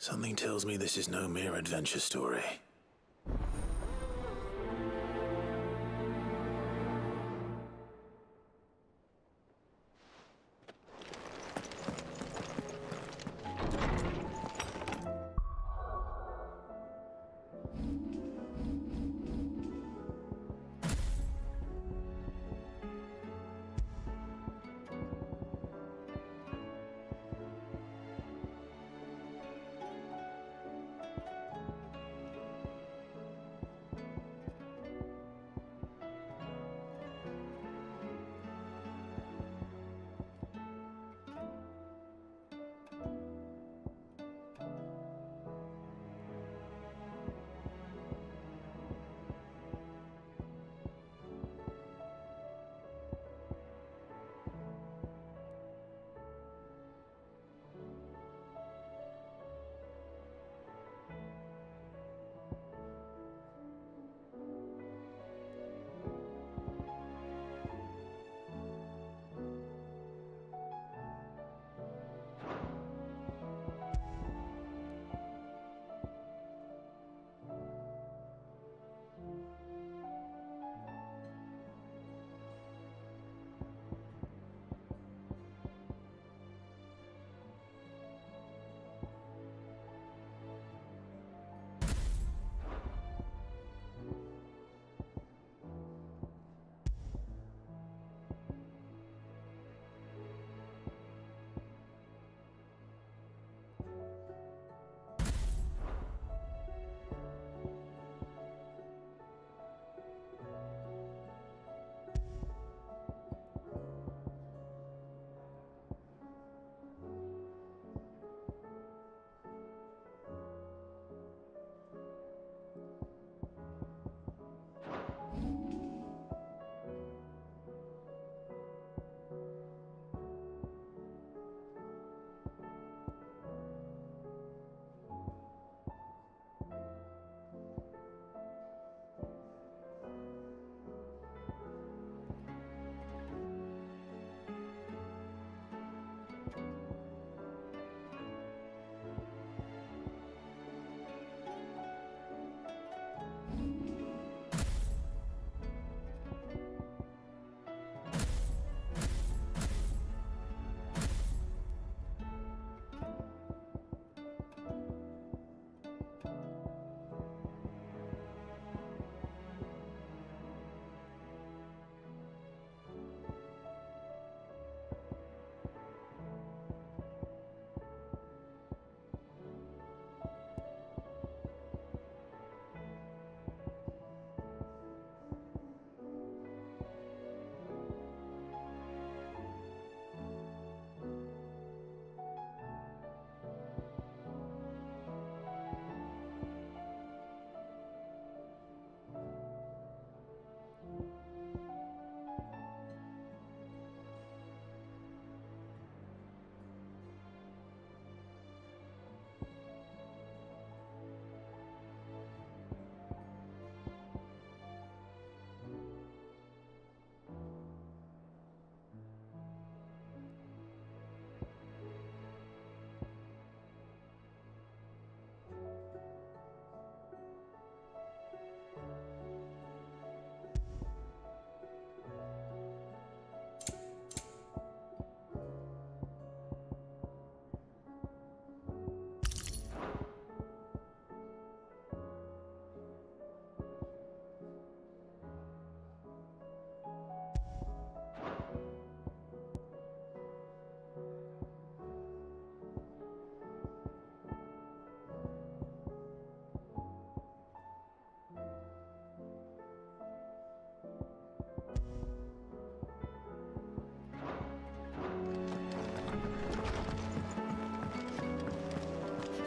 Something tells me this is no mere adventure story.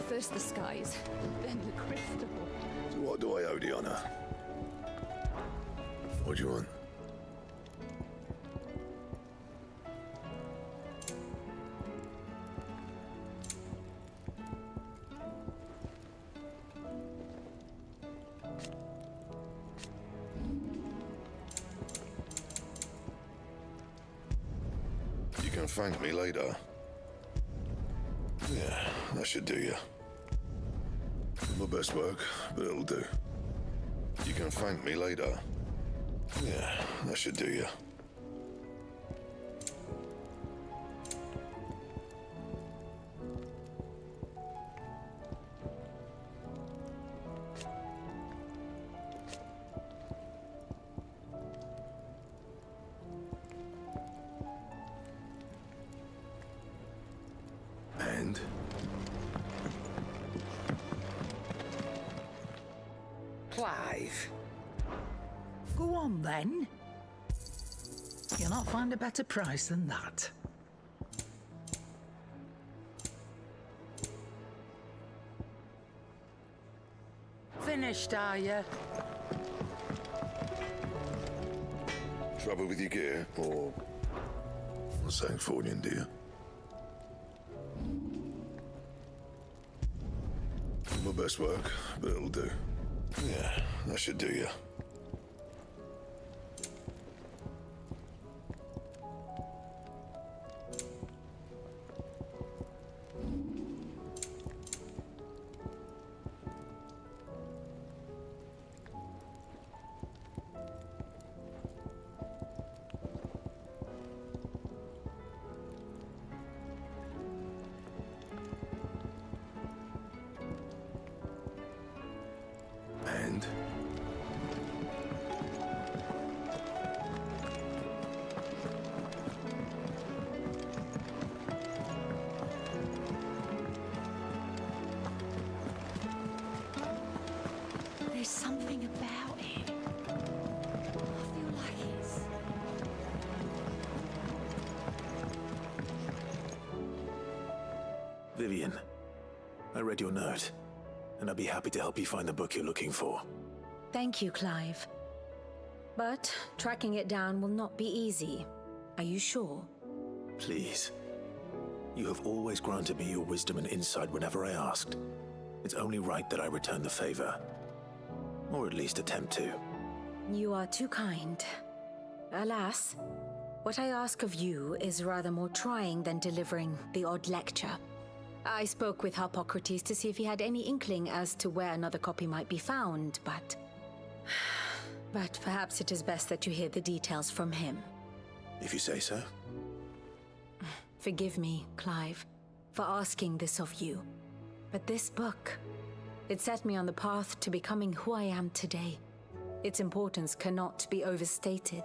First the skies, then the crystal. So what do I owe the honor? What do you want? You can thank me later. Yeah, that should do you. My best work, but it'll do. You can thank me later. Yeah, that should do you. And? Clive. Go on, then. You'll not find a better price than that. Finished, are you? Trouble with your gear, or something falling, do you? My best work, but it'll do. Yeah, that should do you. And? There's something about it. I feel like it's... Vivian, I read your note, and I'd be happy to help you find the book you're looking for. Thank you, Clive. But tracking it down will not be easy. Are you sure? Please. You have always granted me your wisdom and insight whenever I asked. It's only right that I return the favor. Or at least attempt to. You are too kind. Alas, what I ask of you is rather more trying than delivering the odd lecture. I spoke with Hippocrates to see if he had any inkling as to where another copy might be found, but perhaps it is best that you hear the details from him. If you say so. Forgive me, Clive, for asking this of you. But this book, it set me on the path to becoming who I am today. Its importance cannot be overstated.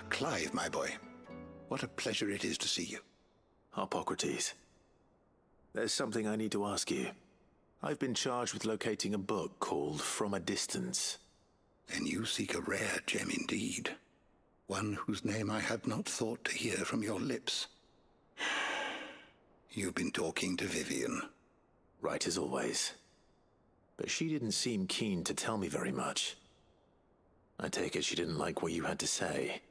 Clive, my boy. What a pleasure it is to see you. Hippocrates. There's something I need to ask you. I've been charged with locating a book called From a Distance. Then you seek a rare gem indeed. One whose name I had not thought to hear from your lips. You've been talking to Vivian. Right as always. But she didn't seem keen to tell me very much. I take it she didn't like what you had to say.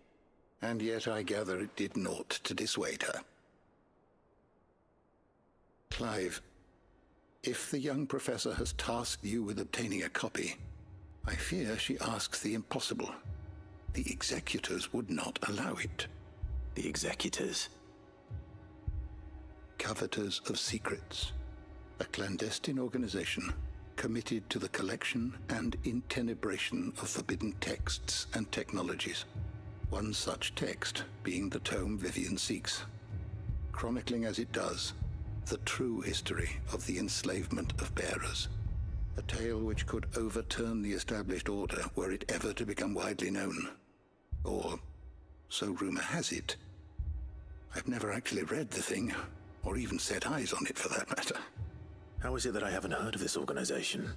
And yet I gather it did naught to dissuade her. Clive, if the young professor has tasked you with obtaining a copy, I fear she asks the impossible. The executors would not allow it. The executors? Coveters of Secrets, a clandestine organization committed to the collection and intenebration of forbidden texts and technologies. One such text being the tome Vivian seeks, chronicling as it does the true history of the enslavement of bearers, a tale which could overturn the established order were it ever to become widely known. Or, so rumor has it. I've never actually read the thing, or even set eyes on it for that matter. How is it that I haven't heard of this organization?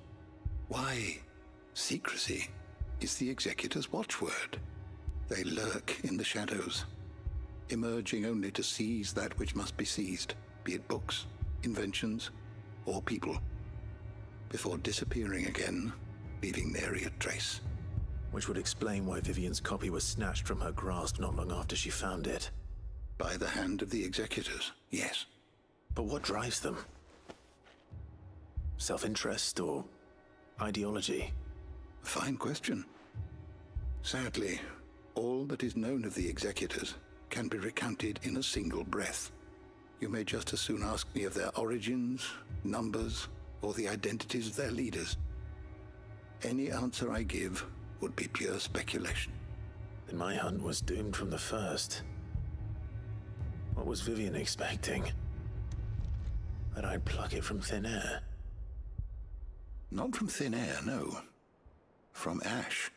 Why, secrecy is the executor's watchword. They lurk in the shadows, emerging only to seize that which must be seized, be it books, inventions, or people, before disappearing again, leaving nary a trace. Which would explain why Vivian's copy was snatched from her grasp not long after she found it. By the hand of the executors, yes. But what drives them? Self-interest or ideology? Fine question. Sadly, all that is known of the executors can be recounted in a single breath. You may just as soon ask me of their origins, numbers, or the identities of their leaders. Any answer I give would be pure speculation. Then my hunt was doomed from the first. What was Vivian expecting? That I'd pluck it from thin air? Not from thin air, no. From ash.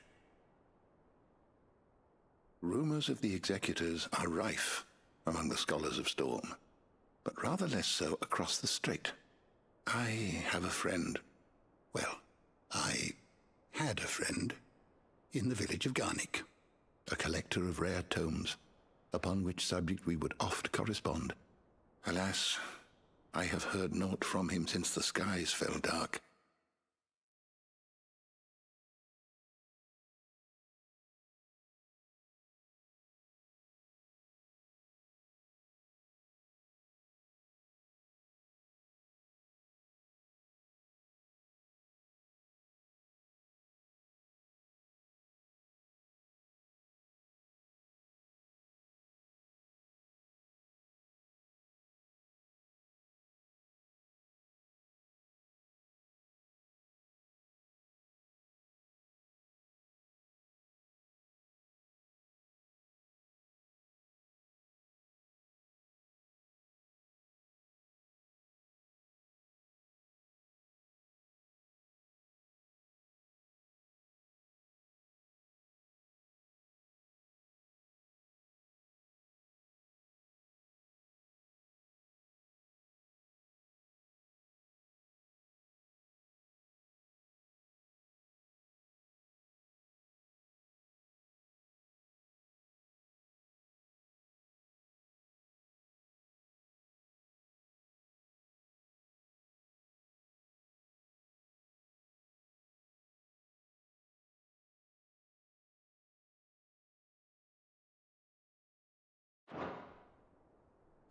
Rumors of the executors are rife among the scholars of Storm, but rather less so across the strait. I have a friend. Well, I had a friend in the village of Garnick, a collector of rare tomes, upon which subject we would oft correspond. Alas, I have heard naught from him since the skies fell dark.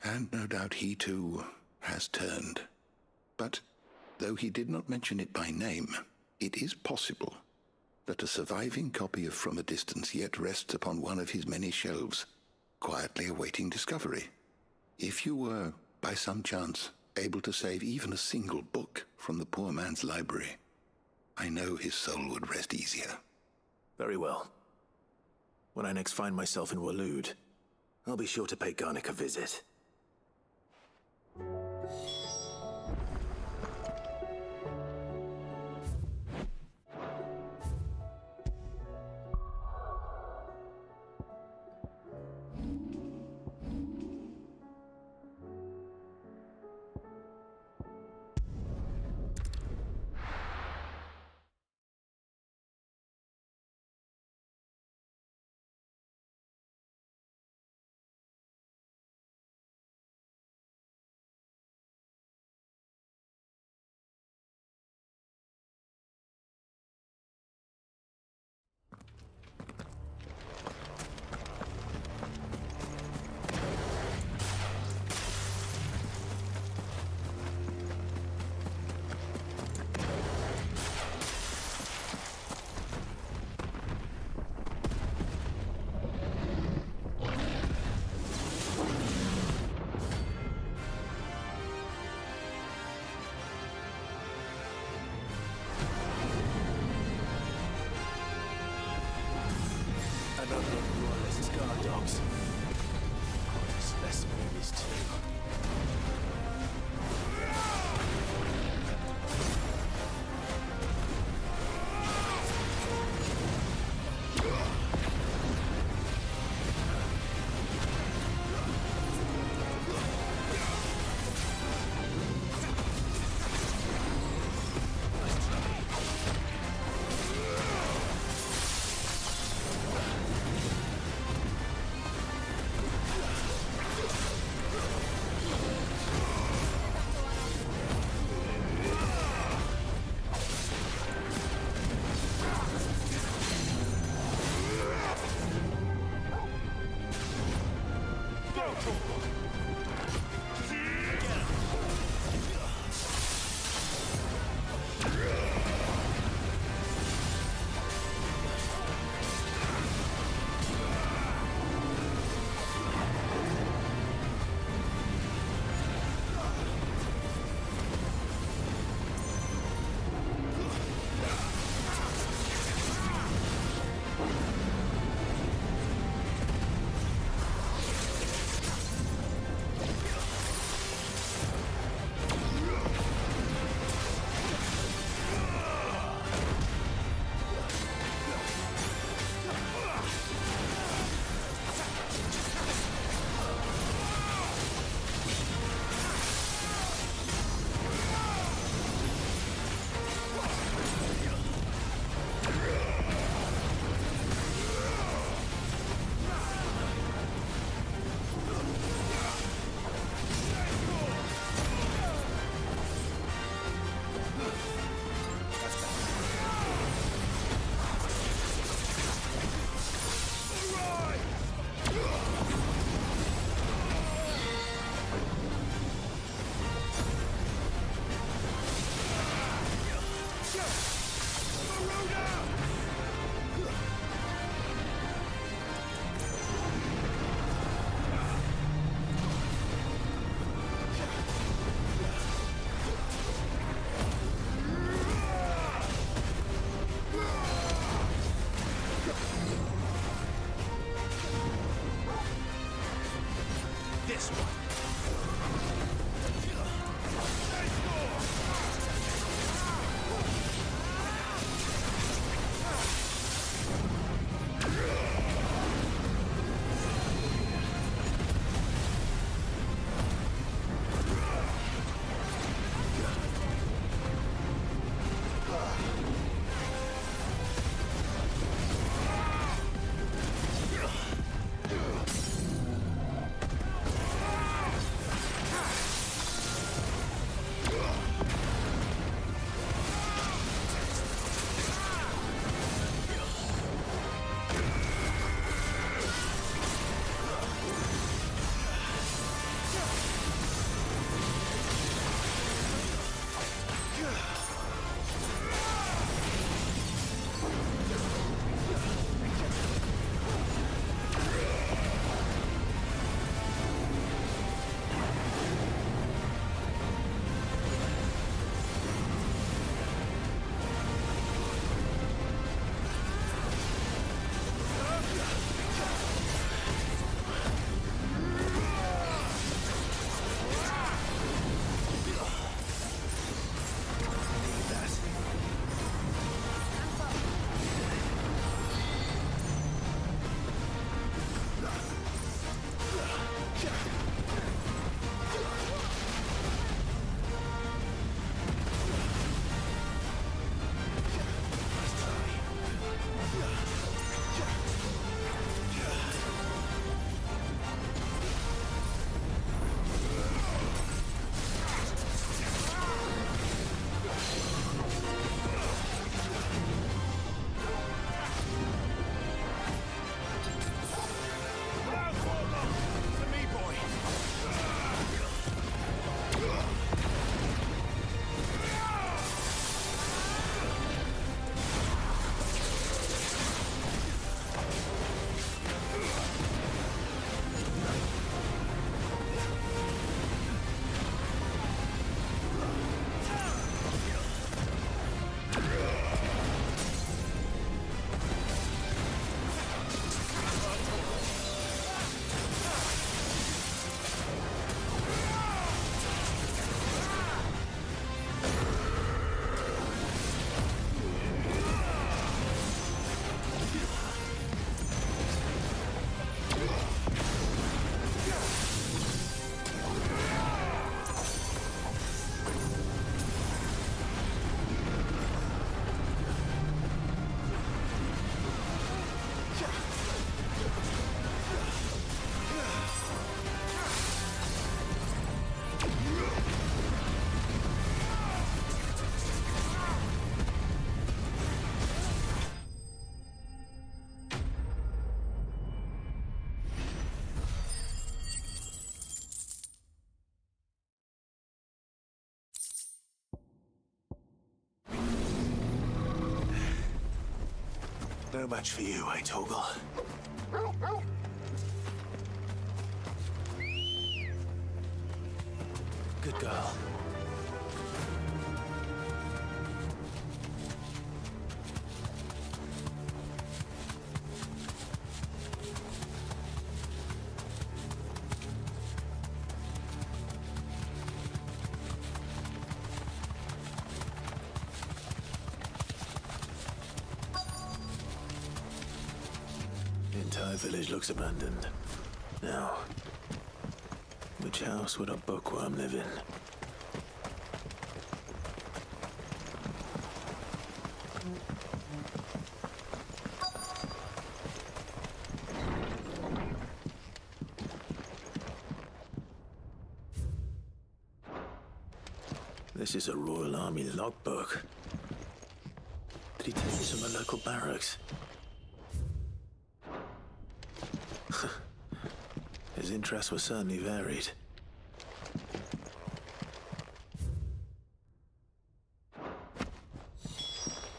And no doubt he too has turned. But though he did not mention it by name, it is possible that a surviving copy of From a Distance yet rests upon one of his many shelves, quietly awaiting discovery. If you were, by some chance, able to save even a single book from the poor man's library, I know his soul would rest easier. Very well. When I next find myself in Waloed, I'll be sure to pay Garnick a visit. No match for you, eh, Torgal? Good girl. The entire village looks abandoned. Now, which house would a bookworm live in? This is a Royal Army logbook. Did he take this from the local barracks? His interests were certainly varied.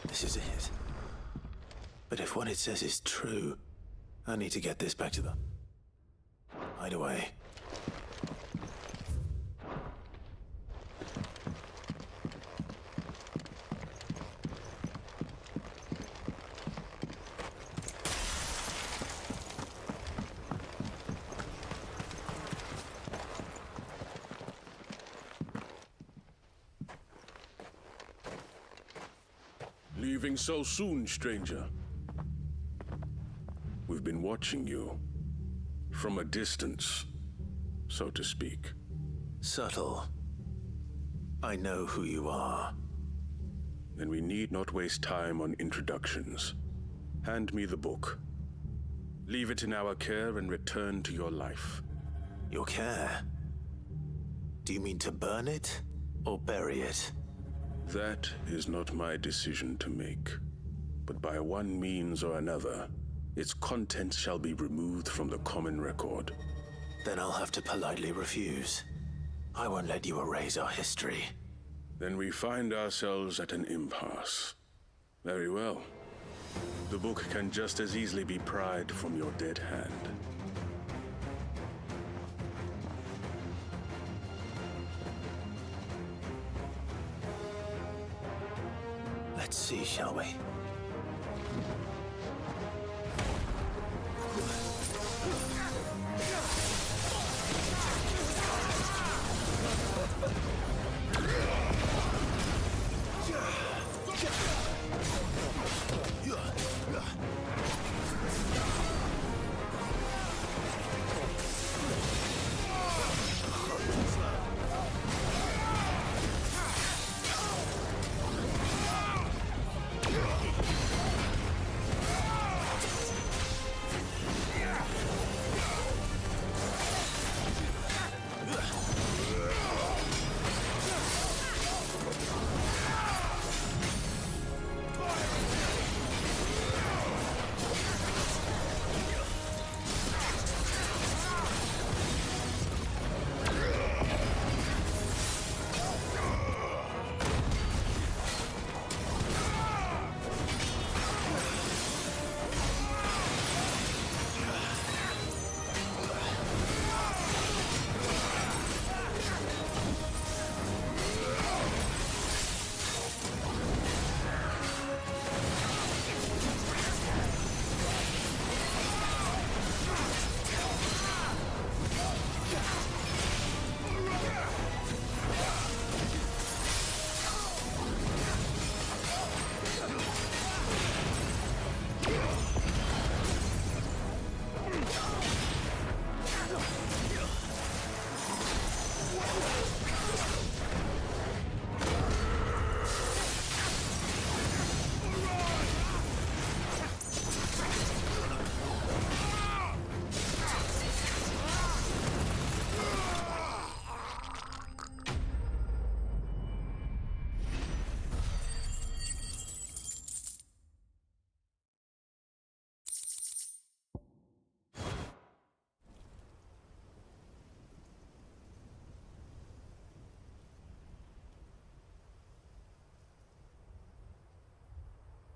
This is it. But if what it says is true, I need to get this back to the hideaway. Leaving so soon, stranger? We've been watching you. From a distance, so to speak. Subtle. I know who you are. Then we need not waste time on introductions. Hand me the book. Leave it in our care and return to your life. Your care? Do you mean to burn it or bury it? That is not my decision to make. But by one means or another, its contents shall be removed from the common record. Then I'll have to politely refuse. I won't let you erase our history. Then we find ourselves at an impasse. Very well. The book can just as easily be pried from your dead hand. Let's see, shall we?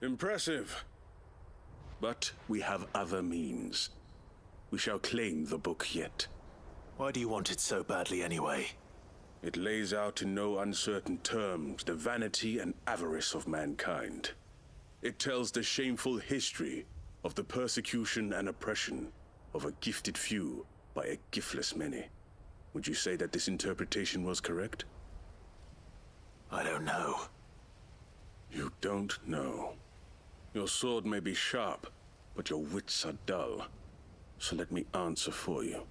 Impressive. But we have other means. We shall claim the book yet. Why do you want it so badly anyway? It lays out in no uncertain terms the vanity and avarice of mankind. It tells the shameful history of the persecution and oppression of a gifted few by a giftless many. Would you say that this interpretation was correct? I don't know. You don't know. Your sword may be sharp, but your wits are dull. So let me answer for you.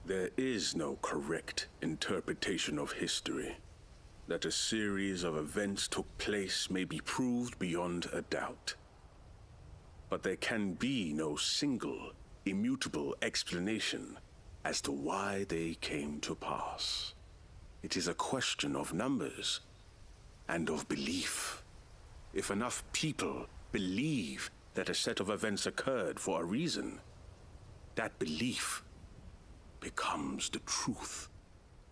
There is no correct interpretation of history. That a series of events took place may be proved beyond a doubt. But there can be no single, immutable explanation as to why they came to pass. It is a question of numbers and of belief. If enough people believe that a set of events occurred for a reason, that belief becomes the truth.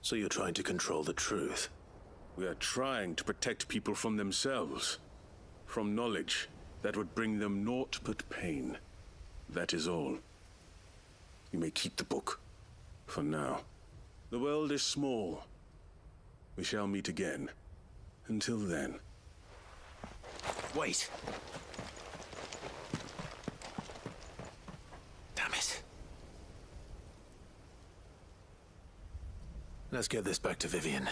So you're trying to control the truth? We are trying to protect people from themselves, from knowledge that would bring them naught but pain. That is all. You may keep the book, for now. The world is small. We shall meet again. Until then. Wait! Damn it. Let's get this back to Vivian.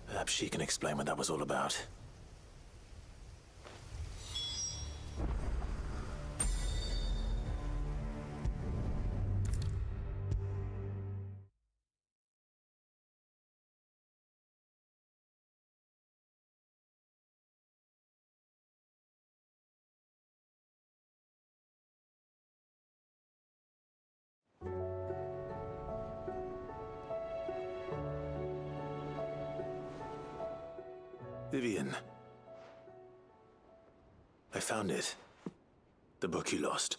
Perhaps she can explain what that was all about. Vivian. I found it. The book you lost.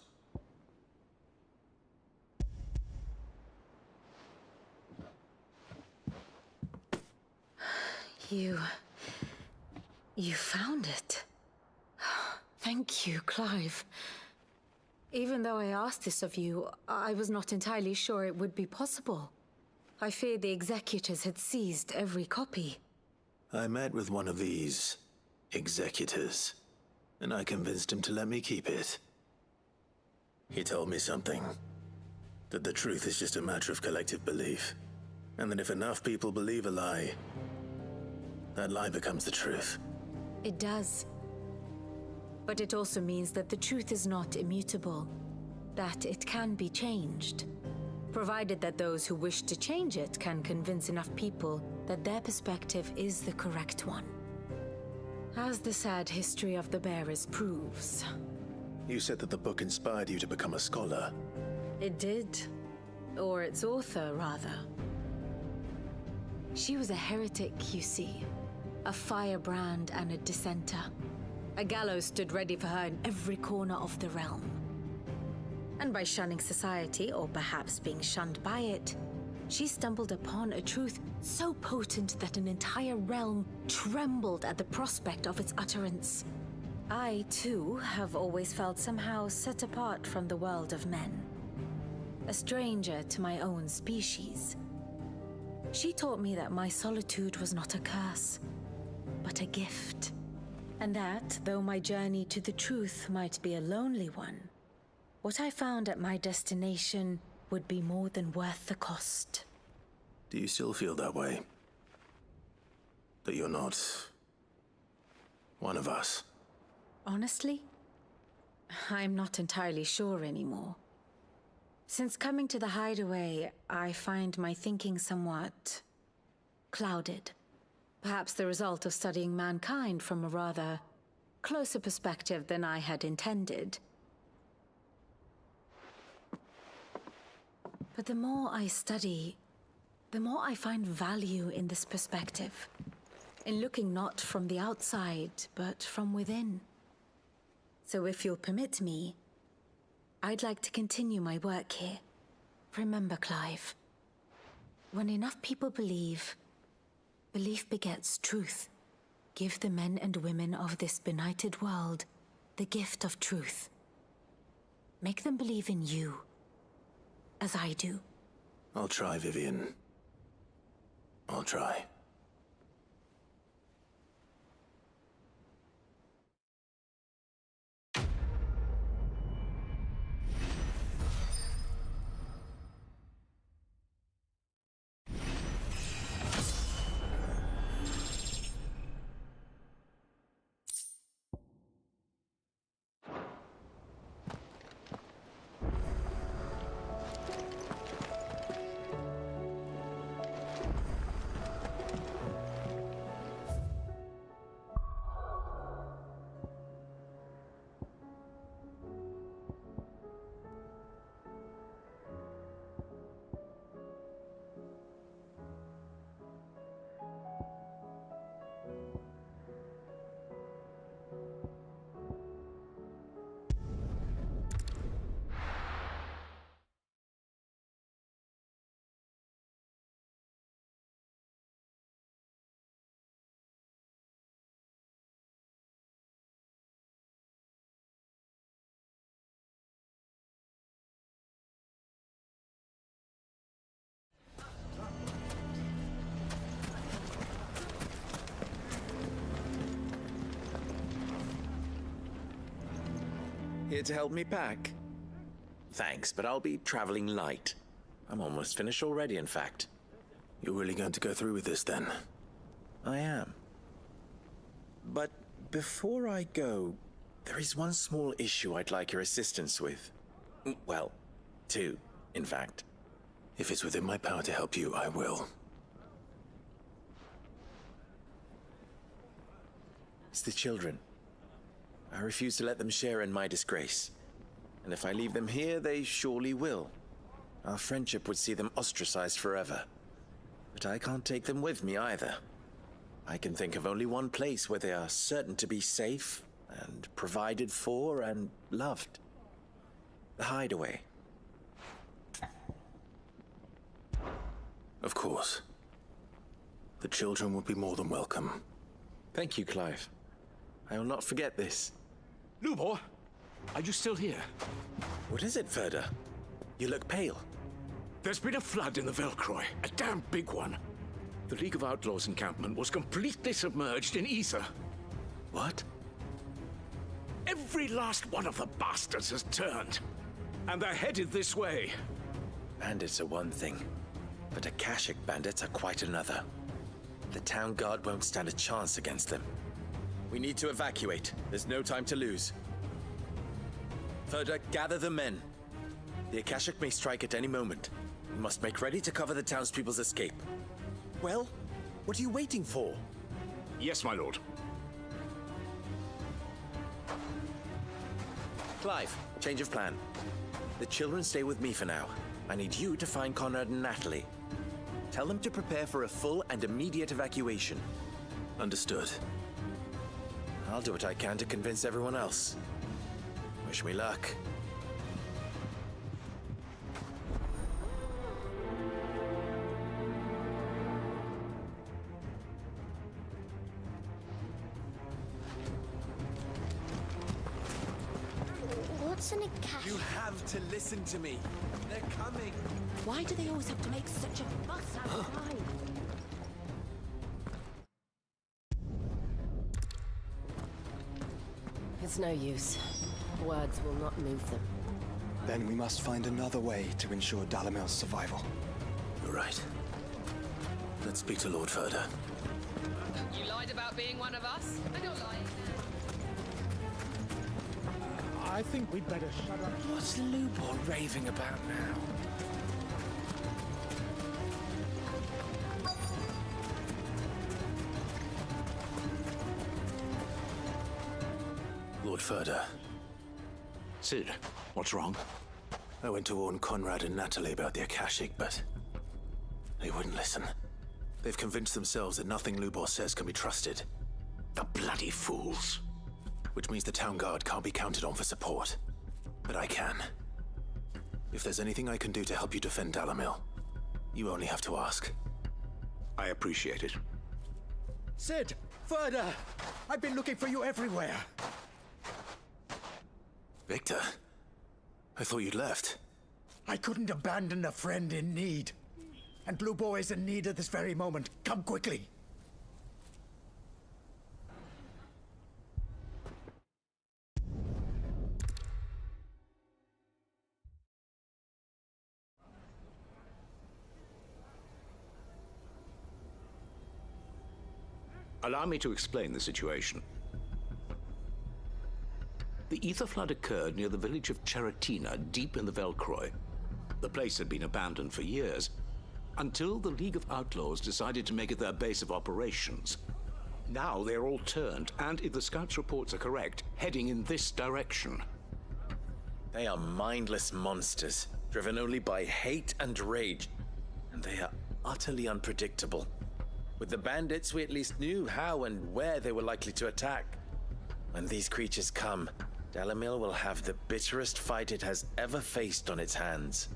You found it. Thank you, Clive. Even though I asked this of you, I was not entirely sure it would be possible. I feared the executors had seized every copy. I met with one of these executors, and I convinced him to let me keep it. He told me something. That the truth is just a matter of collective belief. And that if enough people believe a lie, that lie becomes the truth. It does. But it also means that the truth is not immutable, that it can be changed, provided that those who wish to change it can convince enough people that their perspective is the correct one. As the sad history of the bearers proves. You said that the book inspired you to become a scholar. It did. Or its author, rather. She was a heretic, you see. A firebrand and a dissenter. A gallows stood ready for her in every corner of the realm. And by shunning society, or perhaps being shunned by it, she stumbled upon a truth so potent that an entire realm trembled at the prospect of its utterance. I, too, have always felt somehow set apart from the world of men. A stranger to my own species. She taught me that my solitude was not a curse, but a gift. And that, though my journey to the truth might be a lonely one, what I found at my destination would be more than worth the cost. Do you still feel that way? That you're not one of us? Honestly, I'm not entirely sure anymore. Since coming to the hideaway, I find my thinking somewhat clouded. Perhaps the result of studying mankind from a rather closer perspective than I had intended. But the more I study, the more I find value in this perspective. In looking not from the outside, but from within. So if you'll permit me, I'd like to continue my work here. Remember, Clive, when enough people believe, belief begets truth. Give the men and women of this benighted world the gift of truth. Make them believe in you, as I do. I'll try, Vivian. I'll try. Here to help me pack? Thanks, but I'll be traveling light. I'm almost finished already, in fact. You're really going to go through with this, then? I am. But before I go, there is one small issue I'd like your assistance with. Well, two, in fact. If it's within my power to help you, I will. It's the children. I refuse to let them share in my disgrace. And if I leave them here, they surely will. Our friendship would see them ostracized forever. But I can't take them with me either. I can think of only one place where they are certain to be safe and provided for and loved. The Hideaway. Of course. The children will be more than welcome. Thank you, Clive. I will not forget this. Lubor, are you still here? What is it, Ferda? You look pale. There's been a flood in the Velcroy, a damn big one. The League of Outlaws encampment was completely submerged in ether. What? Every last one of the bastards has turned, and they're headed this way. Bandits are one thing, but Akashic bandits are quite another. The town guard won't stand a chance against them. We need to evacuate. There's no time to lose. Ferda, gather the men. The Akashic may strike at any moment. We must make ready to cover the townspeople's escape. Well, what are you waiting for? Yes, my lord. Clive, change of plan. The children stay with me for now. I need you to find Conrad and Natalie. Tell them to prepare for a full and immediate evacuation. Understood. I'll do what I can to convince everyone else. Wish me luck. What's an Akash? You have to listen to me. They're coming. Why do they always have to make such a fuss outside? It's no use. Words will not move them. Then we must find another way to ensure Dalamil's survival. You're right. Let's speak to Lord Ferda. You lied about being one of us, and you're lying now. I think we'd better shut up. What's Lubor raving about now? Lord Ferda, Sid, what's wrong? I went to warn Conrad and Natalie about the Akashic, but they wouldn't listen. They've convinced themselves that nothing Lubor says can be trusted. The bloody fools. Which means the town guard can't be counted on for support. But I can. If there's anything I can do to help you defend Dalamil, you only have to ask. I appreciate it. Sid! Ferda! I've been looking for you everywhere! Victor, I thought you'd left. I couldn't abandon a friend in need. And Blue Boy is in need at this very moment. Come quickly. Allow me to explain the situation. The ether flood occurred near the village of Cheratina, deep in the Velcroy. The place had been abandoned for years, until the League of Outlaws decided to make it their base of operations. Now they're all turned, and if the scouts' reports are correct, heading in this direction. They are mindless monsters, driven only by hate and rage, and they are utterly unpredictable. With the bandits, we at least knew how and where they were likely to attack. When these creatures come, Dalamil will have the bitterest fight it has ever faced on its hands.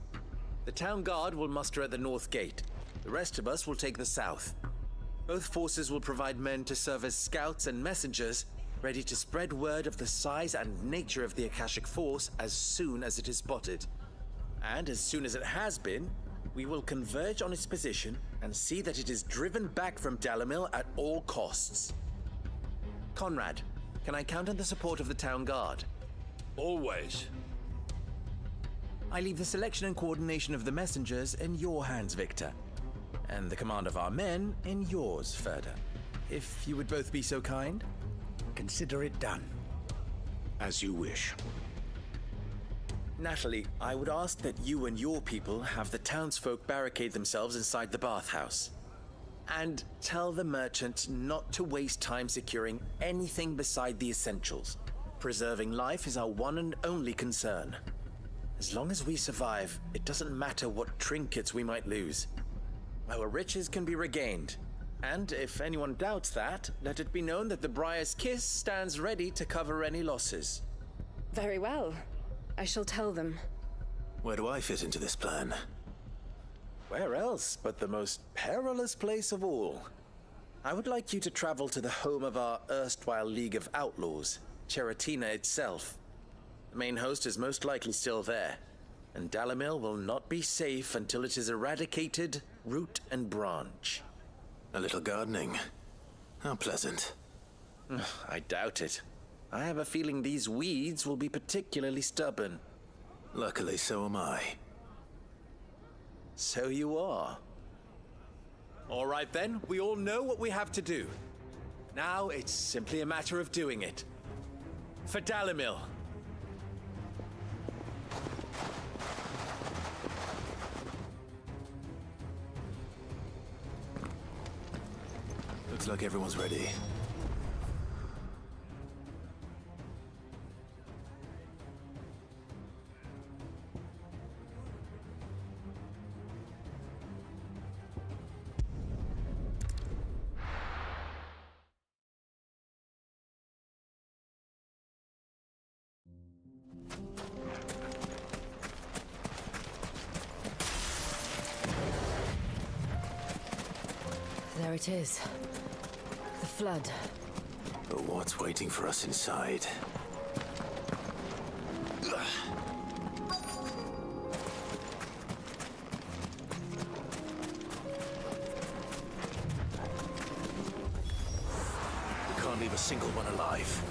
The town guard will muster at the north gate. The rest of us will take the south. Both forces will provide men to serve as scouts and messengers, ready to spread word of the size and nature of the Akashic Force as soon as it is spotted. And as soon as it has been, we will converge on its position and see that it is driven back from Dalamil at all costs. Conrad, can I count on the support of the town guard? Always. I leave the selection and coordination of the messengers in your hands, Victor. And the command of our men in yours, Ferda. If you would both be so kind. Consider it done. As you wish. Natalie, I would ask that you and your people have the townsfolk barricade themselves inside the bathhouse. And tell the merchant not to waste time securing anything beside the essentials. Preserving life is our one and only concern. As long as we survive, it doesn't matter what trinkets we might lose. Our riches can be regained. And if anyone doubts that, let it be known that the Briar's Kiss stands ready to cover any losses. Very well. I shall tell them. Where do I fit into this plan? Where else but the most perilous place of all? I would like you to travel to the home of our erstwhile League of Outlaws, Cheratina itself. The main host is most likely still there, and Dalamil will not be safe until it is eradicated, root and branch. A little gardening. How pleasant. I doubt it. I have a feeling these weeds will be particularly stubborn. Luckily, so am I. So you are. All right then, we all know what we have to do. Now it's simply a matter of doing it. For Dalamil. Looks like everyone's ready. There it is. The flood. But what's waiting for us inside? We can't leave a single one alive.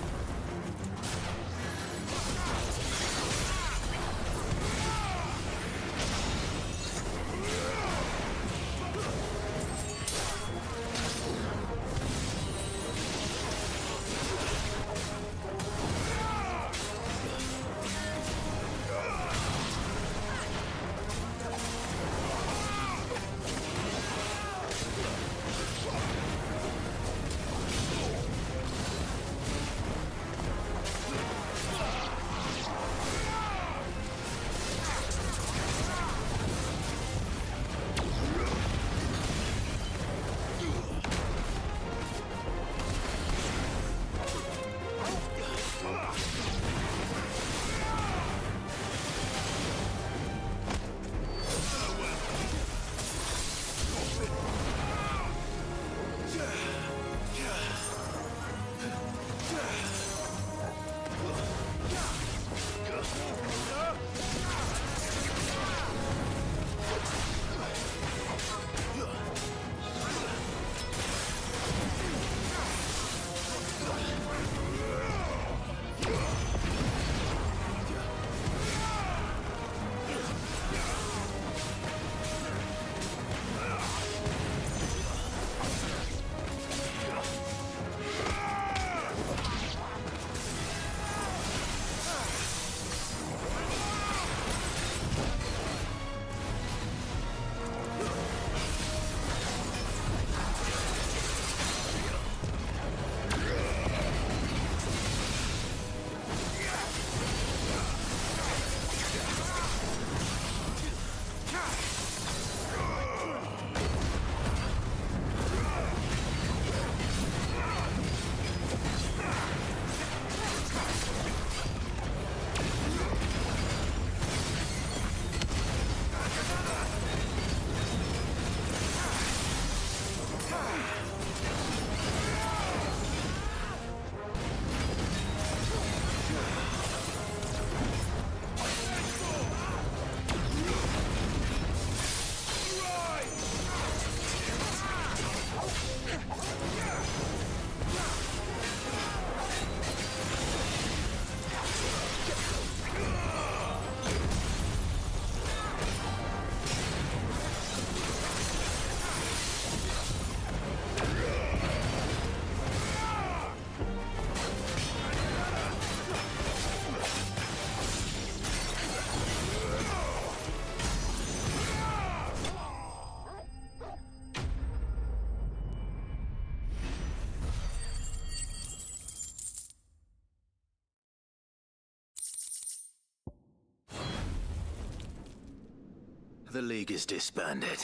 The League is disbanded.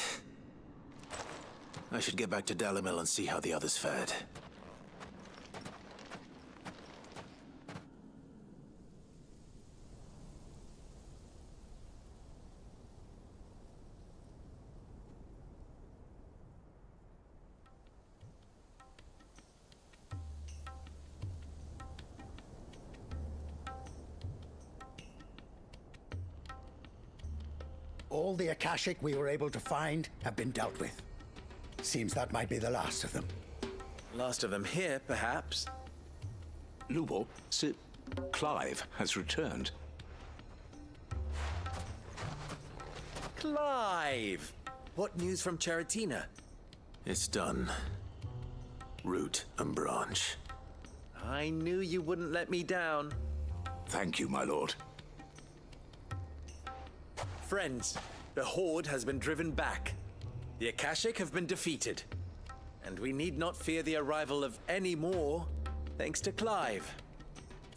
I should get back to Dalimil and see how the others fared. All the Akashic we were able to find have been dealt with. Seems that might be the last of them. Last of them here, perhaps. Lubo, Sir Clive has returned. Clive! What news from Charatina? It's done. Root and branch. I knew you wouldn't let me down. Thank you, my lord. Friends, the Horde has been driven back. The Akashic have been defeated. And we need not fear the arrival of any more, thanks to Clive.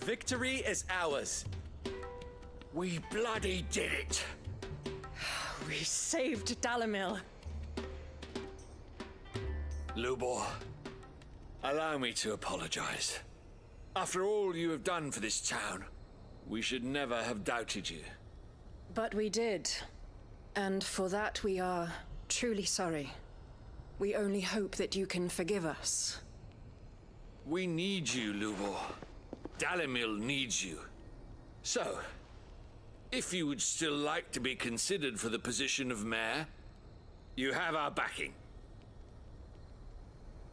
Victory is ours. We bloody did it! We saved Dalimil. Lubor, allow me to apologize. After all you have done for this town, we should never have doubted you. But we did. And for that we are truly sorry. We only hope that you can forgive us. We need you, Lubor. Dalimil needs you. So, if you would still like to be considered for the position of mayor, you have our backing.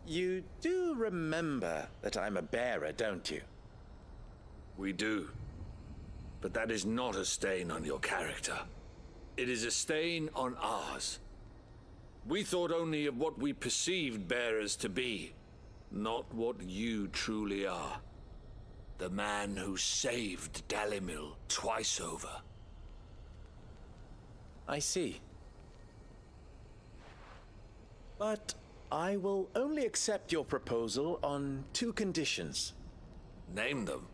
You do remember that I'm a bearer, don't you? We do. But that is not a stain on your character. It is a stain on ours. We thought only of what we perceived bearers to be, not what you truly are. The man who saved Dalimil twice over. I see. But I will only accept your proposal on 2 conditions. Name them.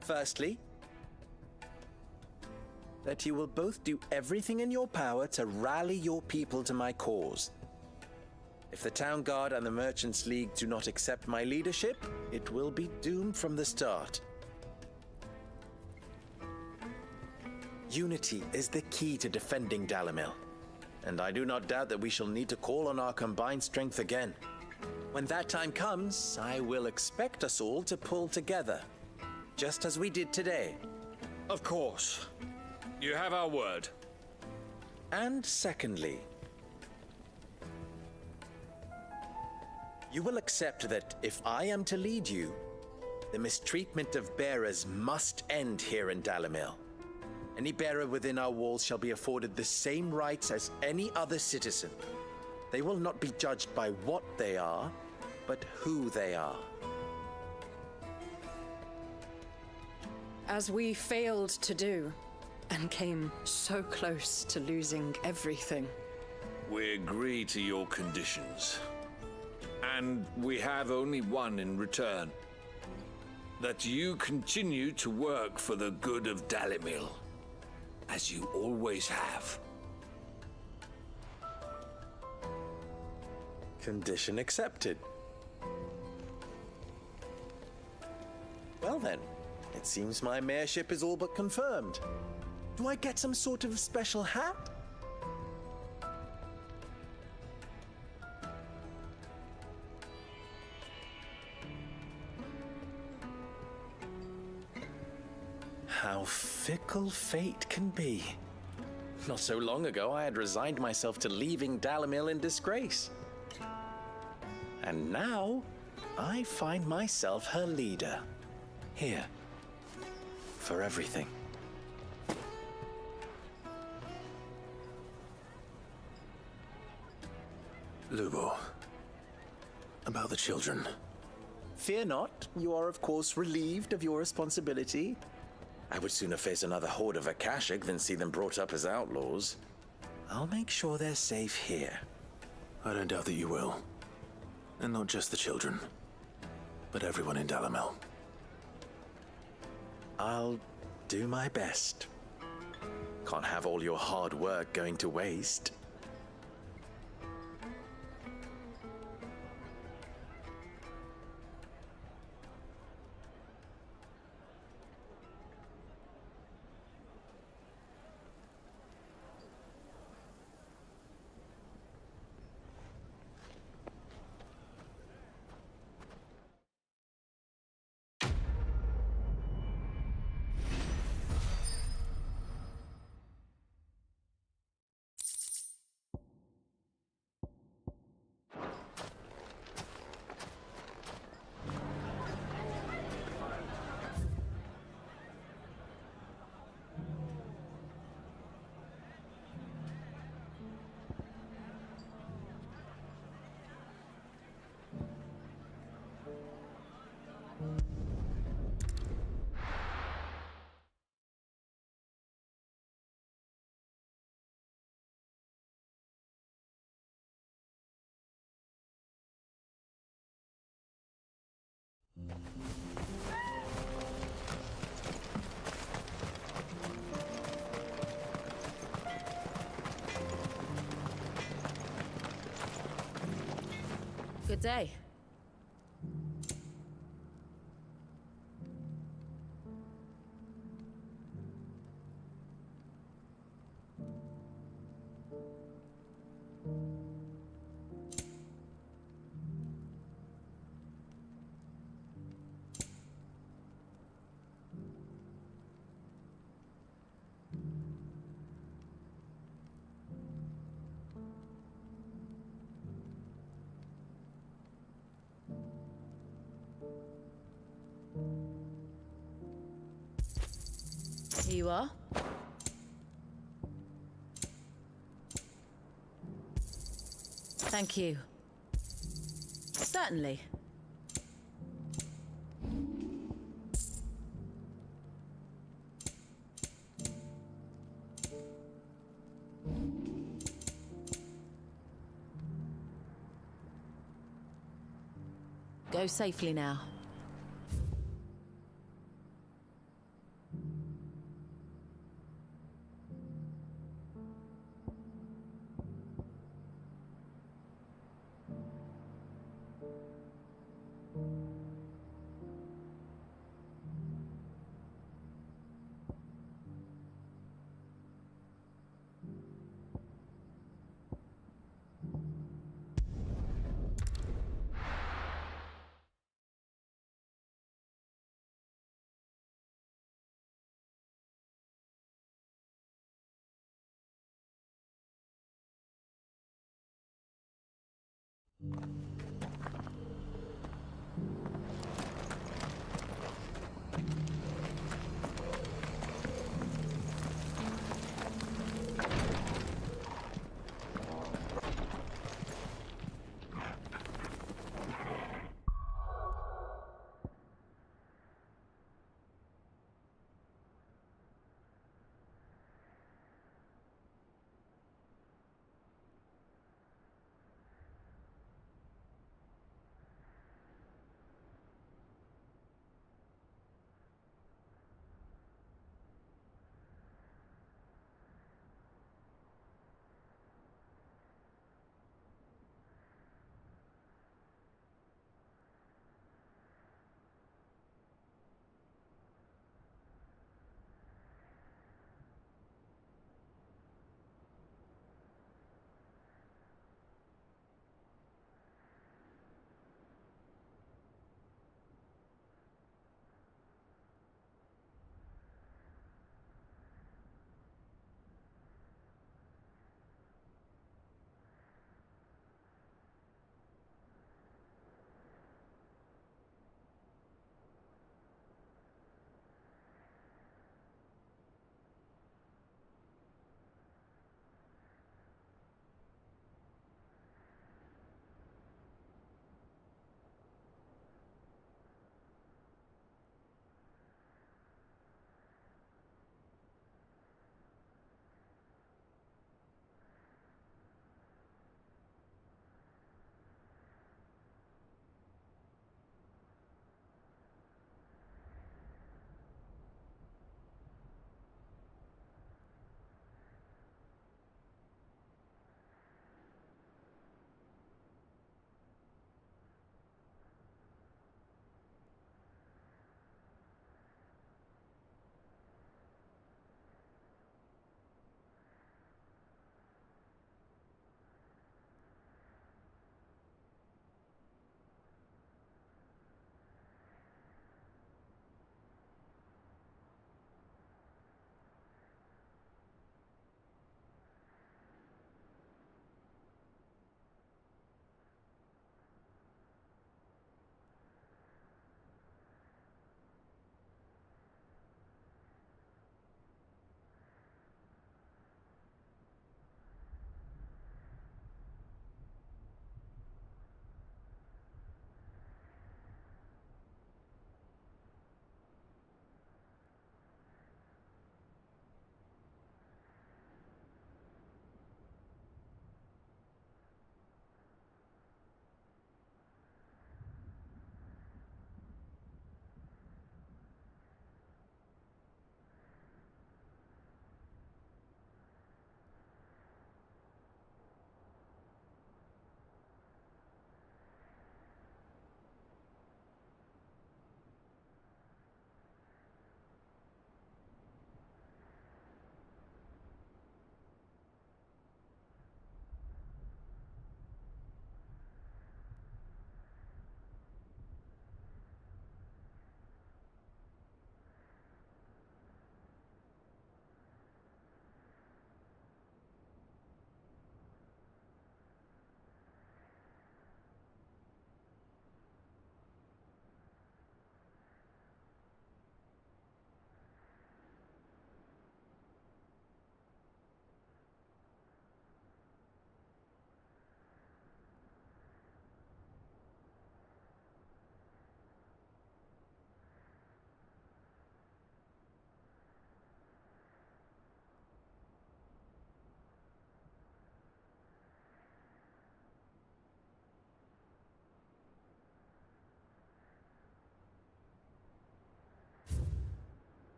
Firstly, that you will both do everything in your power to rally your people to my cause. If the Town Guard and the Merchants League do not accept my leadership, it will be doomed from the start. Unity is the key to defending Dalimil, and I do not doubt that we shall need to call on our combined strength again. When that time comes, I will expect us all to pull together, just as we did today. Of course. You have our word. And secondly, you will accept that if I am to lead you, the mistreatment of bearers must end here in Dalimil. Any bearer within our walls shall be afforded the same rights as any other citizen. They will not be judged by what they are, but who they are. As we failed to do, and came so close to losing everything. We agree to your conditions. And we have only one in return. That you continue to work for the good of Dalimil, as you always have. Condition accepted. Well then, it seems my mayorship is all but confirmed. Do I get some sort of special hat? How fickle fate can be. Not so long ago, I had resigned myself to leaving Dalimil in disgrace. And now, I find myself her leader. Here. For everything. Lubo, about the children. Fear not, you are of course relieved of your responsibility. I would sooner face another horde of Akashic than see them brought up as outlaws. I'll make sure they're safe here. I don't doubt that you will. And not just the children, but everyone in Dalimil. I'll do my best. Can't have all your hard work going to waste. Good day. Here you are. Thank you. Certainly. Go safely now.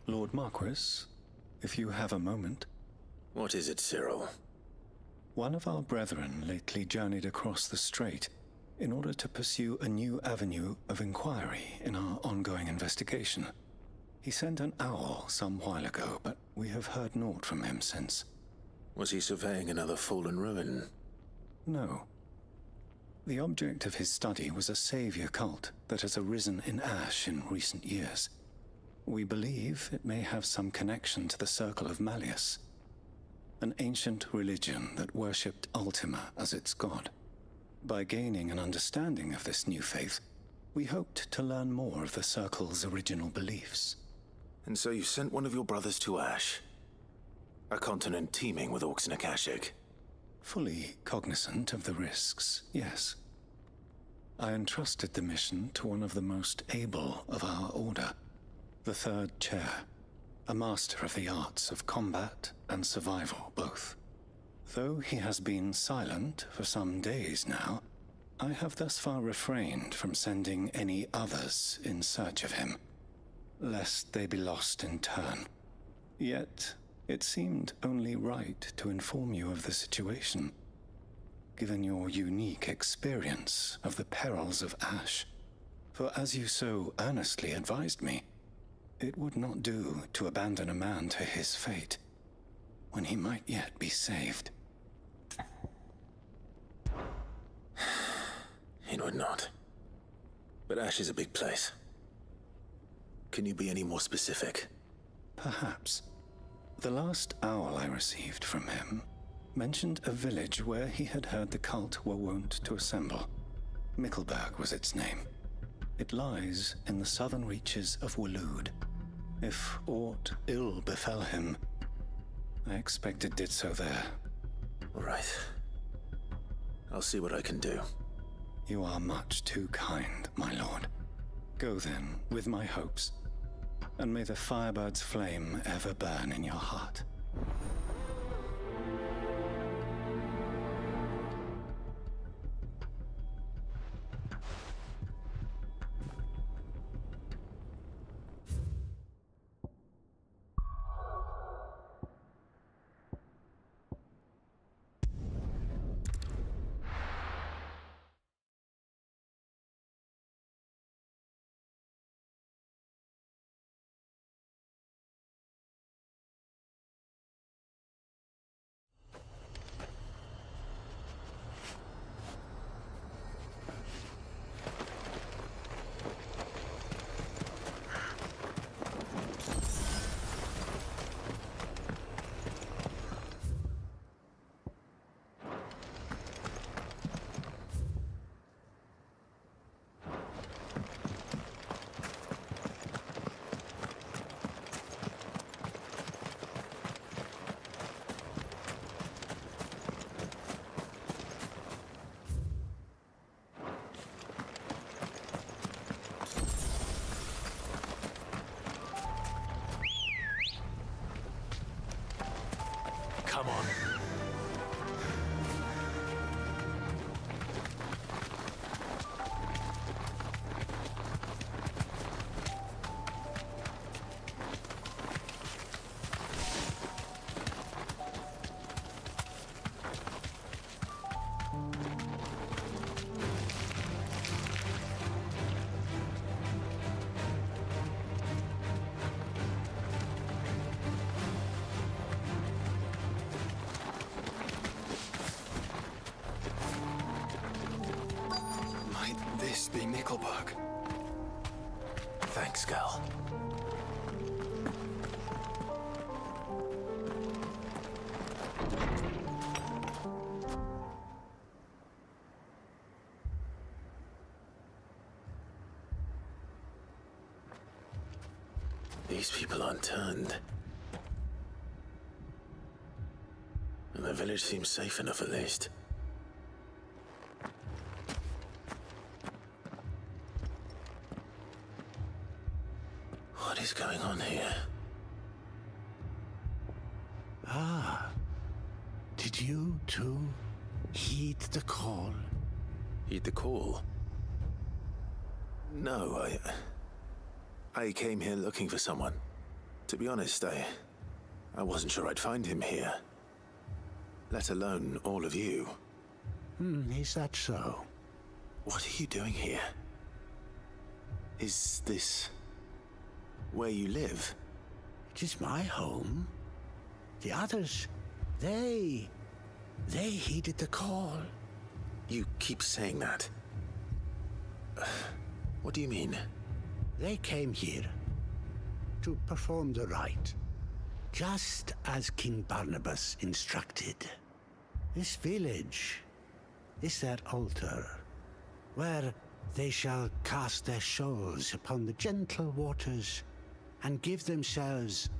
Lord Marquis, if you have a moment. What is it, Cyril? One of our brethren lately journeyed across the strait in order to pursue a new avenue of inquiry in our ongoing investigation. He sent an owl some while ago, but we have heard naught from him since. Was he surveying another fallen ruin? No. The object of his study was a savior cult that has arisen in Ash in recent years. We believe it may have some connection to the Circle of Malleus, an ancient religion that worshipped Ultima as its god. By gaining an understanding of this new faith, we hoped to learn more of the Circle's original beliefs. And so you sent one of your brothers to Ash? A continent teeming with orcs and Akashic? Fully cognizant of the risks, yes. I entrusted the mission to one of the most able of our order, the Third Chair, a master of the arts of combat and survival both. Though he has been silent for some days now, I have thus far refrained from sending any others in search of him, lest they be lost in turn. Yet, it seemed only right to inform you of the situation, given your unique experience of the perils of Ash. For as you so earnestly advised me, it would not do to abandon a man to his fate, when he might yet be saved. It would not. But Ash is a big place. Can you be any more specific? Perhaps. The last owl I received from him mentioned a village where he had heard the cult were wont to assemble. Mickelberg was its name. It lies in the southern reaches of Waloed. If aught ill befell him, I expect it did so there. All right. I'll see what I can do. You are much too kind, my lord. Go then, with my hopes, and may the Firebird's flame ever burn in your heart. Come on. This be Mickelberg. Thanks, Gal. These people aren't turned. And the village seems safe enough at least. What is going on here? Ah. Did you too heed the call? Heed the call? No, I came here looking for someone. To be honest, I wasn't sure I'd find him here. Let alone all of you. Is that so? What are you doing here? Is this where you live? It is my home. The others, they heeded the call. You keep saying that. What do you mean? They came here to perform the rite, just as King Barnabas instructed. This village is their altar, where they shall cast their souls upon the gentle waters and give themselves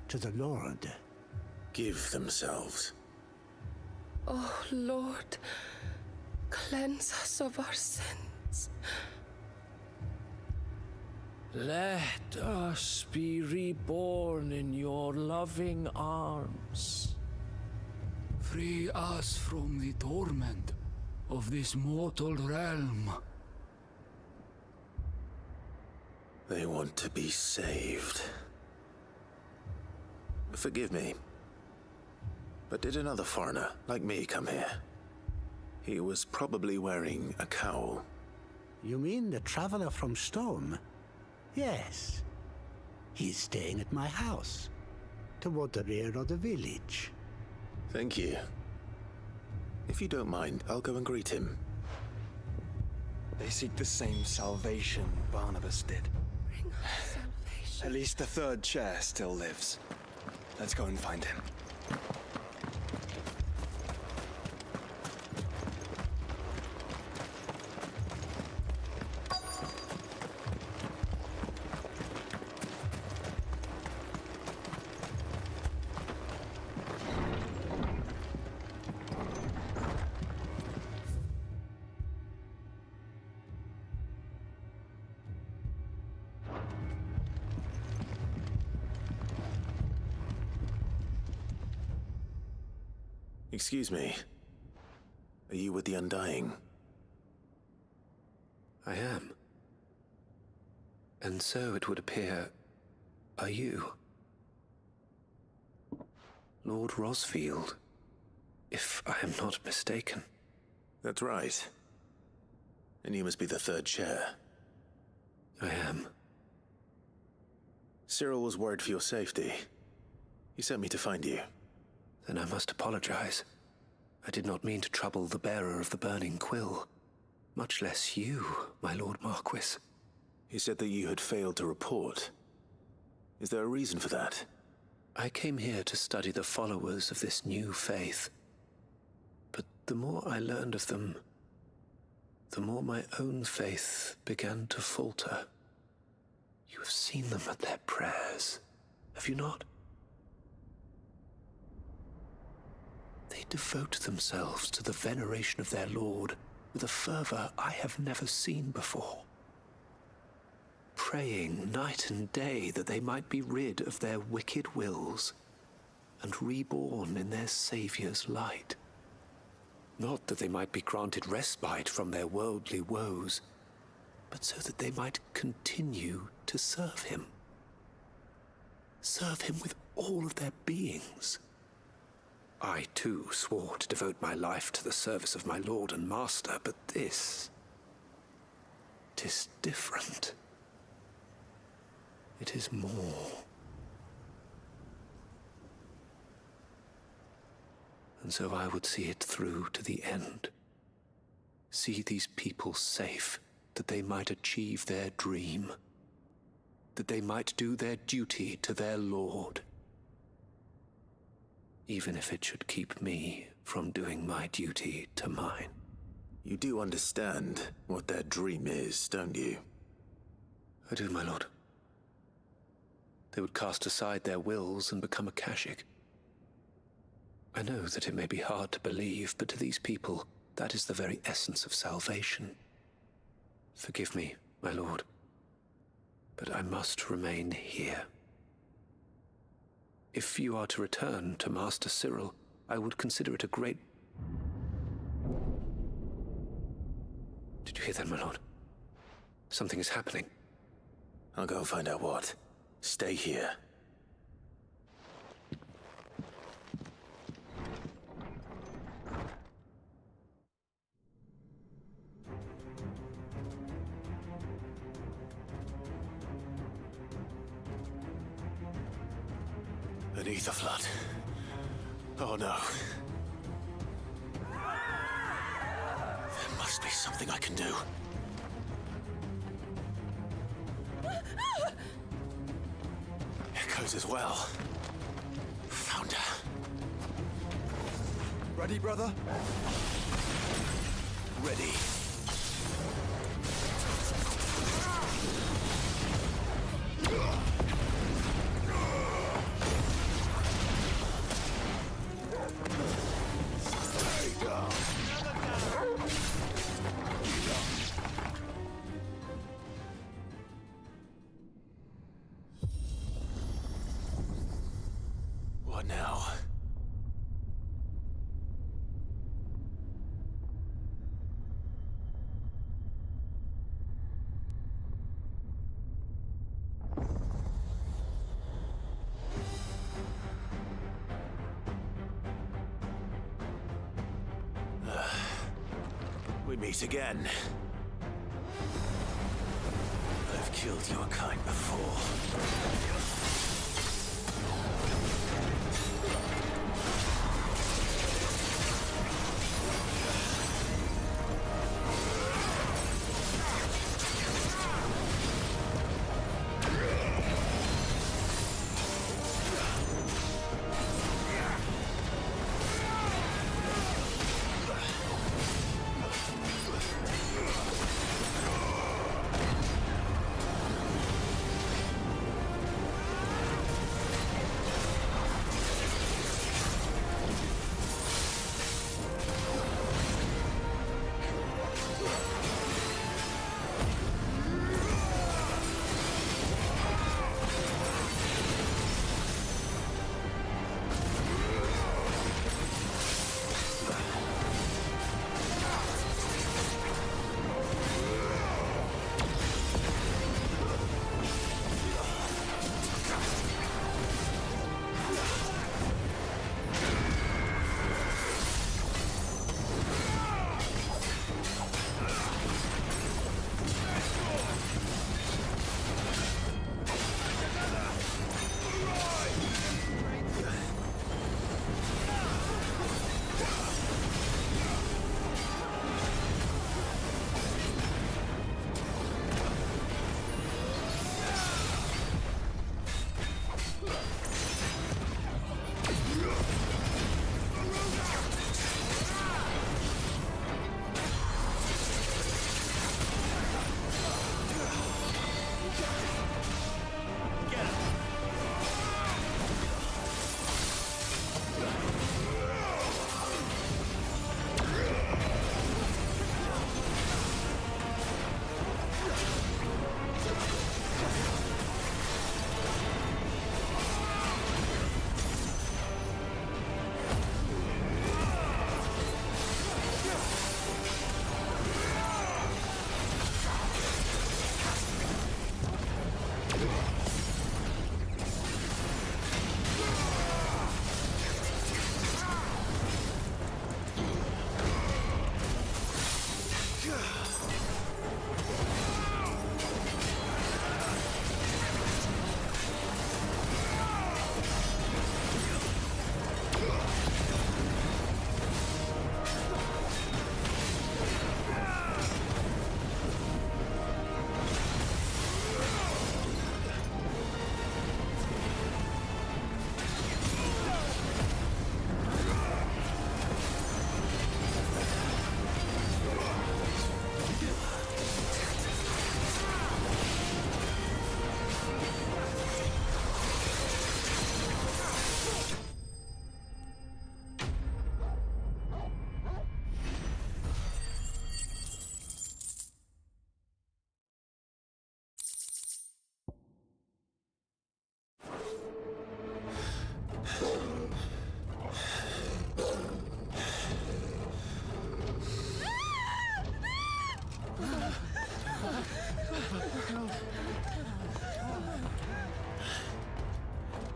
to the Lord. Give themselves? Oh, Lord, cleanse us of our sins. Let us be reborn in your loving arms. Free us from the torment of this mortal realm. They want to be saved. Forgive me, but did another foreigner like me come here? He was probably wearing a cowl. You mean the traveler from Storm? Yes. He's staying at my house, toward the rear of the village. Thank you. If you don't mind, I'll go and greet him. They seek the same salvation Barnabas did. Bring us salvation. At least the third chair still lives. Let's go and find him. Excuse me. Are you with the Undying? I am. And so it would appear, are you? Lord Rosfield, if I am not mistaken. That's right. And you must be the third chair. I am. Cyril was worried for your safety. He sent me to find you. Then I must apologize. I did not mean to trouble the bearer of the burning quill, much less you, my Lord Marquis. He said that you had failed to report. Is there a reason for that? I came here to study the followers of this new faith. But the more I learned of them, the more my own faith began to falter. You have seen them at their prayers, have you not? They devote themselves to the veneration of their Lord with a fervor I have never seen before. Praying night and day that they might be rid of their wicked wills and reborn in their Saviour's light. Not that they might be granted respite from their worldly woes, but so that they might continue to serve him. Serve him with all of their beings. I, too, swore to devote my life to the service of my Lord and Master, but this... 'tis different. It is more. And so I would see it through to the end. See these people safe, that they might achieve their dream. That they might do their duty to their Lord. Even if it should keep me from doing my duty to mine. You do understand what their dream is, don't you? I do, my lord. They would cast aside their wills and become Akashic. I know that it may be hard to believe, but to these people, that is the very essence of salvation. Forgive me, my lord, but I must remain here. If you are to return to Master Cyril, I would consider it a great... Did you hear that, my lord? Something is happening. I'll go and find out what. Stay here. An ether flood. Oh no. There must be something I can do. Echoes as well. Found her. Ready, brother? Ready. What now? We meet again. I've killed your kind before.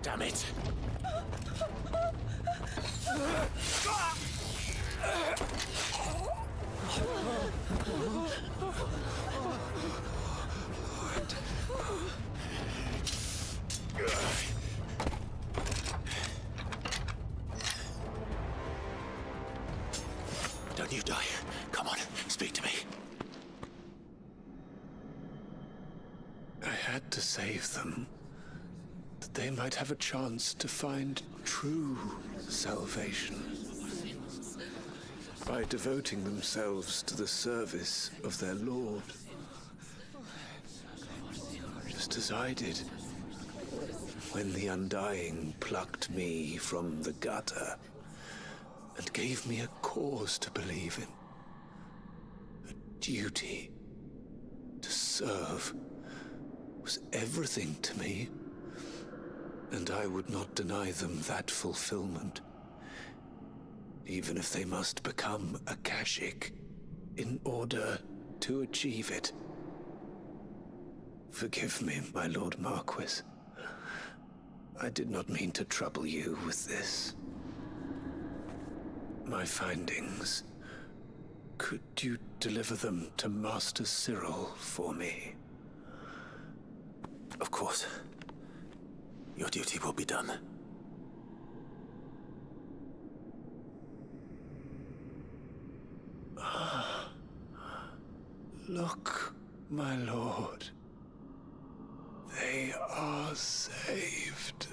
Damn it! on, you die. Come on, speak to me. I had to save them, that they might have a chance to find true salvation by devoting themselves to the service of their Lord, just as I did when the Undying plucked me from the gutter and gave me a cause to believe in. A duty to serve was everything to me, and I would not deny them that fulfillment, even if they must become a Kashik in order to achieve it. Forgive me, my Lord Marquis. I did not mean to trouble you with this. My findings. Could you deliver them to Master Cyril for me? Of course. Your duty will be done. Look, my lord. They are saved.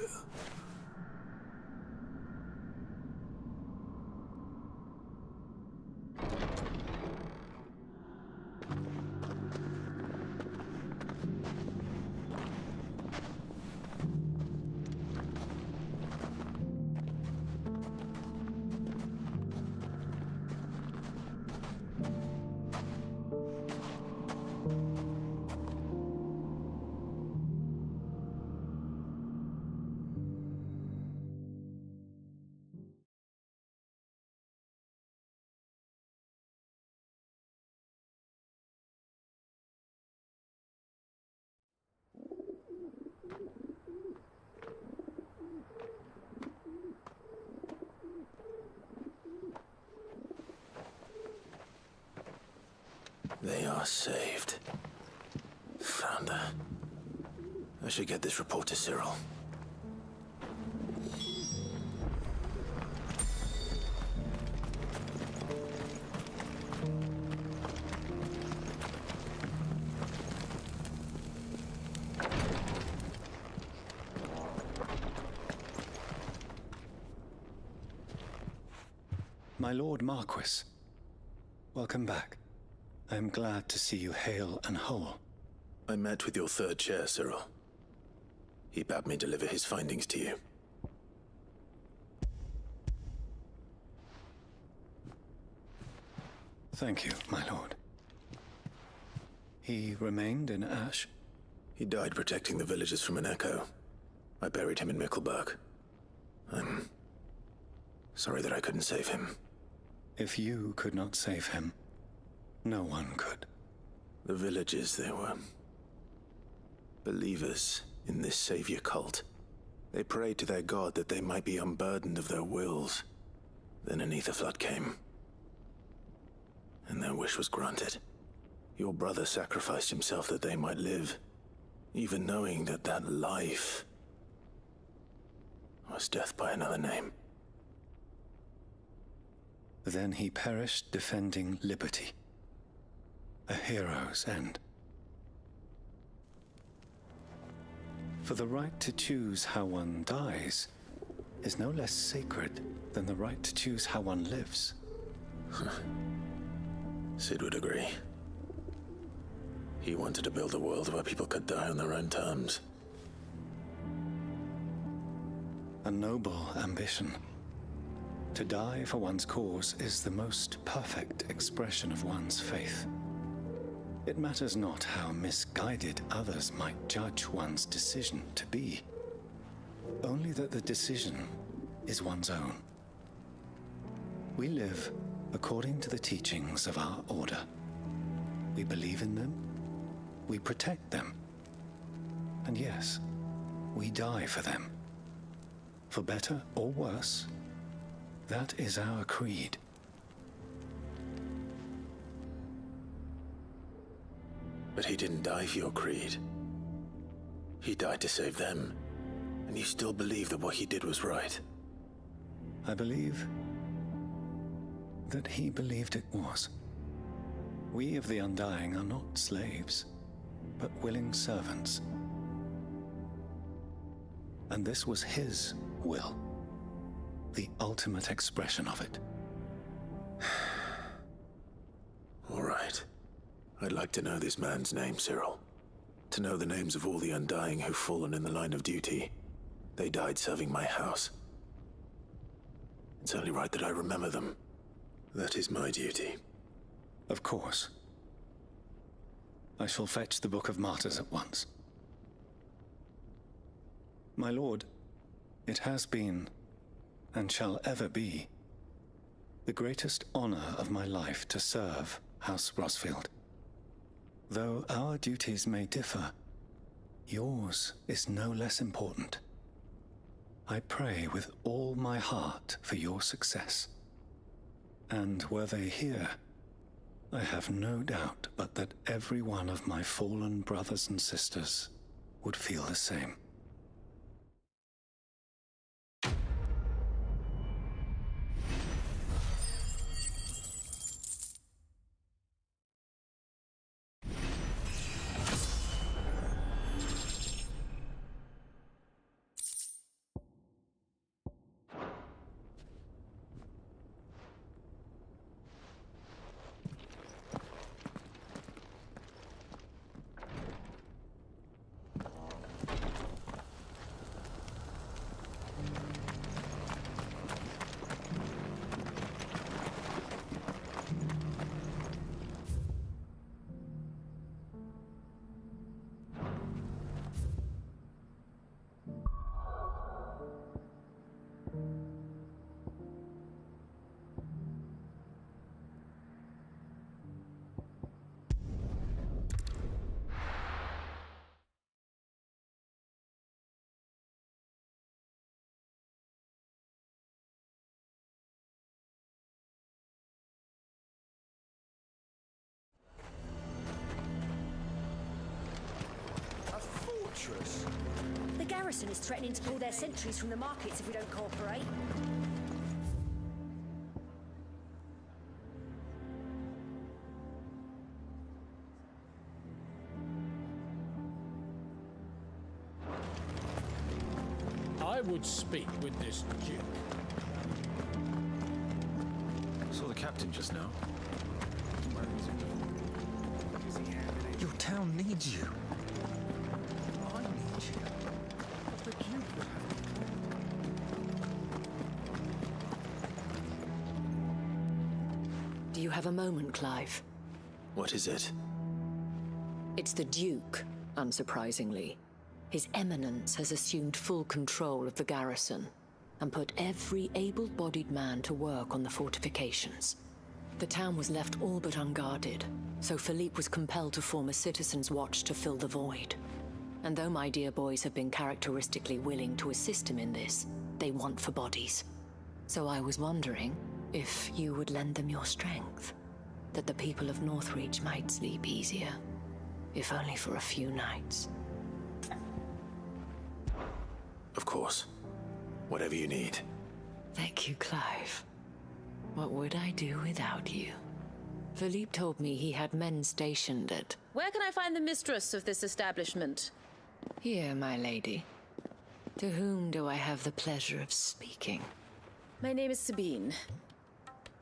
They are saved. Founder. I should get this report to Cyril. My Lord Marquis, welcome back. I am glad to see you hale and whole. I met with your third chair, Cyril. He bade me deliver his findings to you. Thank you, my lord. He remained in Ash? He died protecting the villagers from an echo. I buried him in Mickelberg. I'm sorry that I couldn't save him. If you could not save him, no one could. The villagers, they were believers in this savior cult. They prayed to their god that they might be unburdened of their wills. Then an ether flood came, and their wish was granted. Your brother sacrificed himself that they might live, even knowing that that life was death by another name. Then he perished defending liberty. A hero's end. For the right to choose how one dies is no less sacred than the right to choose how one lives. Sid would agree. He wanted to build a world where people could die on their own terms. A noble ambition. To die for one's cause is the most perfect expression of one's faith. It matters not how misguided others might judge one's decision to be, only that the decision is one's own. We live according to the teachings of our order. We believe in them, we protect them, and yes, we die for them. For better or worse, that is our creed. But he didn't die for your creed. He died to save them, and you still believe that what he did was right. I believe that he believed it was. We of the Undying are not slaves, but willing servants. And this was his will, the ultimate expression of it. All right. I'd like to know this man's name, Cyril. To know the names of all the Undying who've fallen in the line of duty. They died serving my house. It's only right that I remember them. That is my duty. Of course. I shall fetch the Book of Martyrs at once. My lord, it has been, and shall ever be, the greatest honor of my life to serve House Rosfield. Though our duties may differ, yours is no less important. I pray with all my heart for your success. And were they here, I have no doubt but that every one of my fallen brothers and sisters would feel the same. The garrison is threatening to pull their sentries from the markets if we don't cooperate. I would speak with this Duke. Saw the captain just now. Your town needs you. Do you have a moment, Clive? What is it? It's the Duke, unsurprisingly. His Eminence has assumed full control of the garrison and put every able-bodied man to work on the fortifications. The town was left all but unguarded, so Philippe was compelled to form a citizen's watch to fill the void. And though my dear boys have been characteristically willing to assist him in this, they want for bodies. So I was wondering if you would lend them your strength, that the people of Northreach might sleep easier, if only for a few nights. Of course. Whatever you need. Thank you, Clive. What would I do without you? Philippe told me he had men stationed at... Where can I find the mistress of this establishment? Here, my lady. To whom do I have the pleasure of speaking? My name is Sabine,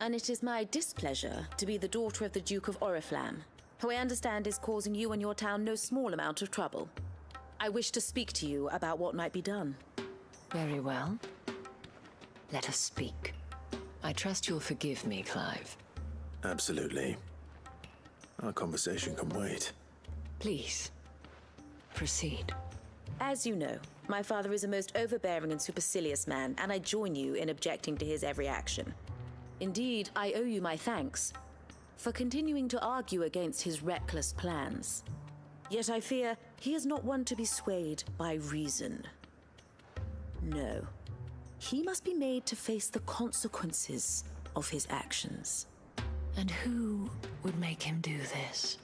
and it is my displeasure to be the daughter of the Duke of Oriflamme, who I understand is causing you and your town no small amount of trouble. I wish to speak to you about what might be done. Very well. Let us speak. I trust you'll forgive me, Clive. Absolutely. Our conversation can wait. Please, proceed. As you know, my father is a most overbearing and supercilious man, and I join you in objecting to his every action. Indeed, I owe you my thanks for continuing to argue against his reckless plans. Yet I fear he is not one to be swayed by reason. No. He must be made to face the consequences of his actions. And who would make him do this?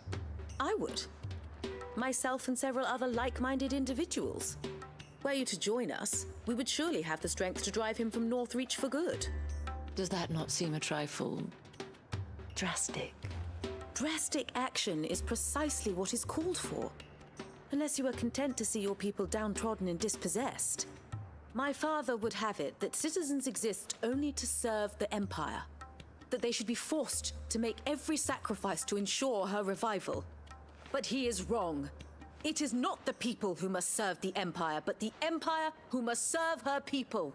I would. Myself and several other like-minded individuals. Were you to join us, we would surely have the strength to drive him from Northreach for good. Does that not seem a trifle drastic. Drastic action is precisely what is called for. Unless you are content to see your people downtrodden and dispossessed. My father would have it that citizens exist only to serve the Empire. That they should be forced to make every sacrifice to ensure her revival. But he is wrong. It is not the people who must serve the Empire, but the Empire who must serve her people.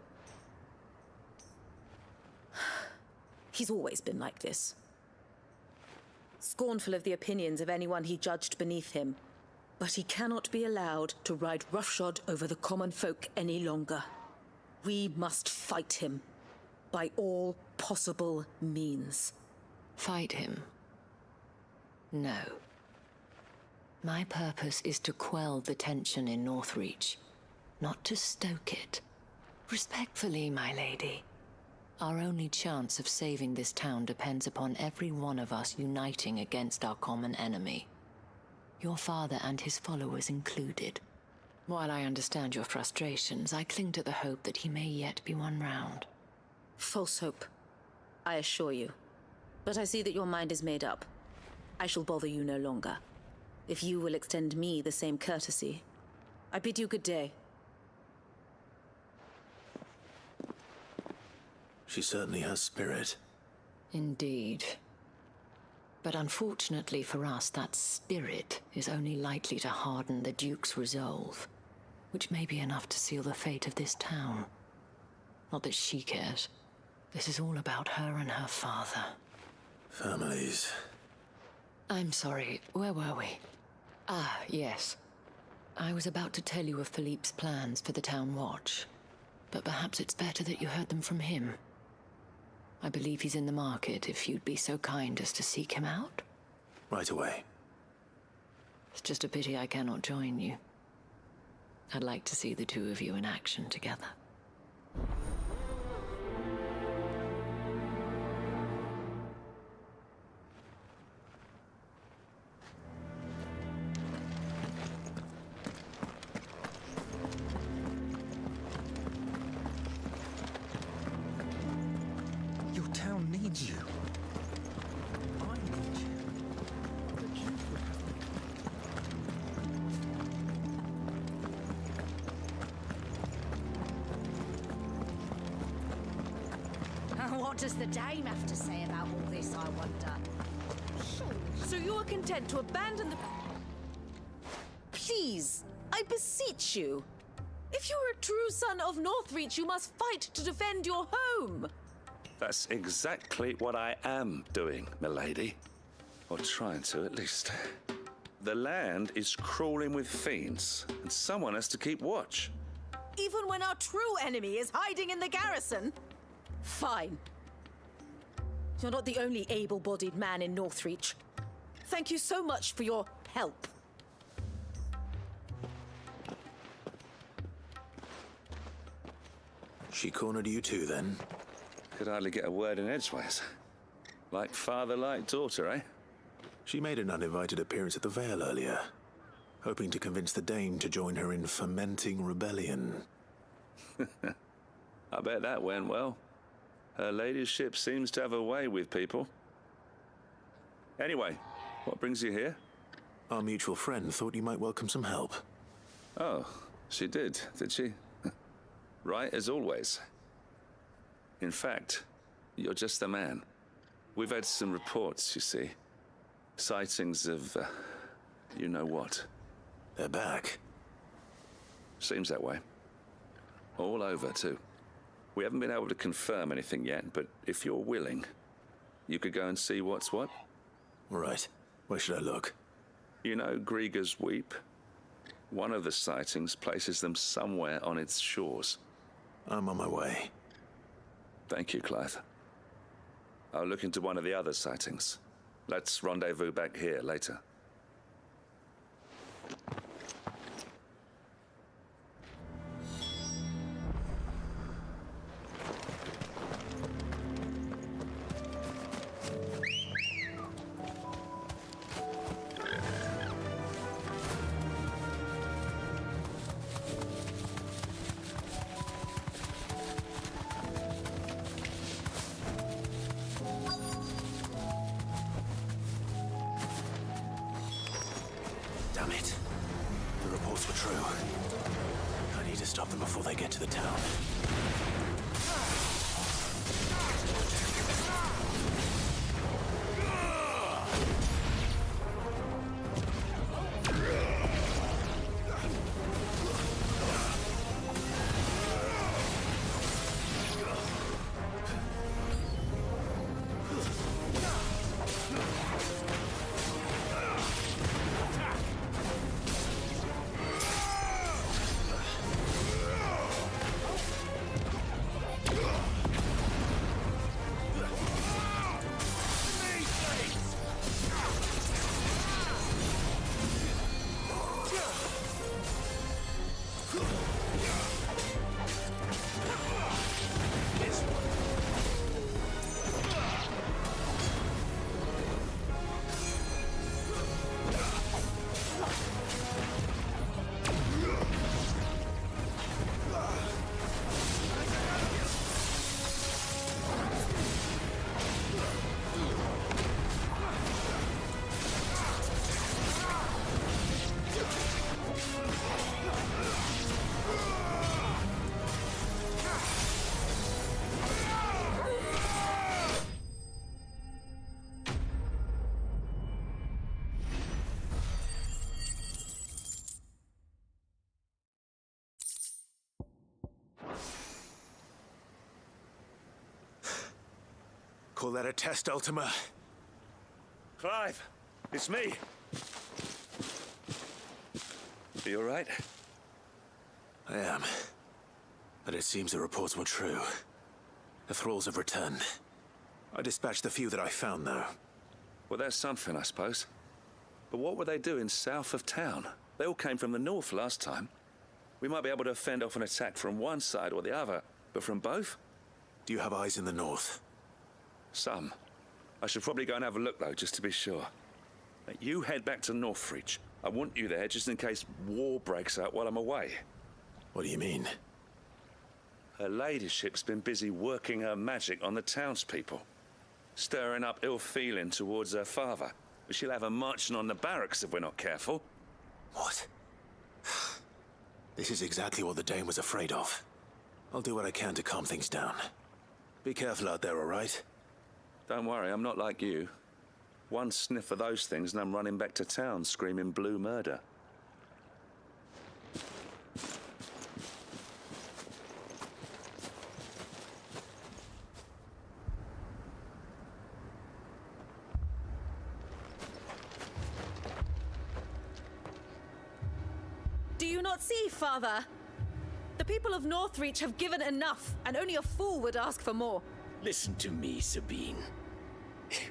He's always been like this. Scornful of the opinions of anyone he judged beneath him. But he cannot be allowed to ride roughshod over the common folk any longer. We must fight him. By all possible means. Fight him? No. My purpose is to quell the tension in Northreach, not to stoke it. Respectfully, my lady. Our only chance of saving this town depends upon every one of us uniting against our common enemy. Your father and his followers included. While I understand your frustrations, I cling to the hope that he may yet be won round. False hope, I assure you. But I see that your mind is made up. I shall bother you no longer. If you will extend me the same courtesy, I bid you good day. She certainly has spirit. Indeed. But unfortunately for us, that spirit is only likely to harden the Duke's resolve, which may be enough to seal the fate of this town. Not that she cares. This is all about her and her father. Families. I'm sorry, where were we? Ah, yes. I was about to tell you of Philippe's plans for the town watch, but perhaps it's better that you heard them from him. I believe he's in the market, if you'd be so kind as to seek him out. Right away. It's just a pity I cannot join you. I'd like to see the two of you in action together. Your town needs you. I need you. The Duke would And what does the dame have to say about all this, I wonder? So you are content to abandon the... Please, I beseech you. If you are a true son of Northreach, you must fight to defend your home. That's exactly what I am doing, milady. Or trying to, at least. The land is crawling with fiends, and someone has to keep watch. Even when our true enemy is hiding in the garrison? Fine. You're not the only able-bodied man in Northreach. Thank you so much for your help. She cornered you too, then? Could hardly get a word in edgeways. Like father, like daughter, eh? She made an uninvited appearance at the Vale earlier, hoping to convince the Dame to join her in fomenting rebellion. I bet that went well. Her ladyship seems to have a way with people. Anyway, what brings you here? Our mutual friend thought you might welcome some help. Oh, she did she? Right as always. In fact, you're just the man. We've had some reports, you see. Sightings of, you know what. They're back. Seems that way. All over, too. We haven't been able to confirm anything yet, but if you're willing, you could go and see what's what. All right. Where should I look? You know Grieger's Weep? One of the sightings places them somewhere on its shores. I'm on my way. Thank you, Clive. I'll look into one of the other sightings. Let's rendezvous back here later. Damn it. The reports were true. I need to stop them before they get to the town. Call that a test, Ultima? Clive, it's me. Are you all right? I am. But it seems the reports were true. The thralls have returned. I dispatched the few that I found, though. Well, that's something, I suppose. But what were they doing south of town? They all came from the north last time. We might be able to fend off an attack from one side or the other, but from both? Do you have eyes in the north? Some. I should probably go and have a look, though, just to be sure. You head back to Northreach. I want you there just in case war breaks out while I'm away. What do you mean? Her ladyship's been busy working her magic on the townspeople, stirring up ill feeling towards her father. She'll have her marching on the barracks if we're not careful. What? This is exactly what the Dane was afraid of. I'll do what I can to calm things down. Be careful out there, all right? Don't worry, I'm not like you. One sniff of those things and I'm running back to town screaming blue murder. Do you not see, Father? The people of Northreach have given enough, and only a fool would ask for more. Listen to me, Sabine.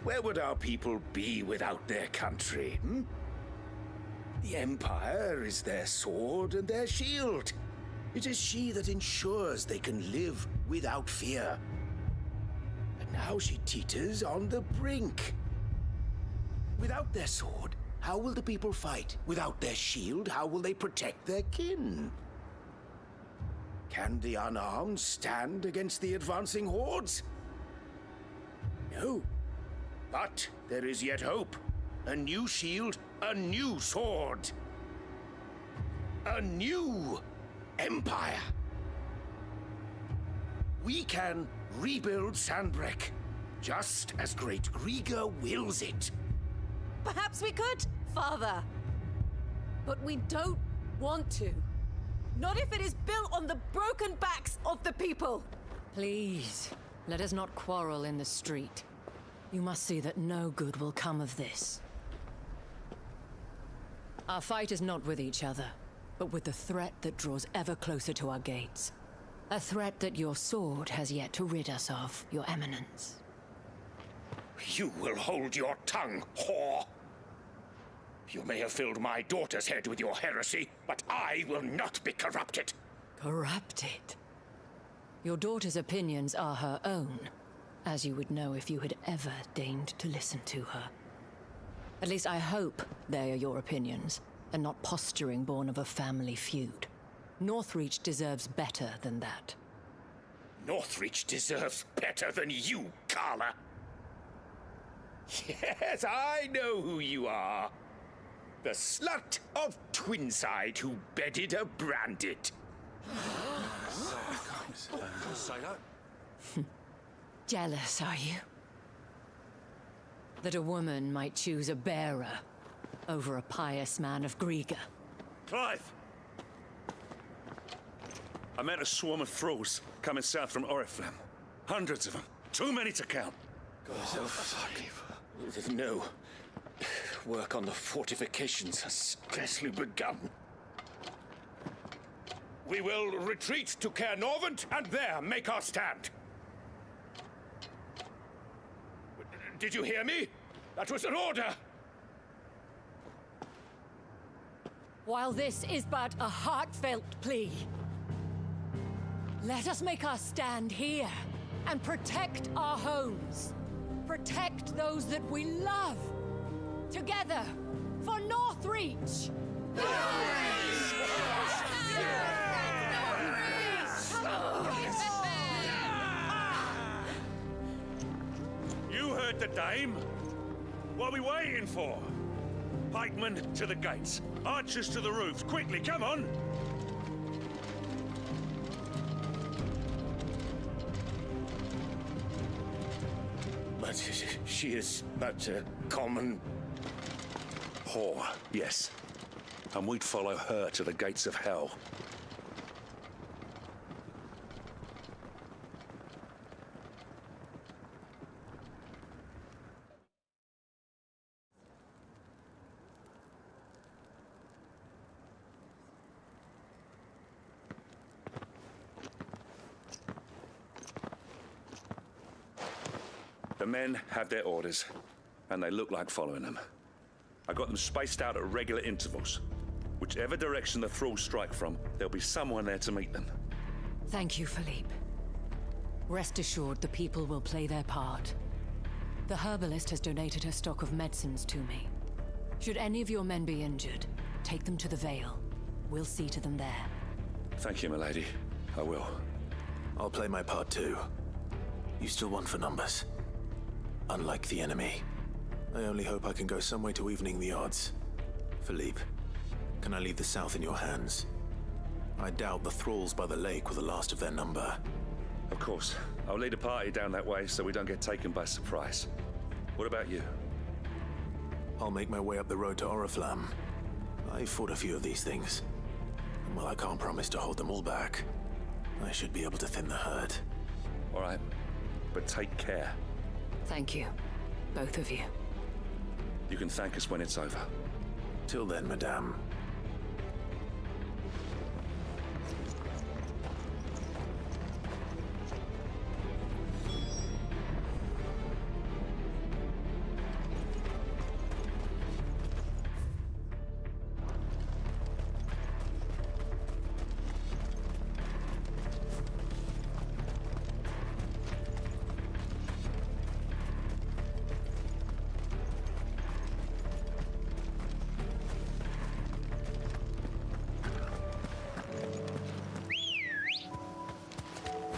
Where would our people be without their country, hmm? The Empire is their sword and their shield. It is she that ensures they can live without fear. And now she teeters on the brink. Without their sword, how will the people fight? Without their shield, how will they protect their kin? Can the unarmed stand against the advancing hordes? No. But there is yet hope. A new shield, a new sword. A new empire. We can rebuild Sandbreck, just as Great Griga wills it. Perhaps we could, Father. But we don't want to. Not if it is built on the broken backs of the people. Please, let us not quarrel in the street. You must see that no good will come of this. Our fight is not with each other, but with the threat that draws ever closer to our gates. A threat that your sword has yet to rid us of, Your Eminence. You will hold your tongue, whore! You may have filled my daughter's head with your heresy, but I will not be corrupted. Corrupted? Your daughter's opinions are her own, as you would know if you had ever deigned to listen to her. At least I hope they are your opinions, and not posturing born of a family feud. Northreach deserves better than that. Northreach deserves better than you, Carla. Yes, I know who you are. The slut of Twinside who bedded a branded. Say that. Jealous, are you? That a woman might choose a bearer over a pious man of Griega. Clive! I met a swarm of thralls coming south from Oriflamme. Hundreds of them. Too many to count. No. Work on the fortifications has scarcely begun. We will retreat to Caer Norvent and there make our stand. Did you hear me? That was an order! While this is but a heartfelt plea, let us make our stand here and protect our homes. Protect those that we love. Together, for Northreach! You heard the dame. What are we waiting for? Pikemen to the gates. Archers to the roofs. Quickly, come on! But she is but a common... whore, yes. And we'd follow her to the gates of hell. The men have their orders, and they look like following them. I got them spaced out at regular intervals. Whichever direction the thralls strike from, there'll be someone there to meet them. Thank you, Philippe. Rest assured the people will play their part. The herbalist has donated her stock of medicines to me. Should any of your men be injured, take them to the Vale. We'll see to them there. Thank you, milady. I will. I'll play my part too. You still want for numbers. Unlike the enemy. I only hope I can go some way to evening the odds. Philippe, can I leave the south in your hands? I doubt the thralls by the lake were the last of their number. Of course. I'll lead a party down that way so we don't get taken by surprise. What about you? I'll make my way up the road to Oriflamme. I fought a few of these things. And while I can't promise to hold them all back, I should be able to thin the herd. All right. But take care. Thank you. Both of you. You can thank us when it's over. Till then, madame.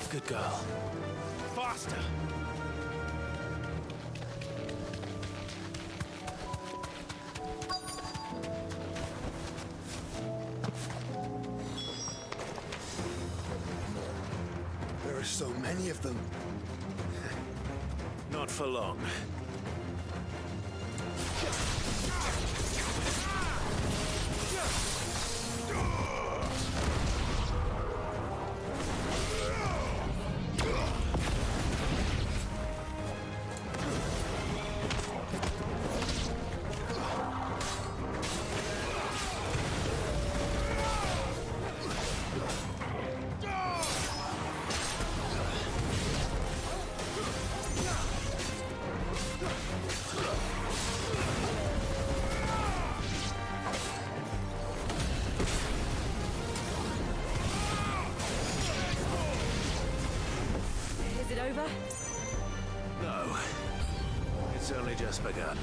Good girl. Faster! There are so many of them. Not for long. Is it over? No. It's only just begun.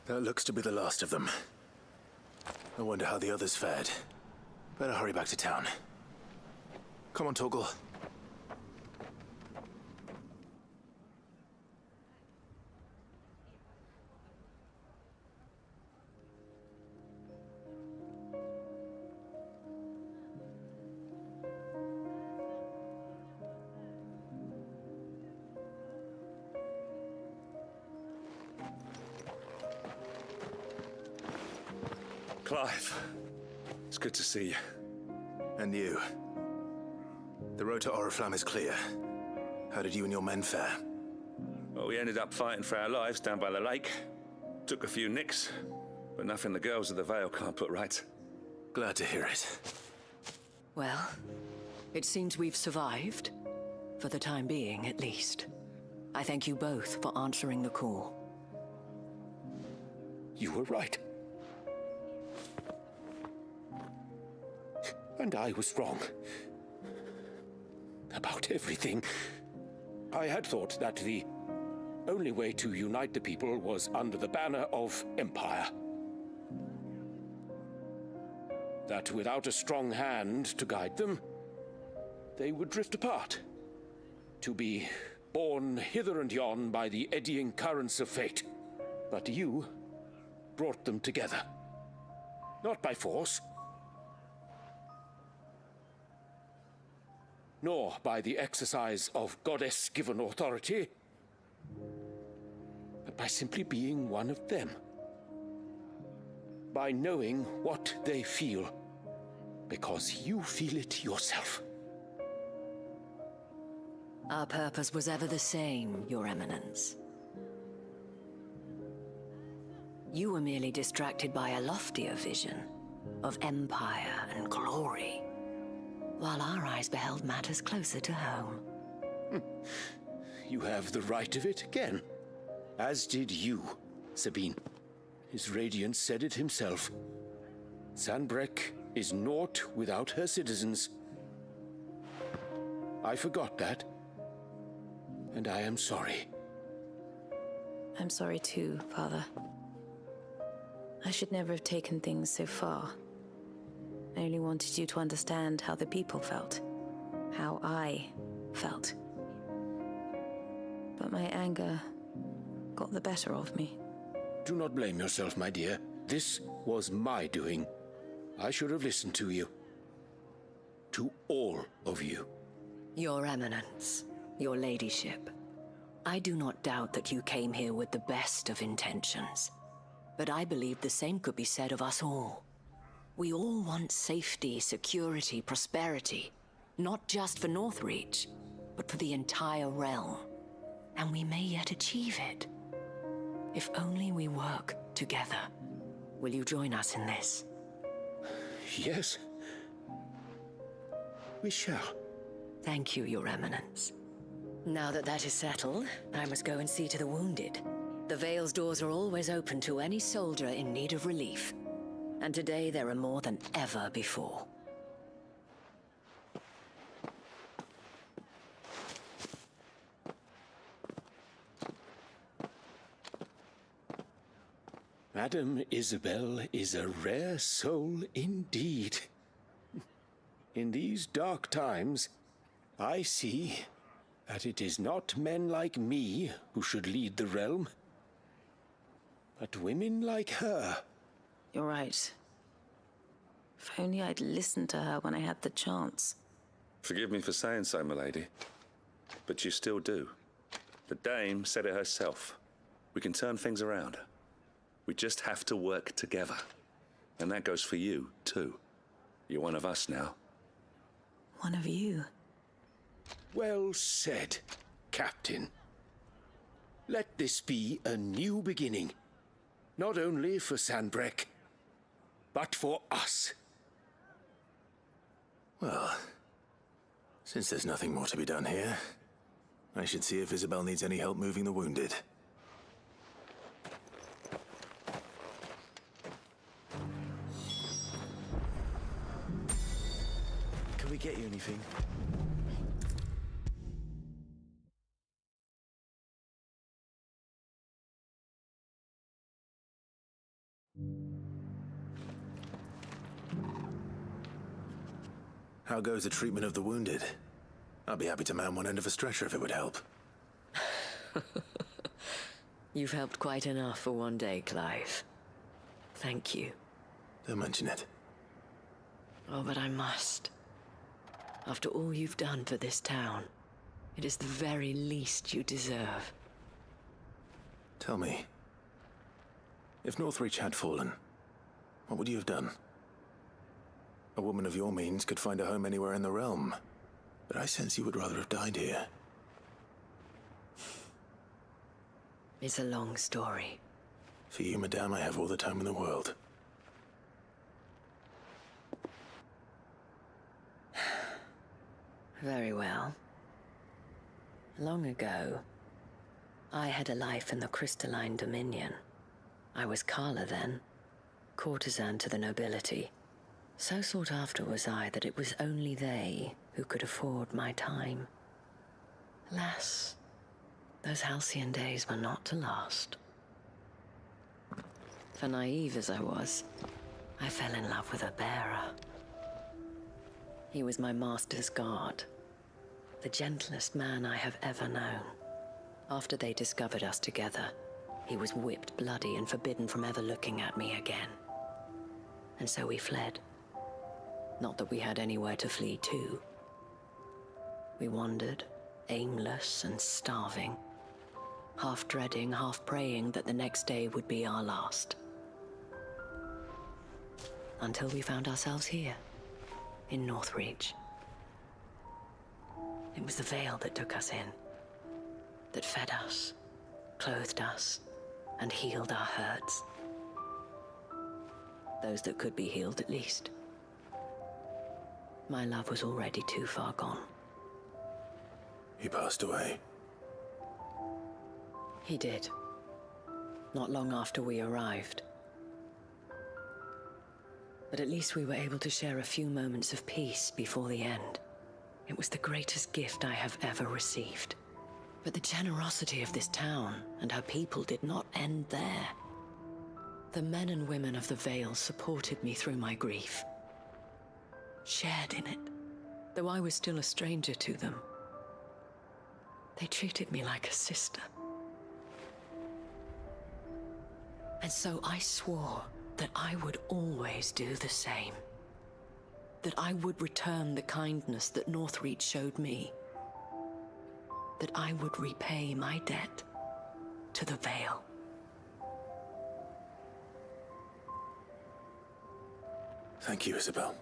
That looks to be the last of them. I wonder how the others fared. Better hurry back to town. Come on, Torgal. Clive, it's good to see you. And you. The road to Oriflamme is clear. How did you and your men fare? Well, we ended up fighting for our lives down by the lake. Took a few nicks, but nothing the girls of the Vale can't put right. Glad to hear it. Well, it seems we've survived. For the time being, at least. I thank you both for answering the call. You were right. And I was wrong. About everything. I had thought that the only way to unite the people was under the banner of Empire. That without a strong hand to guide them, they would drift apart. To be borne hither and yon by the eddying currents of fate. But you brought them together. Not by force, nor by the exercise of goddess-given authority, but by simply being one of them. By knowing what they feel, because you feel it yourself. Our purpose was ever the same, Your Eminence. You were merely distracted by a loftier vision of empire and glory, while our eyes beheld matters closer to home. You have the right of it again. As did you, Sabine. His Radiance said it himself. Sanbreque is naught without her citizens. I forgot that. And I am sorry. I'm sorry too, Father. I should never have taken things so far. I only wanted you to understand how the people felt. How I felt. But my anger got the better of me. Do not blame yourself, my dear. This was my doing. I should have listened to you. To all of you. Your Eminence, your Ladyship, I do not doubt that you came here with the best of intentions. But I believe the same could be said of us all. We all want safety, security, prosperity. Not just for Northreach, but for the entire realm. And we may yet achieve it. If only we work together. Will you join us in this? Yes. We shall. Thank you, Your Eminence. Now that that is settled, I must go and see to the wounded. The Vale's doors are always open to any soldier in need of relief. And today there are more than ever before. Madame Isabel is a rare soul indeed. In these dark times, I see that it is not men like me who should lead the realm, but women like her. You're right. If only I'd listened to her when I had the chance. Forgive me for saying so, my lady, but you still do. The dame said it herself. We can turn things around. We just have to work together. And that goes for you, too. You're one of us now. One of you? Well said, Captain. Let this be a new beginning. Not only for Sanbreque, but for us. Well, since there's nothing more to be done here, I should see if Isabel needs any help moving the wounded. Can we get you anything? How goes the treatment of the wounded? I'd be happy to man one end of a stretcher if it would help. You've helped quite enough for one day, Clive. Thank you. Don't mention it. Oh, but I must. After all you've done for this town, it is the very least you deserve. Tell me, if Northreach had fallen, what would you have done? A woman of your means could find a home anywhere in the realm, but I sense you would rather have died here. It's a long story. For you, madame, I have all the time in the world. Very well. Long ago, I had a life in the Crystalline Dominion. I was Carla then, courtesan to the nobility. So sought after was I that it was only they who could afford my time. Alas, those halcyon days were not to last. For naive as I was, I fell in love with a bearer. He was my master's guard, the gentlest man I have ever known. After they discovered us together, he was whipped bloody and forbidden from ever looking at me again. And so we fled. Not that we had anywhere to flee to. We wandered, aimless and starving, half dreading, half praying that the next day would be our last. Until we found ourselves here, in Northreach. It was the Veil that took us in, that fed us, clothed us, and healed our hurts. Those that could be healed, at least. My love was already too far gone. He passed away. He did. Not long after we arrived. But at least we were able to share a few moments of peace before the end. It was the greatest gift I have ever received. But the generosity of this town and her people did not end there. The men and women of the Vale supported me through my grief, shared in it, though I was still a stranger to them. They treated me like a sister. And so I swore that I would always do the same. That I would return the kindness that Northreach showed me. That I would repay my debt to the Vale. Thank you, Isabel,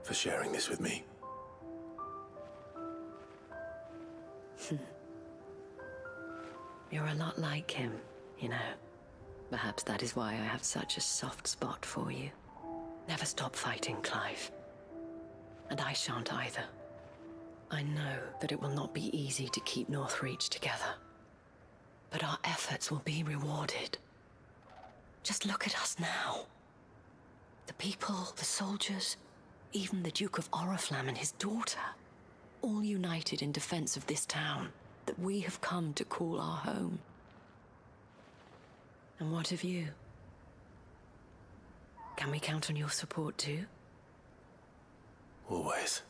for sharing this with me. You're a lot like him, you know. Perhaps that is why I have such a soft spot for you. Never stop fighting, Clive. And I shan't either. I know that it will not be easy to keep Northreach together. But our efforts will be rewarded. Just look at us now. The people, the soldiers, even the Duke of Oriflamme and his daughter, all united in defense of this town that we have come to call our home. And what of you? Can we count on your support too? Always.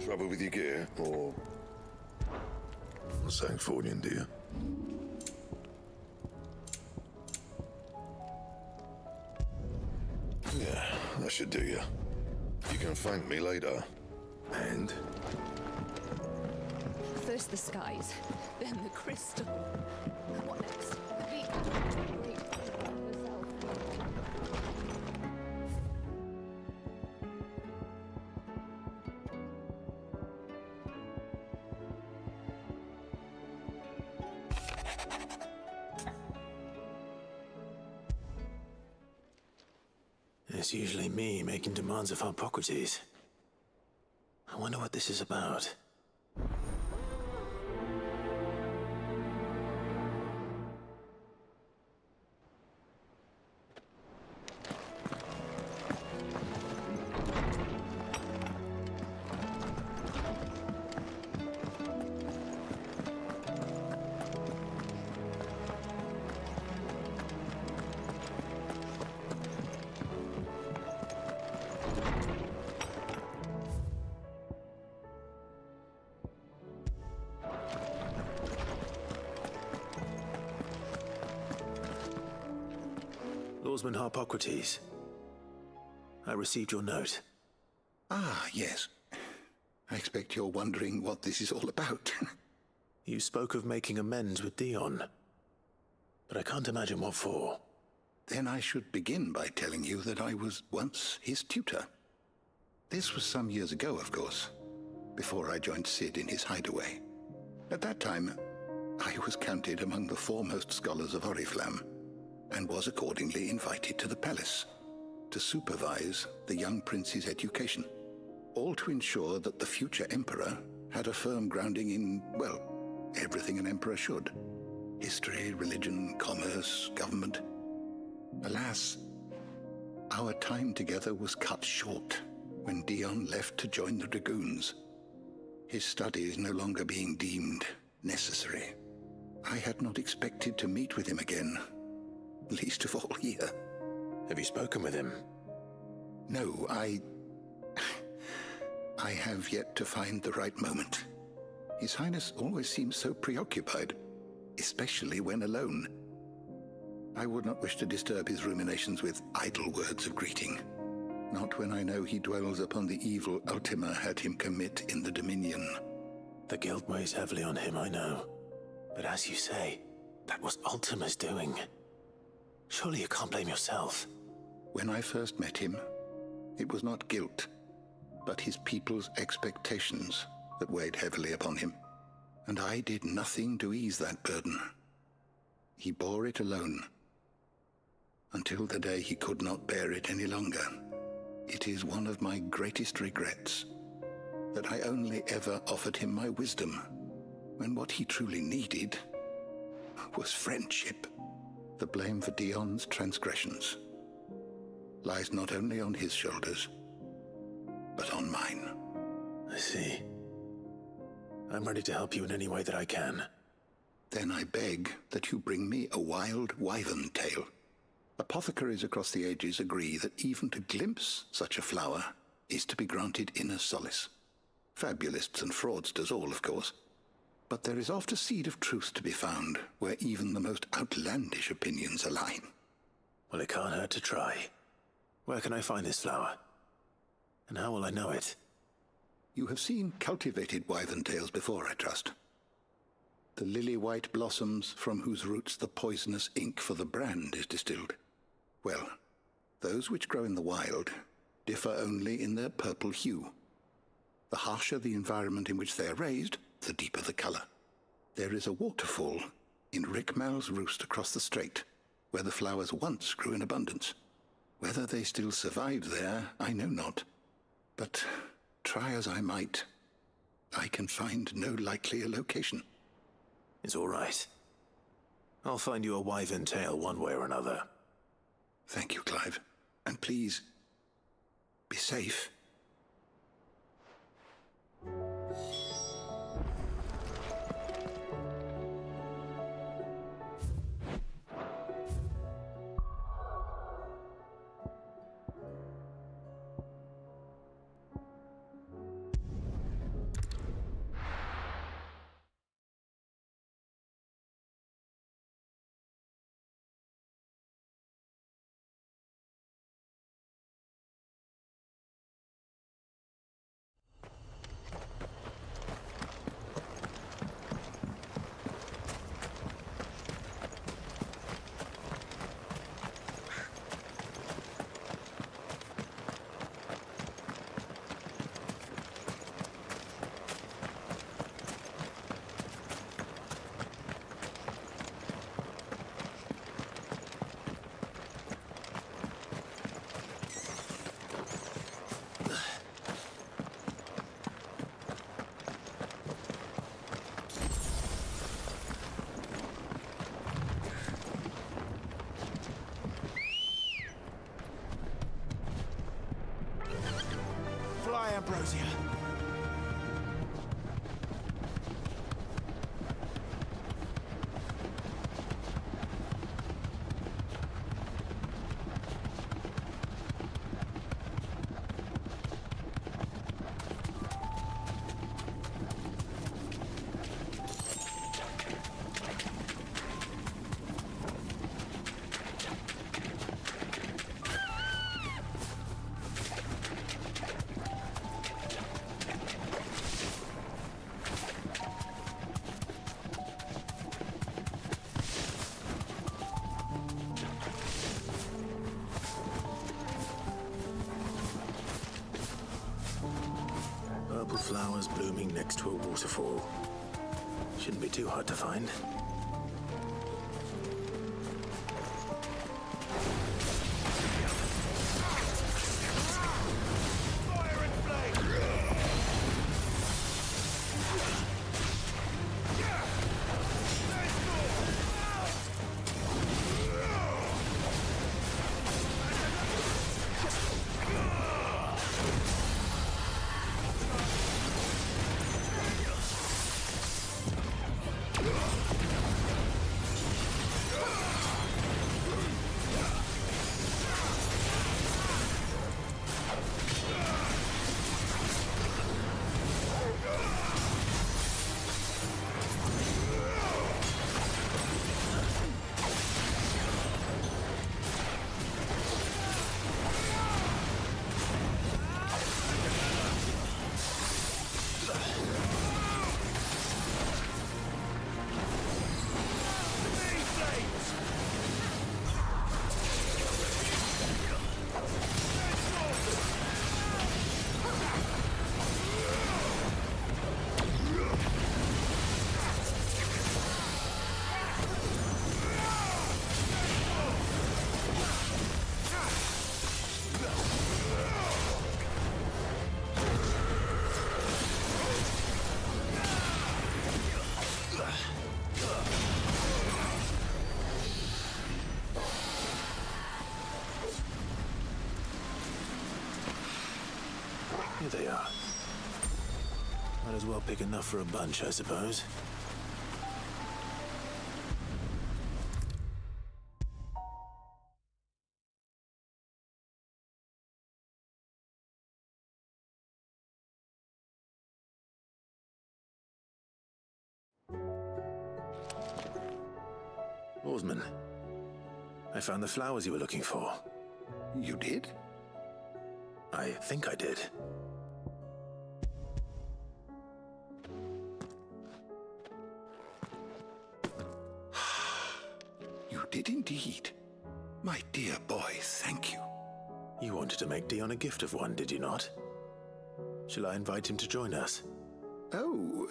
Trouble with your gear, or... Sanktfordian, dear. Yeah, that should do you. You can thank me later. And? First the skies, then the crystal. What next? It's usually me making demands of Hippocrates. I wonder what this is about. Lawsman Hippocrates, I received your note. Ah, yes. I expect you're wondering what this is all about. You spoke of making amends with Dion, but I can't imagine what for. Then I should begin by telling you that I was once his tutor. This was some years ago, of course, before I joined Sid in his hideaway. At that time, I was counted among the foremost scholars of Oriflamme, and was accordingly invited to the palace to supervise the young prince's education, all to ensure that the future emperor had a firm grounding in, well, everything an emperor should. History, religion, commerce, government. Alas, our time together was cut short when Dion left to join the Dragoons, his studies no longer being deemed necessary. I had not expected to meet with him again, least of all here. Have you spoken with him? No, I have yet to find the right moment. His Highness always seems so preoccupied, especially when alone. I would not wish to disturb his ruminations with idle words of greeting, not when I know he dwells upon the evil Ultima had him commit in the Dominion. The guilt weighs heavily on him, I know. But as you say, that was Ultima's doing. Surely you can't blame yourself. When I first met him, it was not guilt, but his people's expectations that weighed heavily upon him. And I did nothing to ease that burden. He bore it alone, until the day he could not bear it any longer. It is one of my greatest regrets that I only ever offered him my wisdom, when what he truly needed was friendship. The blame for Dion's transgressions lies not only on his shoulders, but on mine. I see. I'm ready to help you in any way that I can. Then I beg that you bring me a wild wyvern tail. Apothecaries across the ages agree that even to glimpse such a flower is to be granted inner solace. Fabulists and fraudsters all, of course. But there is oft a seed of truth to be found where even the most outlandish opinions align. Well, it can't hurt to try. Where can I find this flower? And how will I know it? You have seen cultivated wyvern tails before, I trust. The lily-white blossoms from whose roots the poisonous ink for the brand is distilled. Well, those which grow in the wild differ only in their purple hue. The harsher the environment in which they are raised, the deeper the color. There is a waterfall in Rickmal's roost across the strait, where the flowers once grew in abundance. Whether they still survive there, I know not. But try as I might, I can find no likelier location. It's all right. I'll find you a wyvern tail one way or another. Thank you, Clive. And please, be safe. ambrosia. Purple flowers blooming next to a waterfall. Shouldn't be too hard to find. Here they are. Might as well pick enough for a bunch, I suppose. Oarsman, I found the flowers you were looking for. You did? I think I did. You did indeed. My dear boy, thank you. You wanted to make Dion a gift of one, did you not? Shall I invite him to join us? Oh,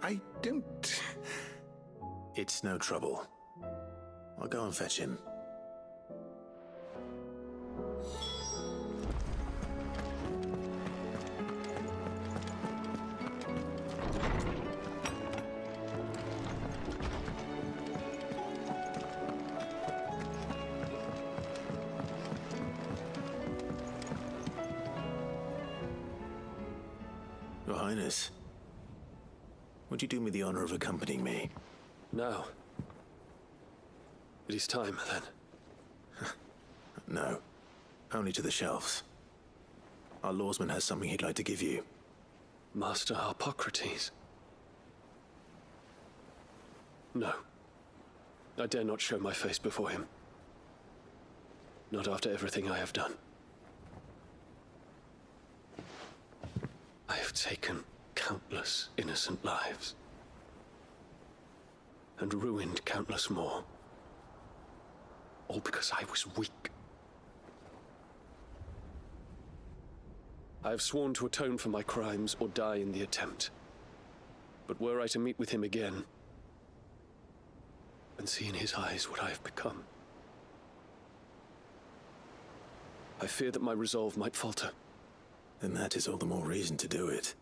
I don't... It's no trouble. I'll go and fetch him. Your Highness, would you do me the honor of accompanying me? No. It is time, then. No, only to the shelves. Our lawsman has something he'd like to give you. Master Harpocrates. No. I dare not show my face before him. Not after everything I have done. I have taken countless innocent lives. And ruined countless more. All because I was weak. I have sworn to atone for my crimes or die in the attempt. But were I to meet with him again, and see in his eyes what I have become, I fear that my resolve might falter. Then that is all the more reason to do it.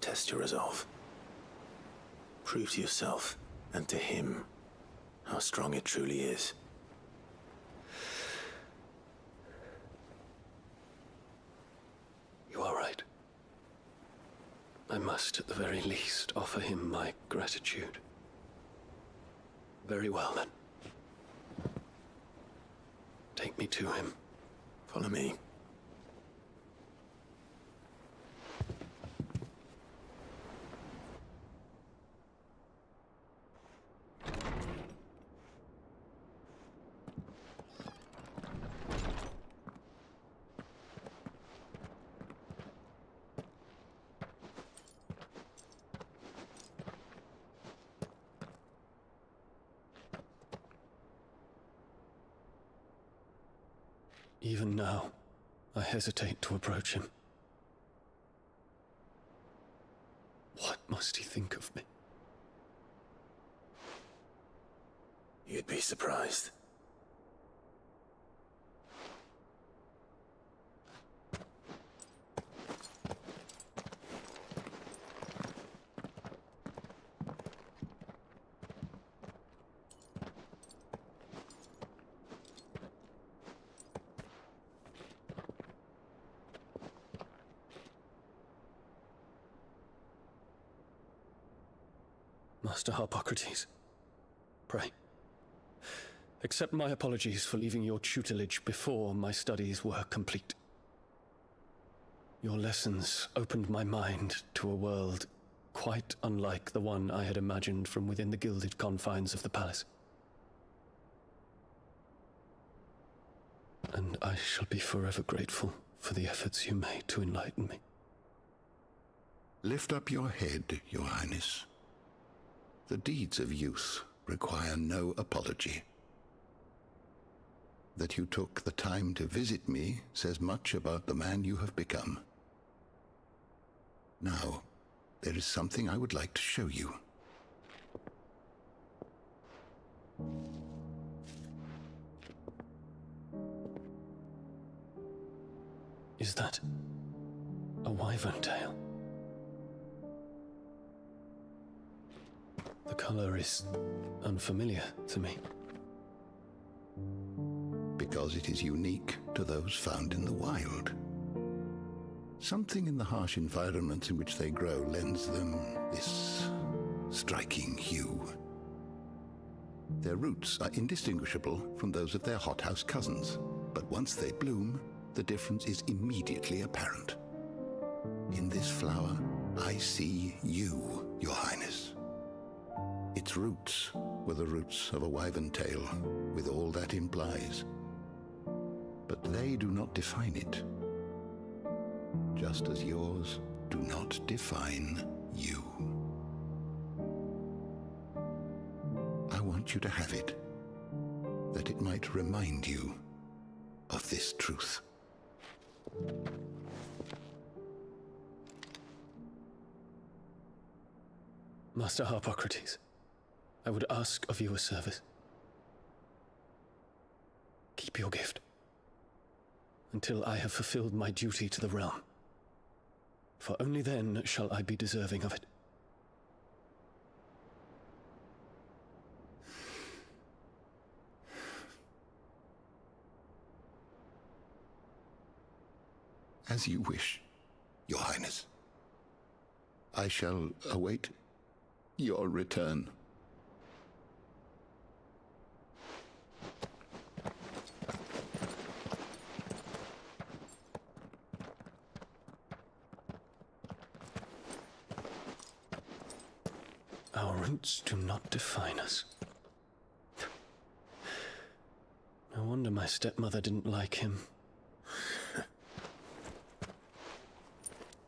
Test your resolve. Prove to yourself, and to him, how strong it truly is. are right. I must, at the very least, offer him my gratitude. Very well, then. Take me to him. Follow me. Even now, I hesitate to approach him. What must he think of me? You'd be surprised. Master Harpocrates, pray, accept my apologies for leaving your tutelage before my studies were complete. Your lessons opened my mind to a world quite unlike the one I had imagined from within the gilded confines of the palace. And I shall be forever grateful for the efforts you made to enlighten me. Lift up your head, Your Highness. The deeds of youth require no apology. That you took the time to visit me says much about the man you have become. Now, there is something I would like to show you. Is that a wyvern tail? The color is unfamiliar to me. Because it is unique to those found in the wild. Something in the harsh environments in which they grow lends them this striking hue. Their roots are indistinguishable from those of their hothouse cousins, but once they bloom, the difference is immediately apparent. In this flower, I see you, Your Highness. Its roots were the roots of a wyvern tail, with all that implies. But they do not define it, just as yours do not define you. I want you to have it, that it might remind you of this truth. Master Harpocrates, I would ask of you a service. Keep your gift until I have fulfilled my duty to the realm, for only then shall I be deserving of it. As you wish, Your Highness. I shall await your return. Our roots do not define us. No wonder my stepmother didn't like him.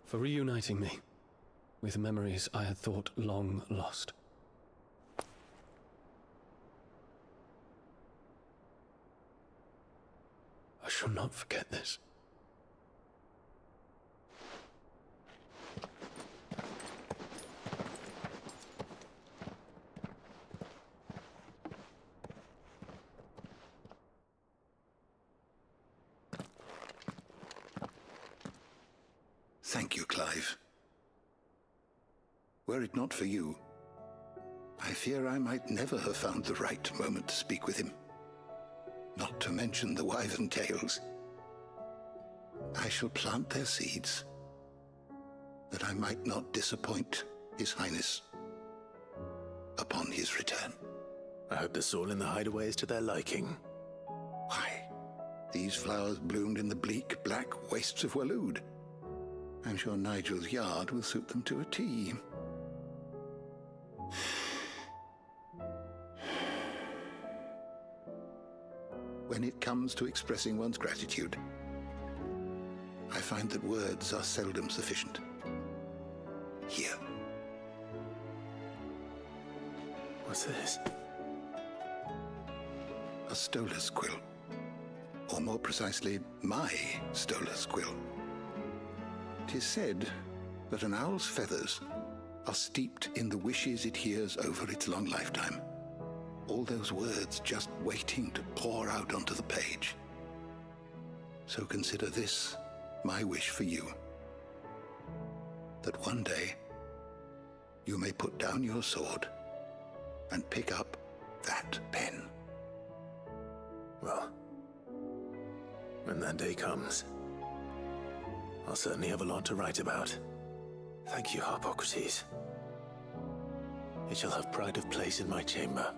For reuniting me with memories I had thought long lost. I shall not forget this. Thank you, Clive. Were it not for you, I fear I might never have found the right moment to speak with him. Not to mention the wyvern tales. I shall plant their seeds that I might not disappoint His Highness upon his return. I hope the soil in the hideaway is to their liking. Why, these flowers bloomed in the bleak, black wastes of Waloed. I'm sure Nigel's yard will suit them to a T. When it comes to expressing one's gratitude, I find that words are seldom sufficient. Here. What's this? A stolas quill. Or more precisely, my stolas quill. 'Tis said that an owl's feathers are steeped in the wishes it hears over its long lifetime. All those words just waiting to pour out onto the page. So consider this my wish for you. That one day you may put down your sword and pick up that pen. Well, when that day comes, I'll certainly have a lot to write about. Thank you, Harpocrates. It shall have pride of place in my chamber.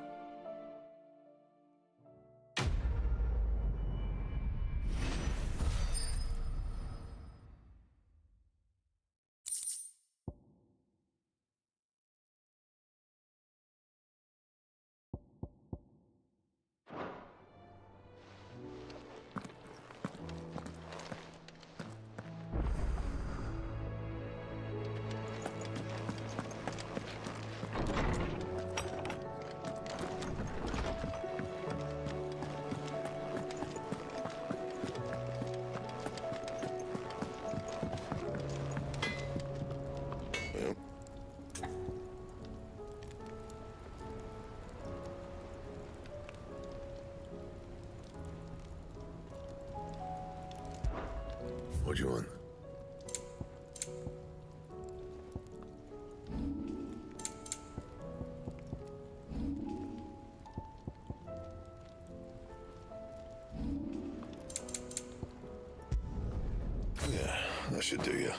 What do you want? Yeah, that should do you.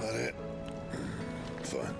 That it? Fine.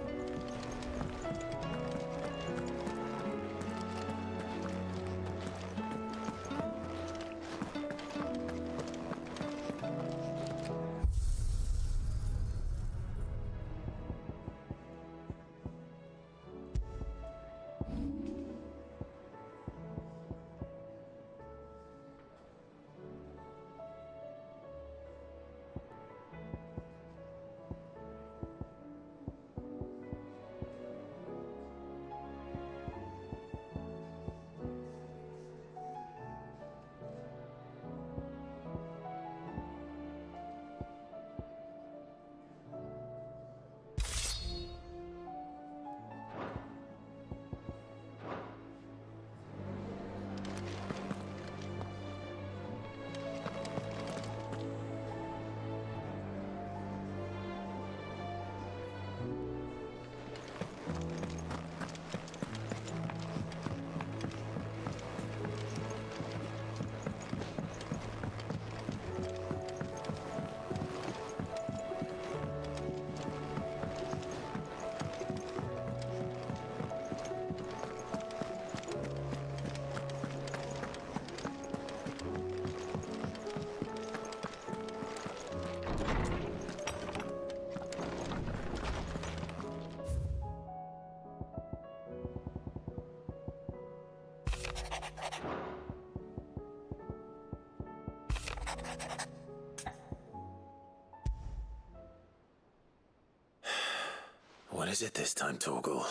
What is it this time, Torgal?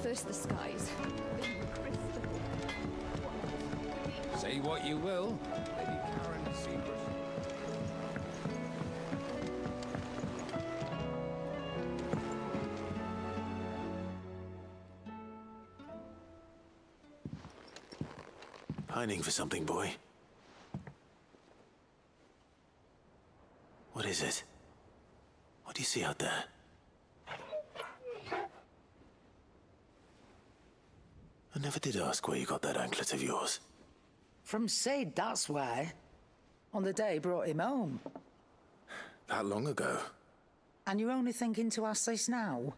First the skies, then the crystal. Say what you will, Lady Karen's secret. Pining for something, boy. What is it? What do you see out there? I never did ask where you got that anklet of yours. From Sid, that's why. On the day he brought him home. That long ago? And you're only thinking to ask this now?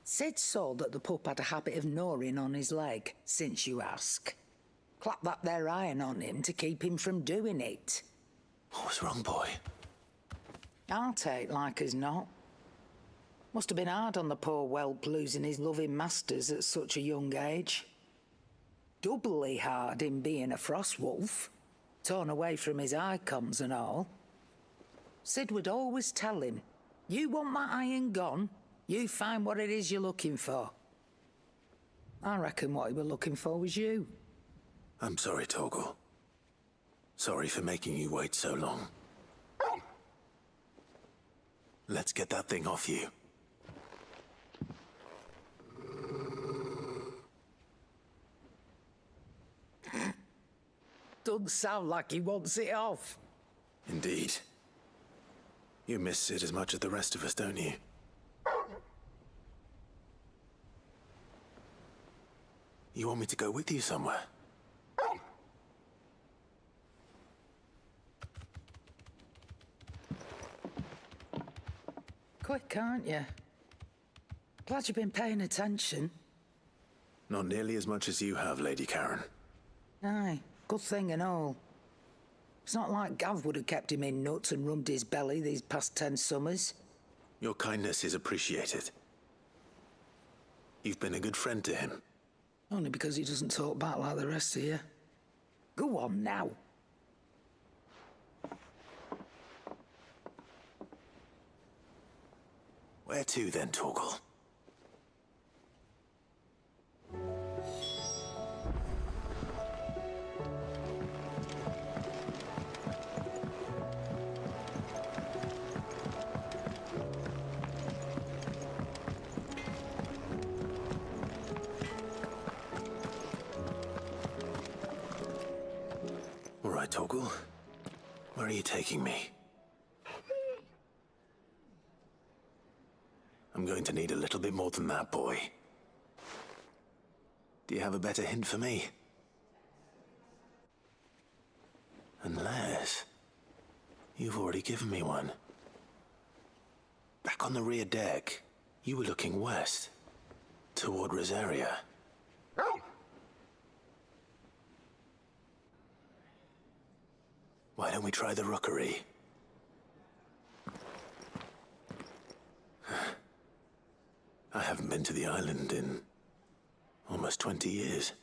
Sid saw that the pup had a habit of gnawing on his leg, since you ask. Clap that there iron on him to keep him from doing it. What was wrong, boy? I'll take like as not. Must have been hard on the poor whelp losing his loving masters at such a young age. Doubly hard in being a frost wolf, torn away from his icons and all. Sid would always tell him, you want that iron gone, you find what it is you're looking for. I reckon what he were looking for was you. I'm sorry, Torgal. Sorry for making you wait so long. Let's get that thing off you. Doesn't sound like he wants it off. Indeed. You miss Sid as much as the rest of us, don't you? You want me to go with you somewhere? Quick, aren't you? Glad you've been paying attention. Not nearly as much as you have, Lady Karen. Aye, good thing and all. It's not like Gav would have kept him in nuts and rubbed his belly these past 10 summers. Your kindness is appreciated. You've been a good friend to him. Only because he doesn't talk back like the rest of you. Go on now. Where to then, Torgal? All right, Torgal. Where are you taking me? I'm going to need a little bit more than that, boy. Do you have a better hint for me? Unless... you've already given me one. Back on the rear deck, you were looking west, toward Rosaria. Why don't we try the rookery? I haven't been to the island in almost 20 years.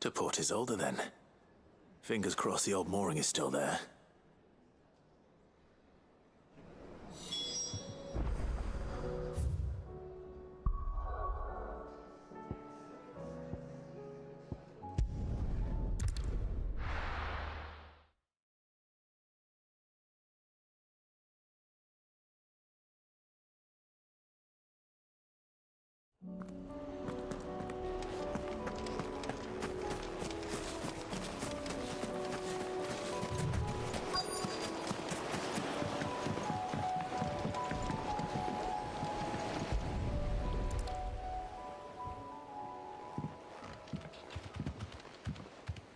To Port Isolde, then. Fingers crossed the old mooring is still there.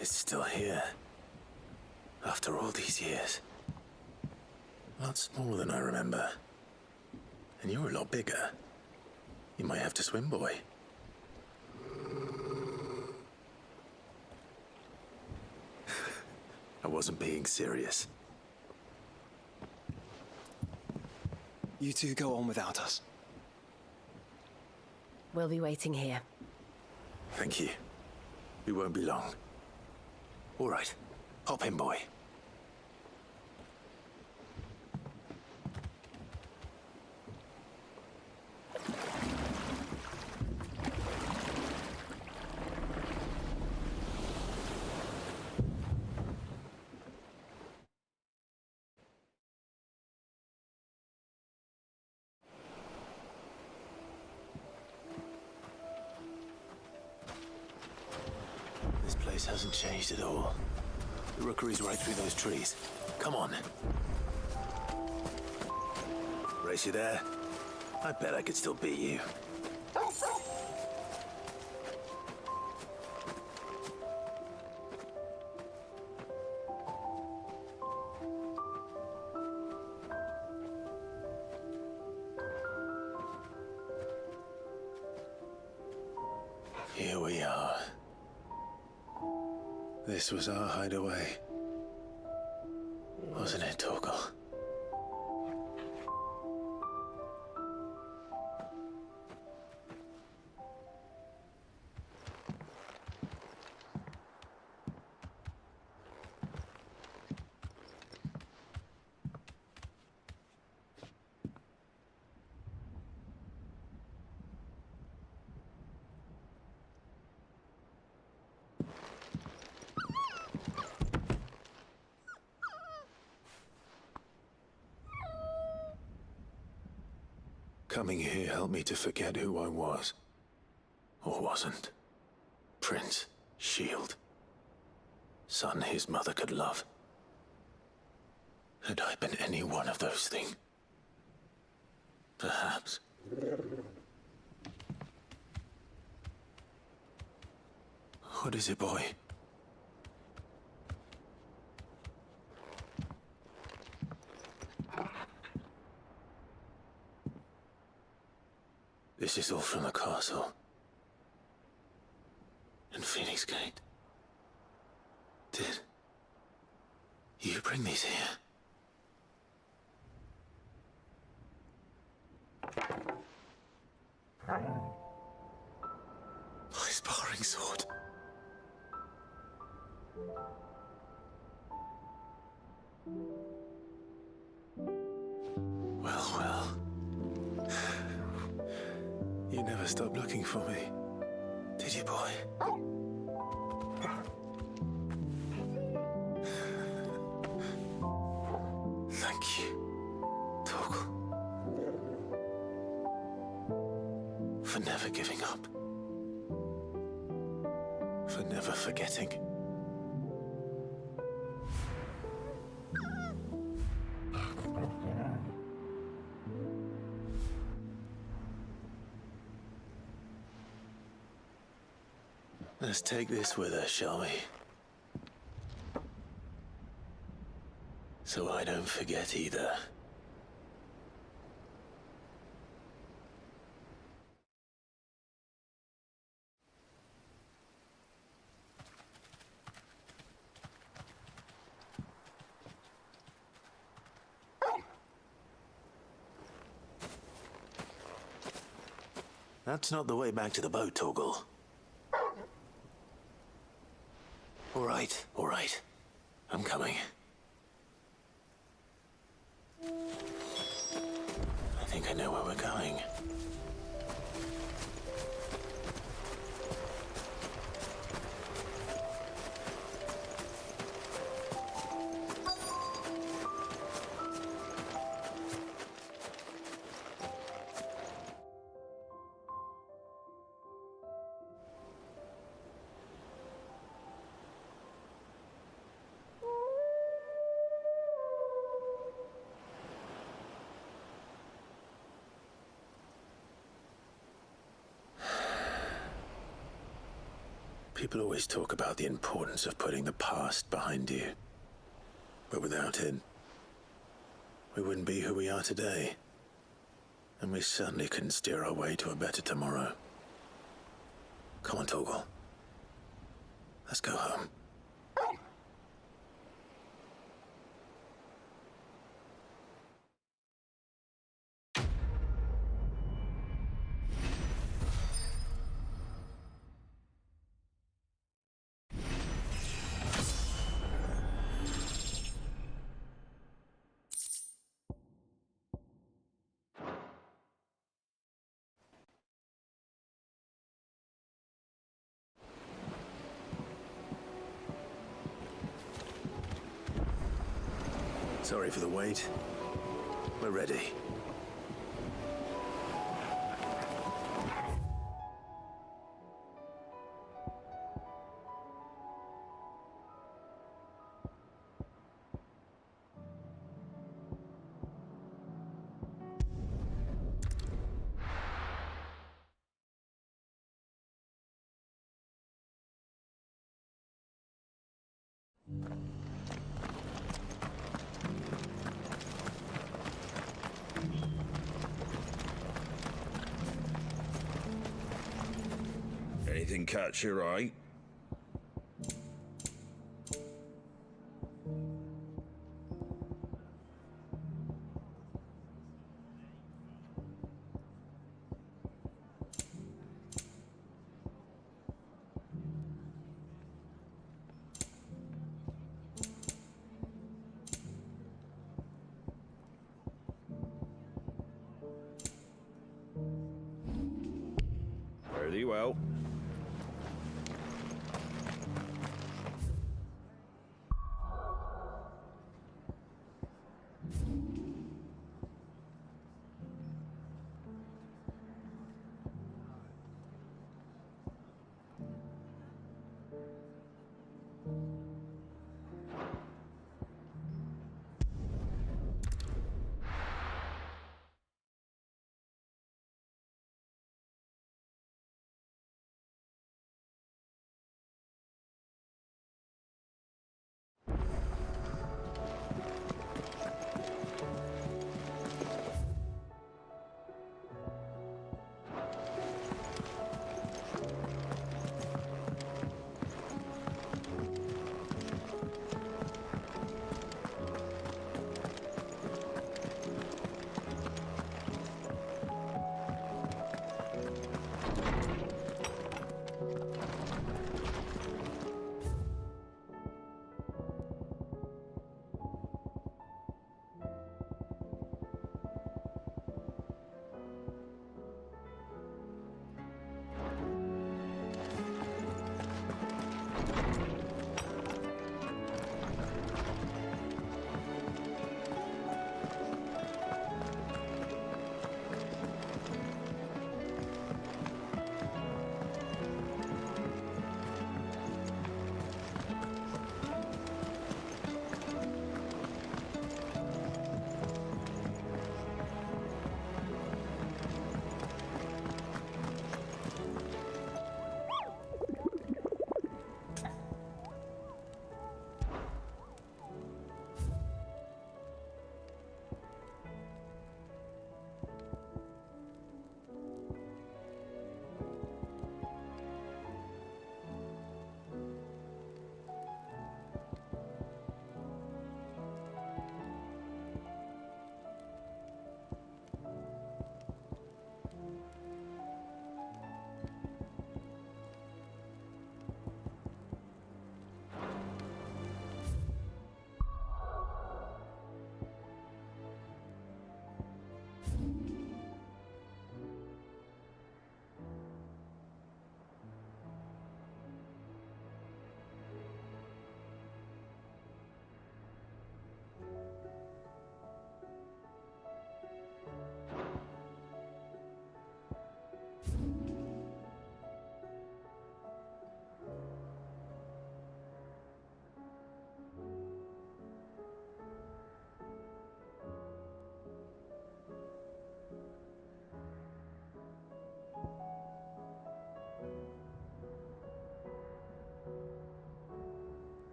It's still here. After all these years. A lot smaller than I remember. And you're a lot bigger. You might have to swim, boy. I wasn't being serious. You two go on without us. We'll be waiting here. Thank you. We won't be long. All right. Hop in, boy. place hasn't changed at all. The rookery's right through those trees. Come on. Race you there? I bet I could still beat you. Here we are. This was our hideaway. Wasn't it, Torgal? Coming here helped me to forget who I was. Or wasn't. Prince, shield. Son his mother could love. Had I been any one of those things? Perhaps. What is it, boy? This is all from the castle. And Phoenix Gate. Did you bring these here? My sparring sword. Well. You never stopped looking for me, did you, boy? Thank you, Torgal. For never giving up. For never forgetting. Let's take this with us, shall we? So I don't forget either. That's not the way back to the boat, Torgal. All right. I'm coming. I think I know where we're going. People always talk about the importance of putting the past behind you. But without it, we wouldn't be who we are today. And we certainly couldn't steer our way to a better tomorrow. Come on, Torgal. Let's go home. Sorry for the wait. We're ready. Anything catch your eye? Very well.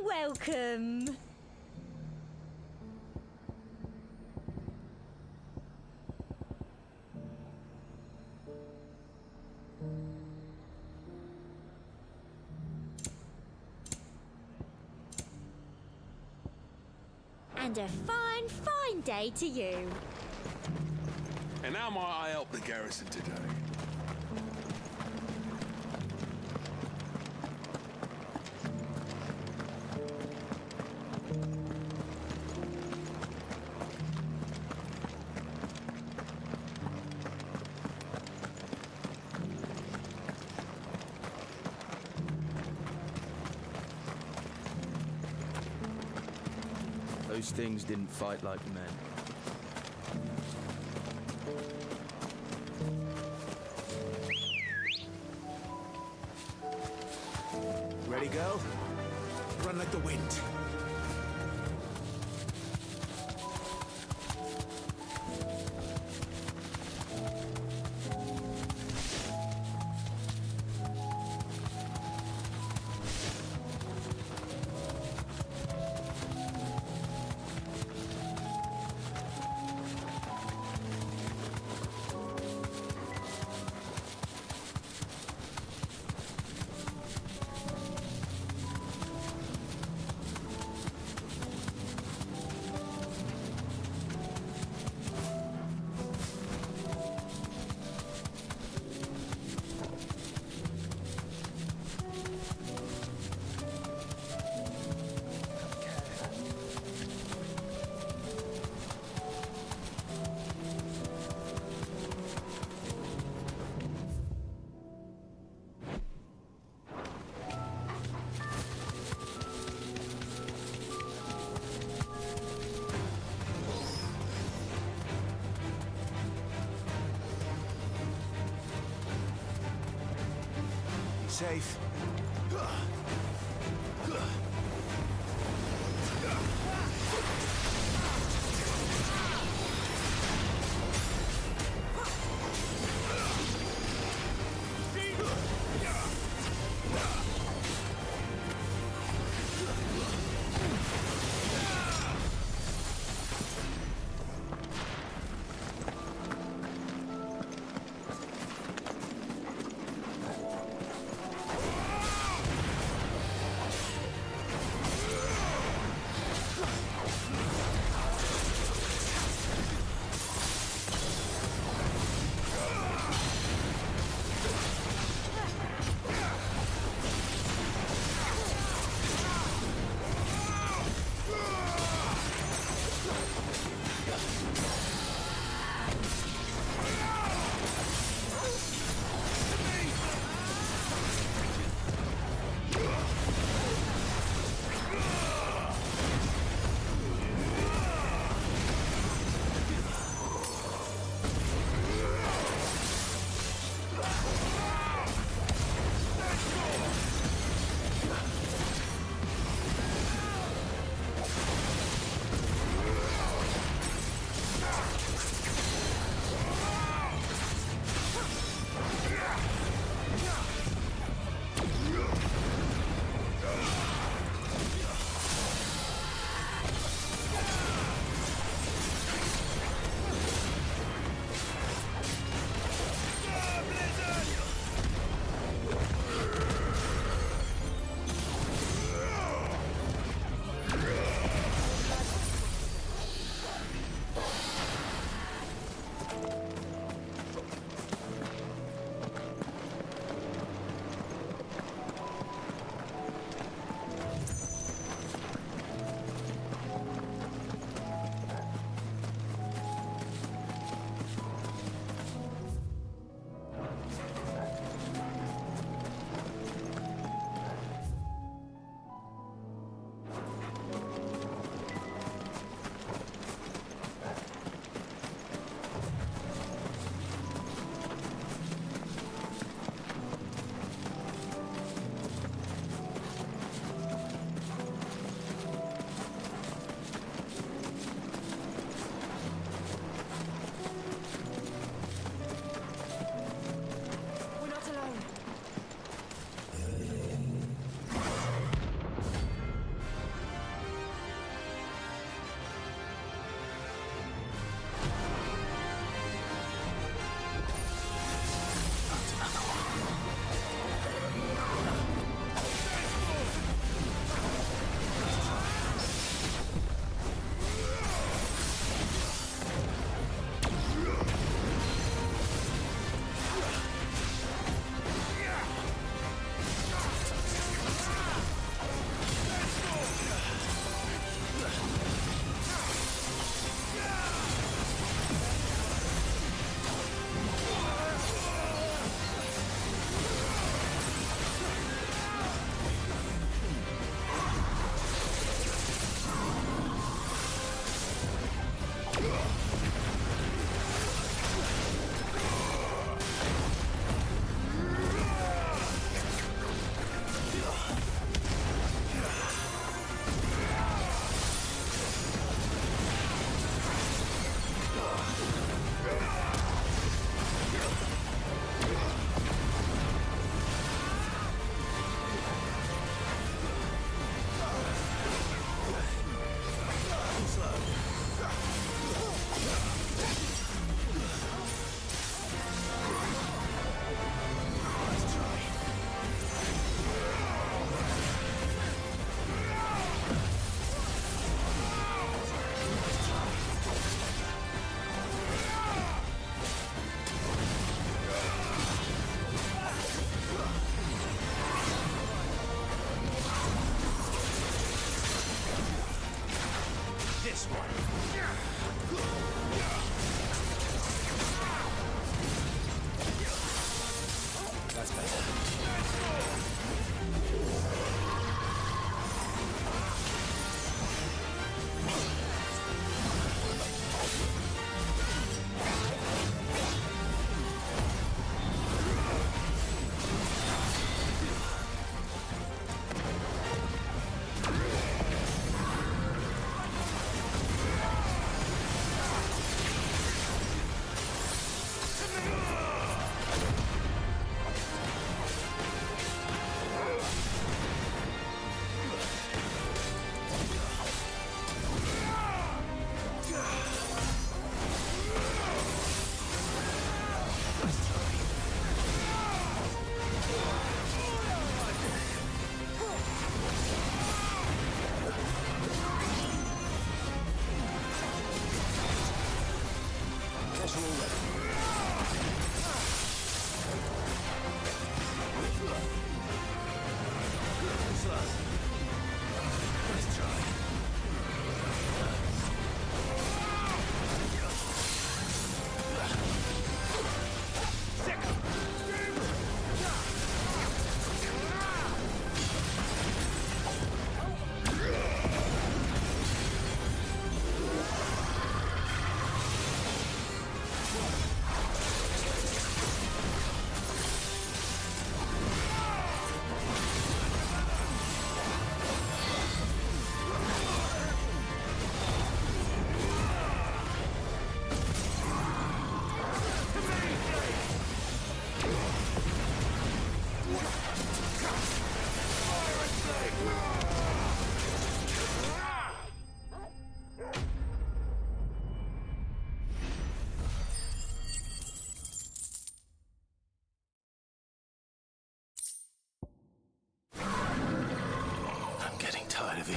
Welcome. And a fine, fine day to you. And how might I help the garrison today? Those things didn't fight like men. Ready, girl? Run like the wind. Safe.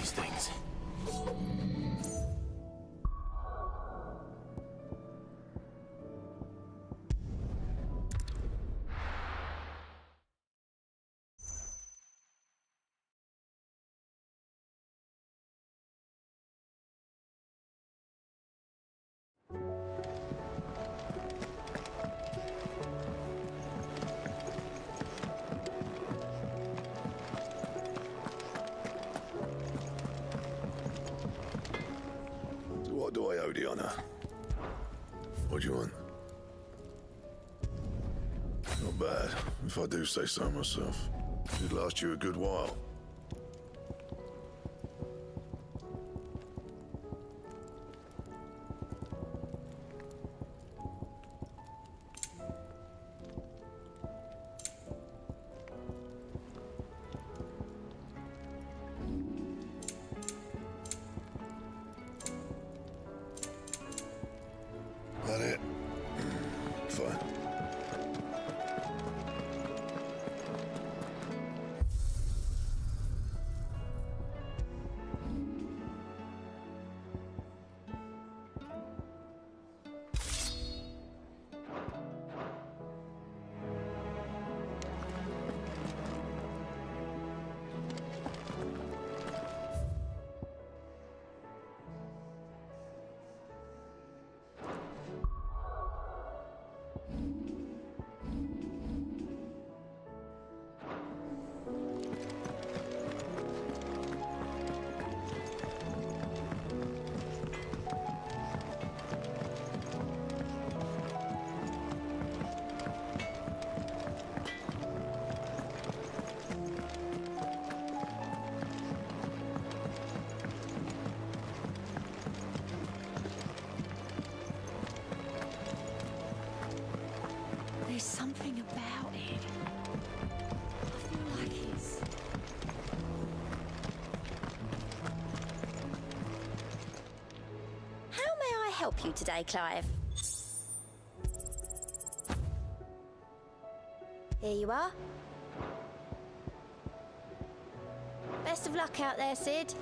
these things. What do I owe the honor? What do you want? Not bad, if I do say so myself. Should last you a good while. That it? Fine. There's something about it. I feel like it's... How may I help you today, Clive? Here you are. Best of luck out there, Sid.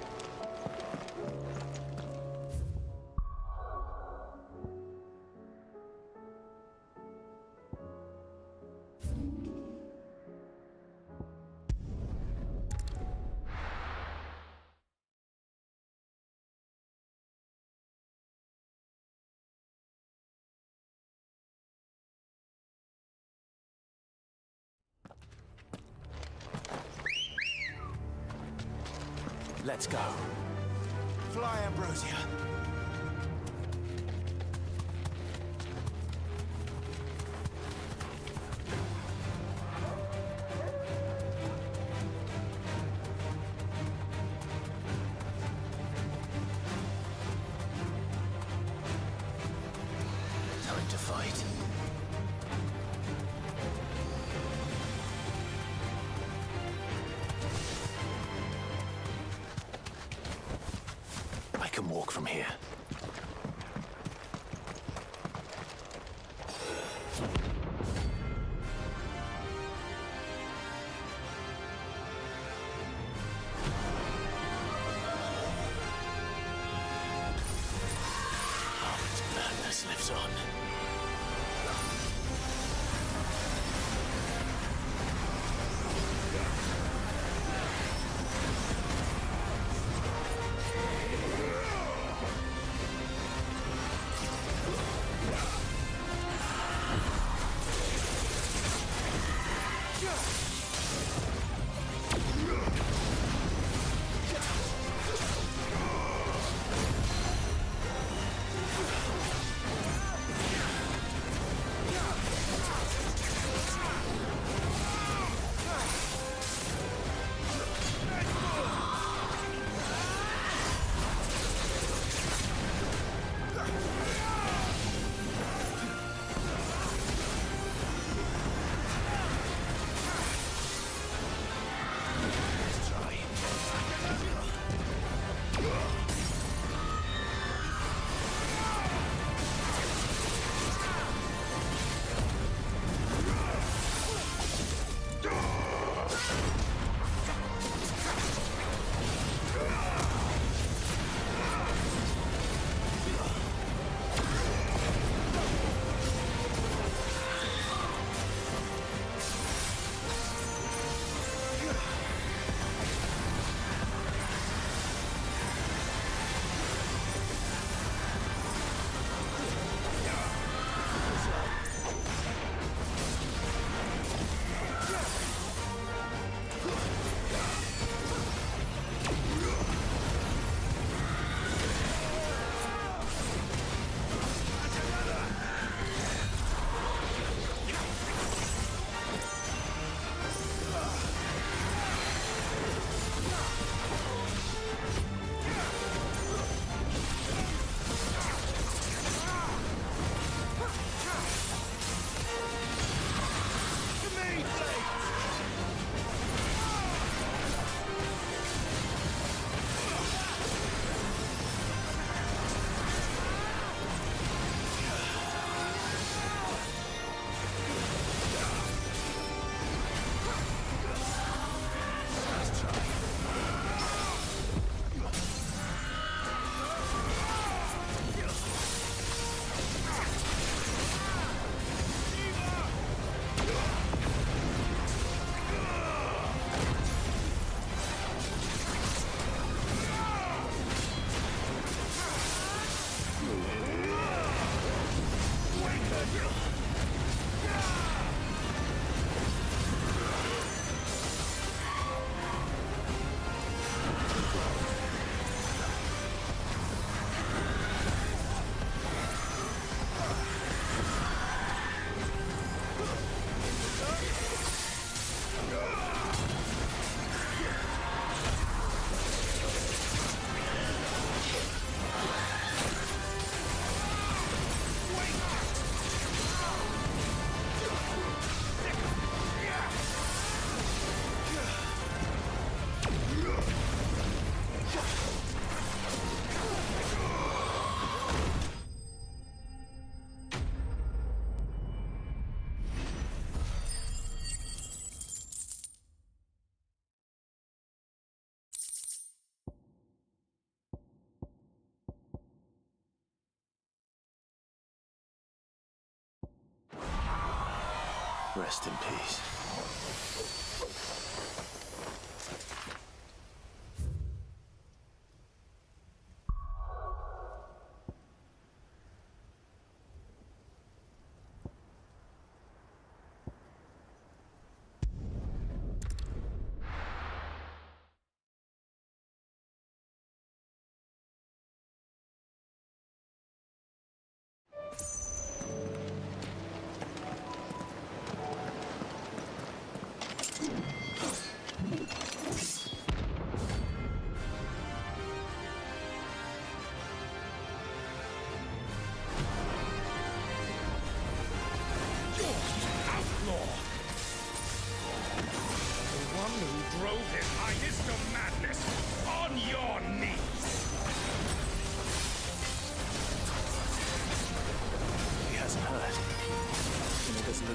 Let's go. Fly, Ambrosia. Time to fight. I can walk from here. Madness lives on. Rest in peace.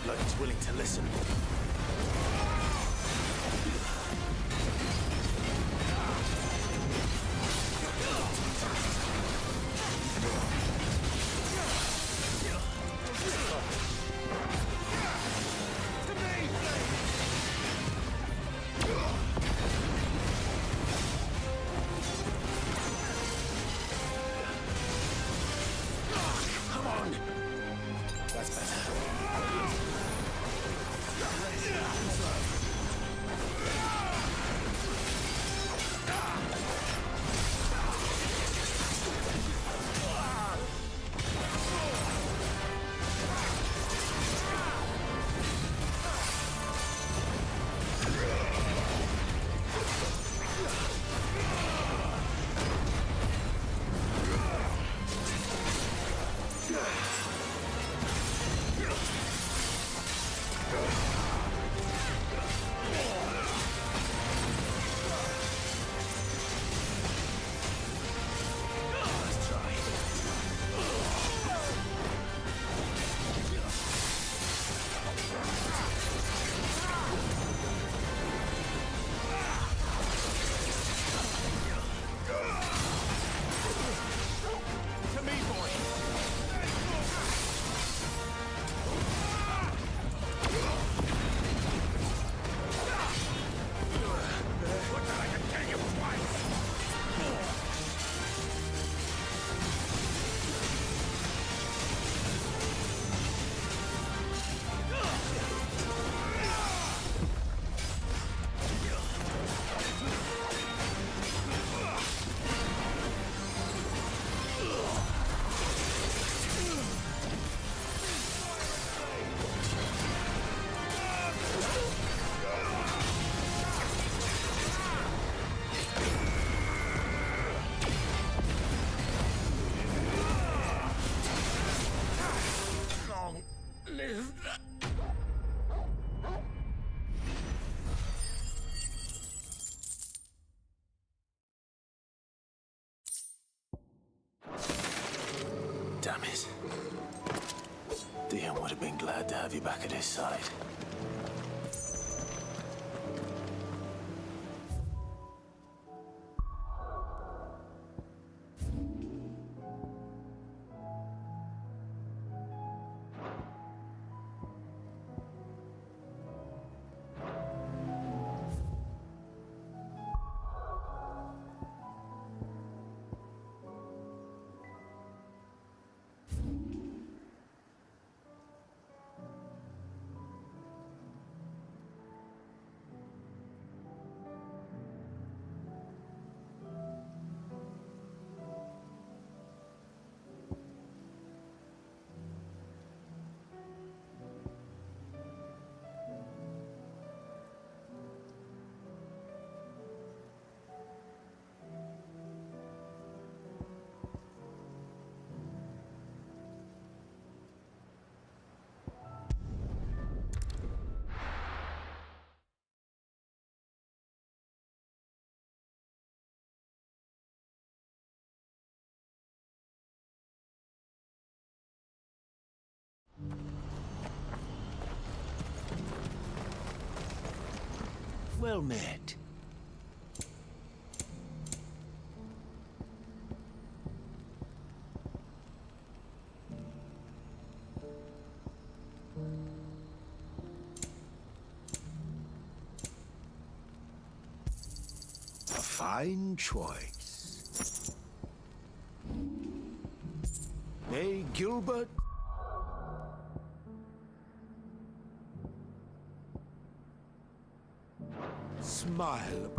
Like he's willing to listen. Come on! That's better. Damn it. Dion would have been glad to have you back at his side. Well met. fine choice. May Gilbert smile.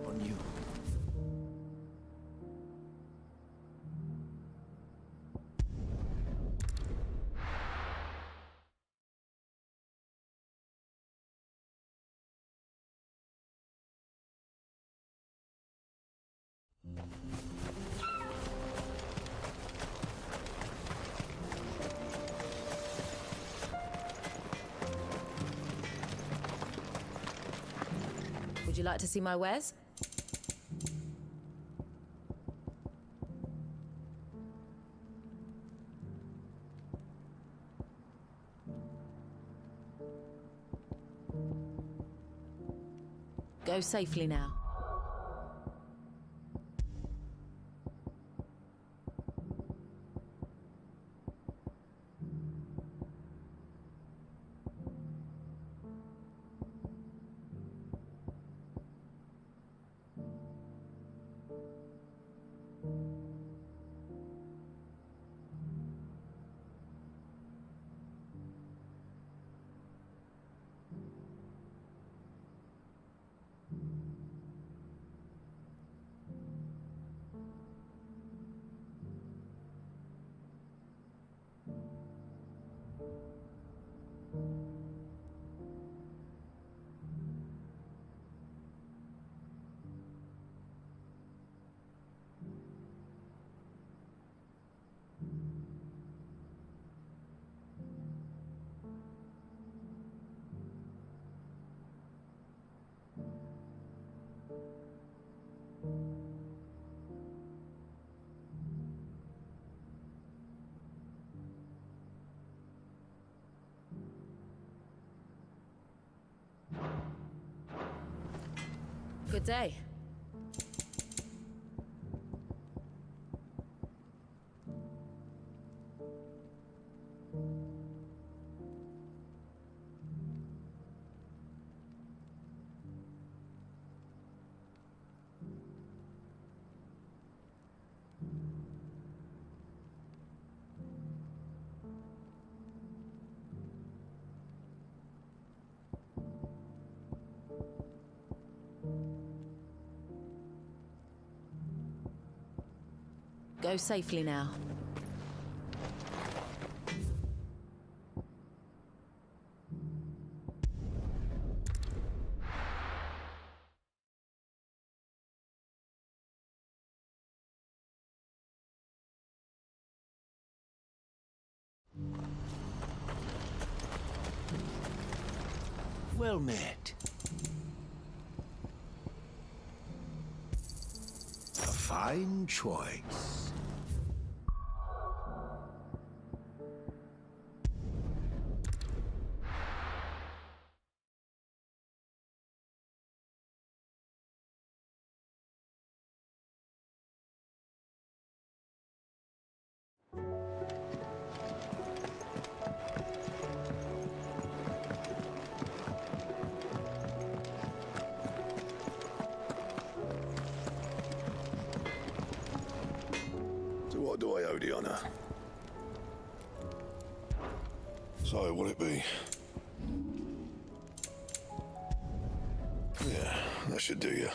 On you. Would you like to see my wares? Go safely now. Good day. Go safely now. Well met. A fine choice. So what do I owe the honor? So, will it be? Yeah, that should do you.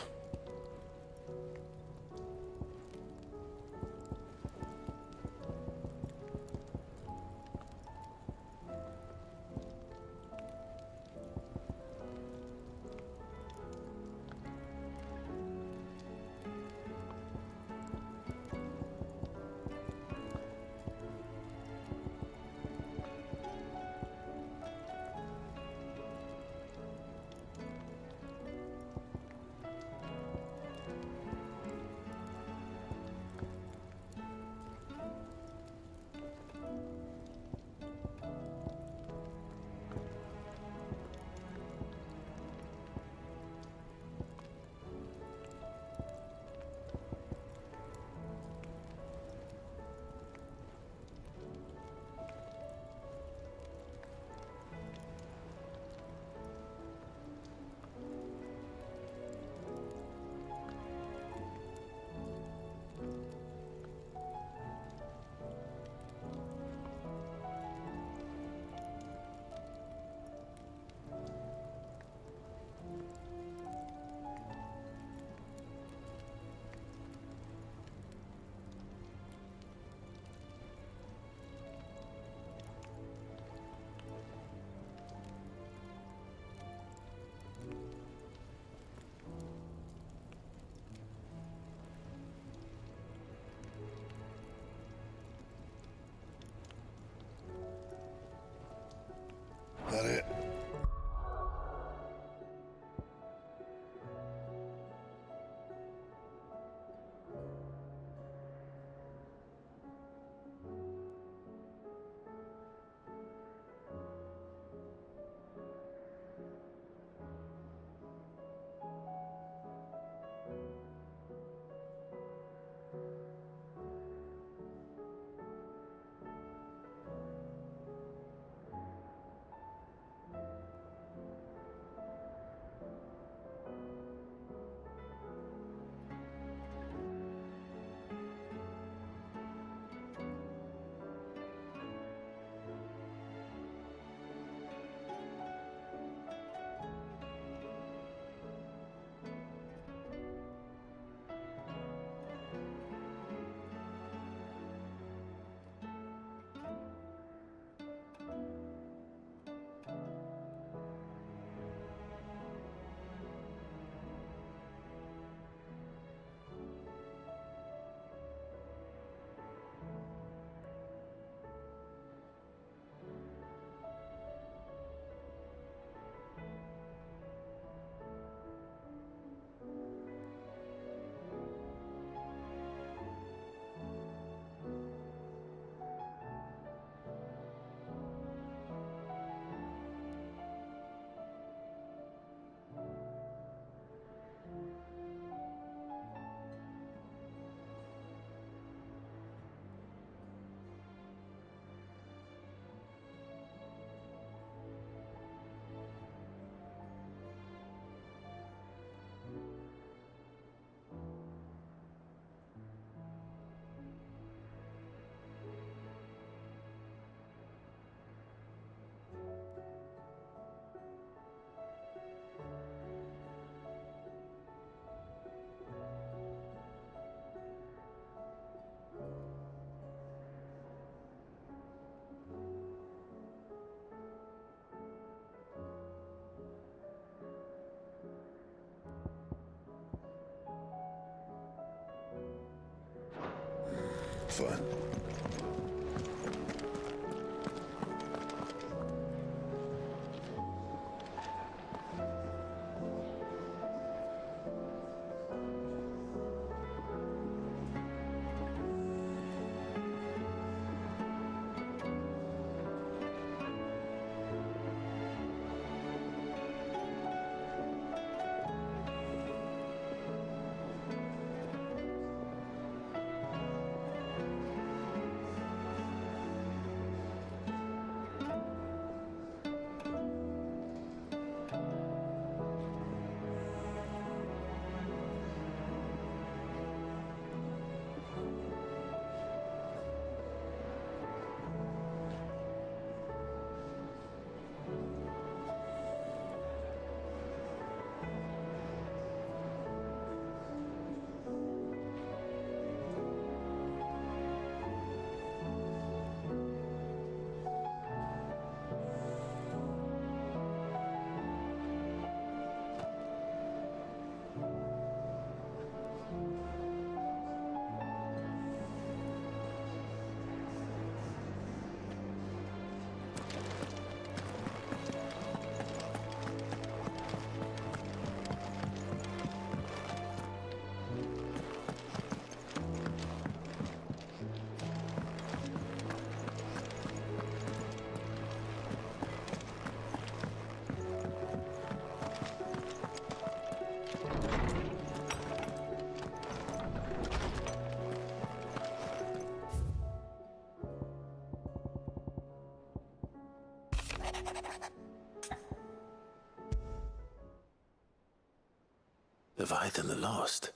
That it? Fine. Leviathan the Lost.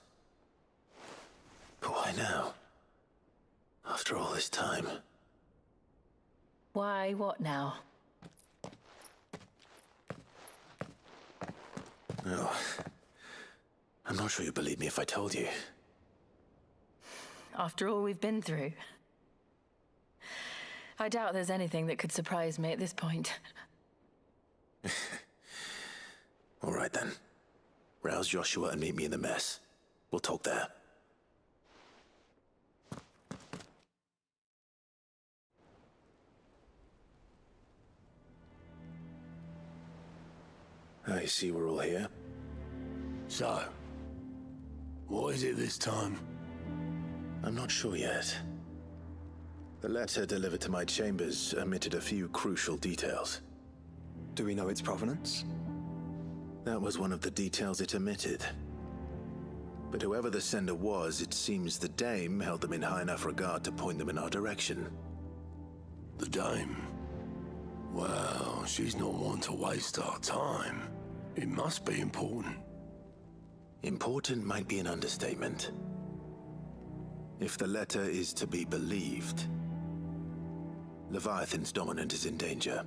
But why now? After all this time. Why, what now? Oh, I'm not sure you'd believe me if I told you. After all we've been through. I doubt there's anything that could surprise me at this point. All right then. Rouse Joshua and meet me in the mess. We'll talk there. I see we're all here. So, what is it this time? I'm not sure yet. The letter delivered to my chambers omitted a few crucial details. Do we know its provenance? That was one of the details it omitted. But whoever the sender was, it seems the Dame held them in high enough regard to point them in our direction. The Dame? Well, she's not one to waste our time. It must be important. Important might be an understatement. If the letter is to be believed, Leviathan's dominant is in danger.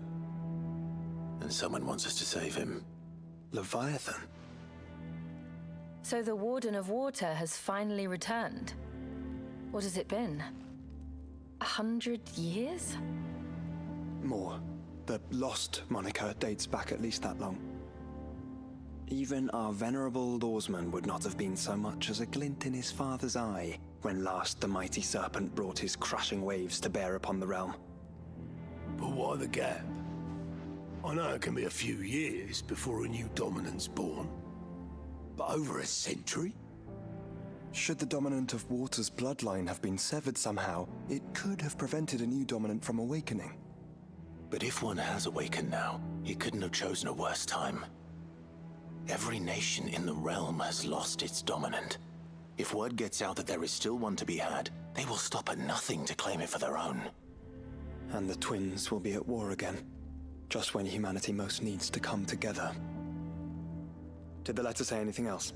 And someone wants us to save him. Leviathan? So the Warden of Water has finally returned. What has it been? 100 years? More. The Lost moniker dates back at least that long. Even our venerable lawsman would not have been so much as a glint in his father's eye when last the mighty serpent brought his crushing waves to bear upon the realm. But why the gap? I know it can be a few years before a new dominant's born. But over a century? Should the dominant of Water's bloodline have been severed somehow, it could have prevented a new dominant from awakening. But if one has awakened now, he couldn't have chosen a worse time. Every nation in the realm has lost its dominant. If word gets out that there is still one to be had, they will stop at nothing to claim it for their own. And the twins will be at war again, just when humanity most needs to come together. Did the letter say anything else?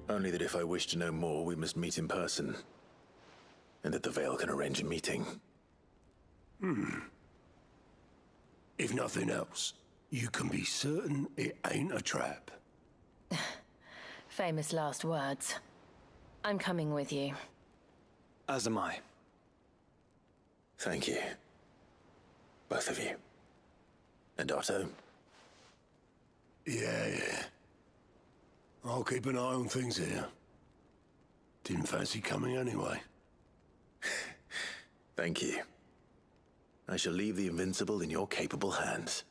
Only that if I wish to know more, we must meet in person. And that the Veil can arrange a meeting. If nothing else, you can be certain it ain't a trap. Famous last words. I'm coming with you. As am I. Thank you. Both of you. And Otto? Yeah. I'll keep an eye on things here. Didn't fancy coming anyway. Thank you. I shall leave the Invincible in your capable hands.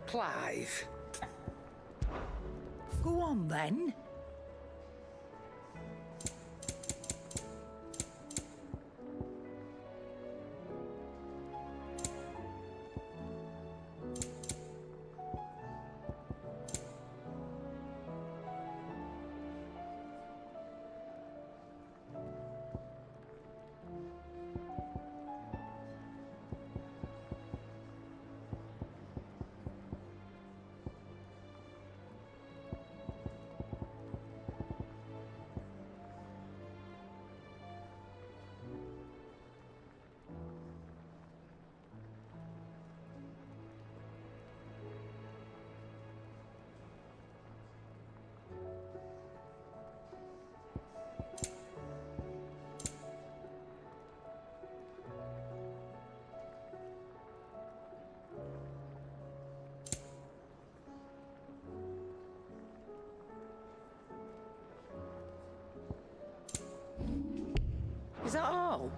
Clive. Go on then. Is that all?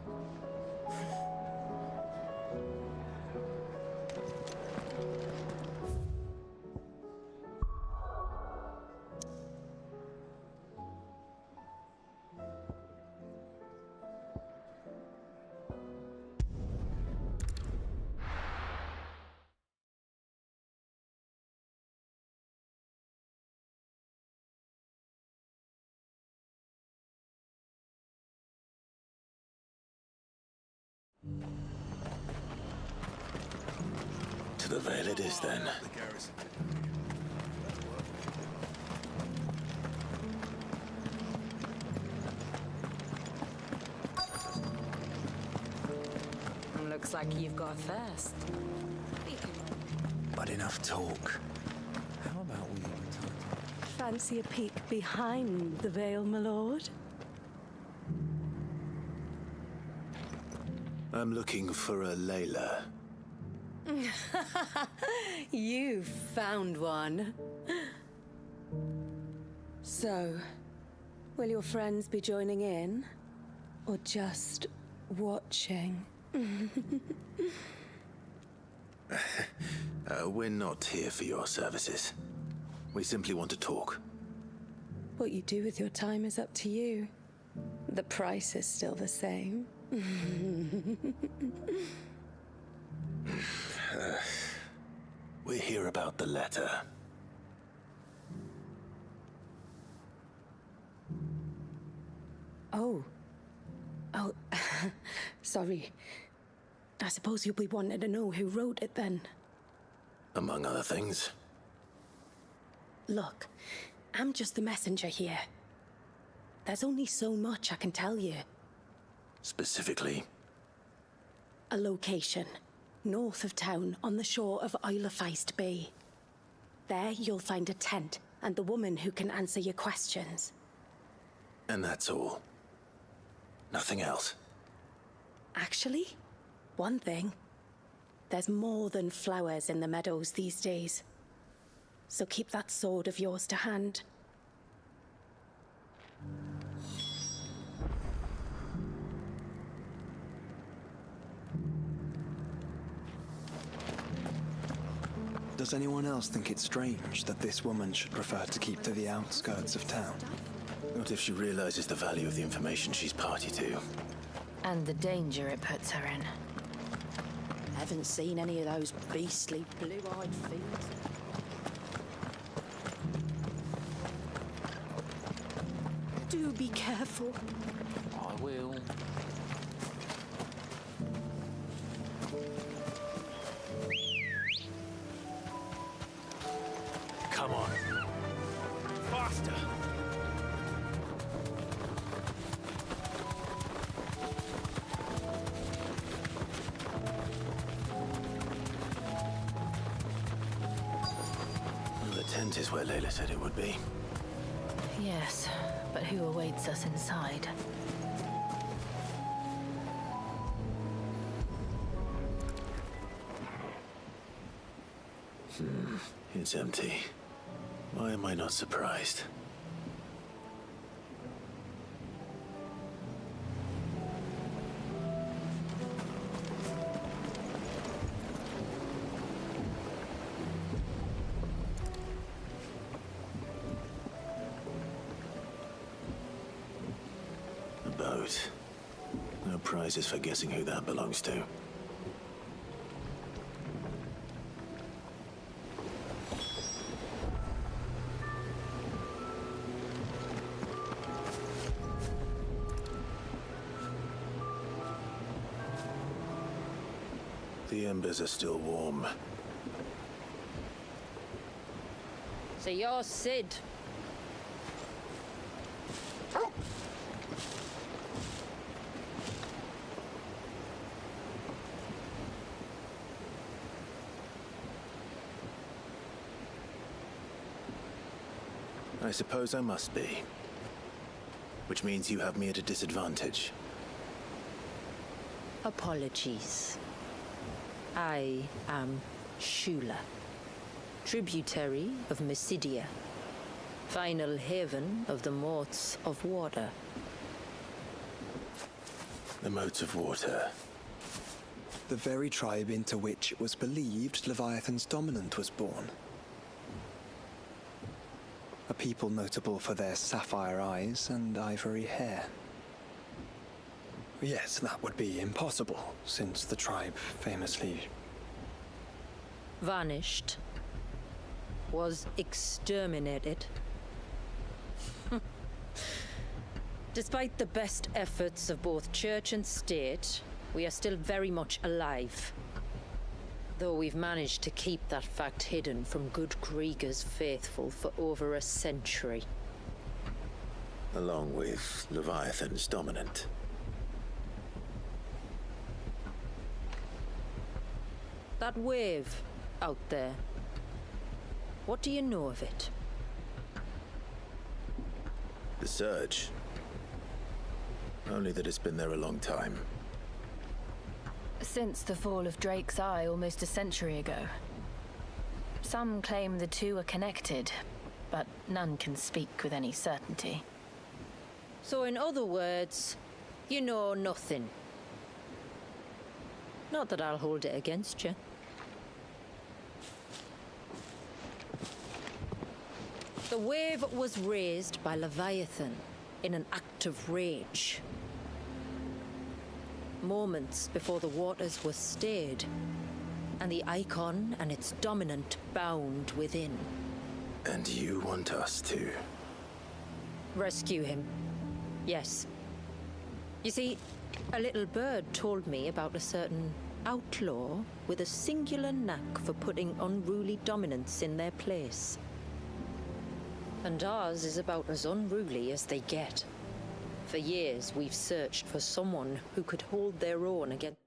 To the Vale it is, then. Looks like you've got a thirst. But enough talk. How about we... Fancy a peek behind the veil, my lord? I'm looking for a Layla. You found one. So, will your friends be joining in? Or just watching? We're not here for your services. We simply want to talk. What you do with your time is up to you. The price is still the same. We're here about the letter. Oh. Sorry. I suppose you'll be wanting to know who wrote it then. Among other things. Look, I'm just the messenger here. There's only so much I can tell you. Specifically? A location, north of town, on the shore of Isle of Feist Bay. There you'll find a tent and the woman who can answer your questions. And that's all? Nothing else? Actually, one thing. There's more than flowers in the meadows these days. So keep that sword of yours to hand. Does anyone else think it's strange that this woman should prefer to keep to the outskirts of town? What if she realizes the value of the information she's party to? And the danger it puts her in. Haven't seen any of those beastly blue-eyed fiends. Do be careful. I will. Come on. Faster! The tent is where Layla said it would be. Yes, but who awaits us inside? It's empty. Why am I not surprised? note. No prizes for guessing who that belongs to. The embers are still warm. So you're Sid. I suppose I must be. Which means you have me at a disadvantage. Apologies. I am Shula, tributary of Mysidia, final haven of the Moats of Water. The Moats of Water. The very tribe into which it was believed Leviathan's dominant was born. A people notable for their sapphire eyes and ivory hair. Yes, that would be impossible, since the tribe famously Vanished. Was exterminated. Despite the best efforts of both church and state, we are still very much alive. Though we've managed to keep that fact hidden from good Krieger's faithful for over a century. Along with Leviathan's dominant. That wave out there. What do you know of it? The surge. Only that it's been there a long time. Since the fall of Drake's Eye almost a century ago. Some claim the two are connected, but none can speak with any certainty. So in other words, you know nothing. Not that I'll hold it against you. The wave was raised by Leviathan in an act of rage. Moments before the waters were stayed, and the icon and its dominant bound within. And you want us to? Rescue him. Yes. You see, a little bird told me about a certain outlaw with a singular knack for putting unruly dominants in their place. And ours is about as unruly as they get. For years, we've searched for someone who could hold their own against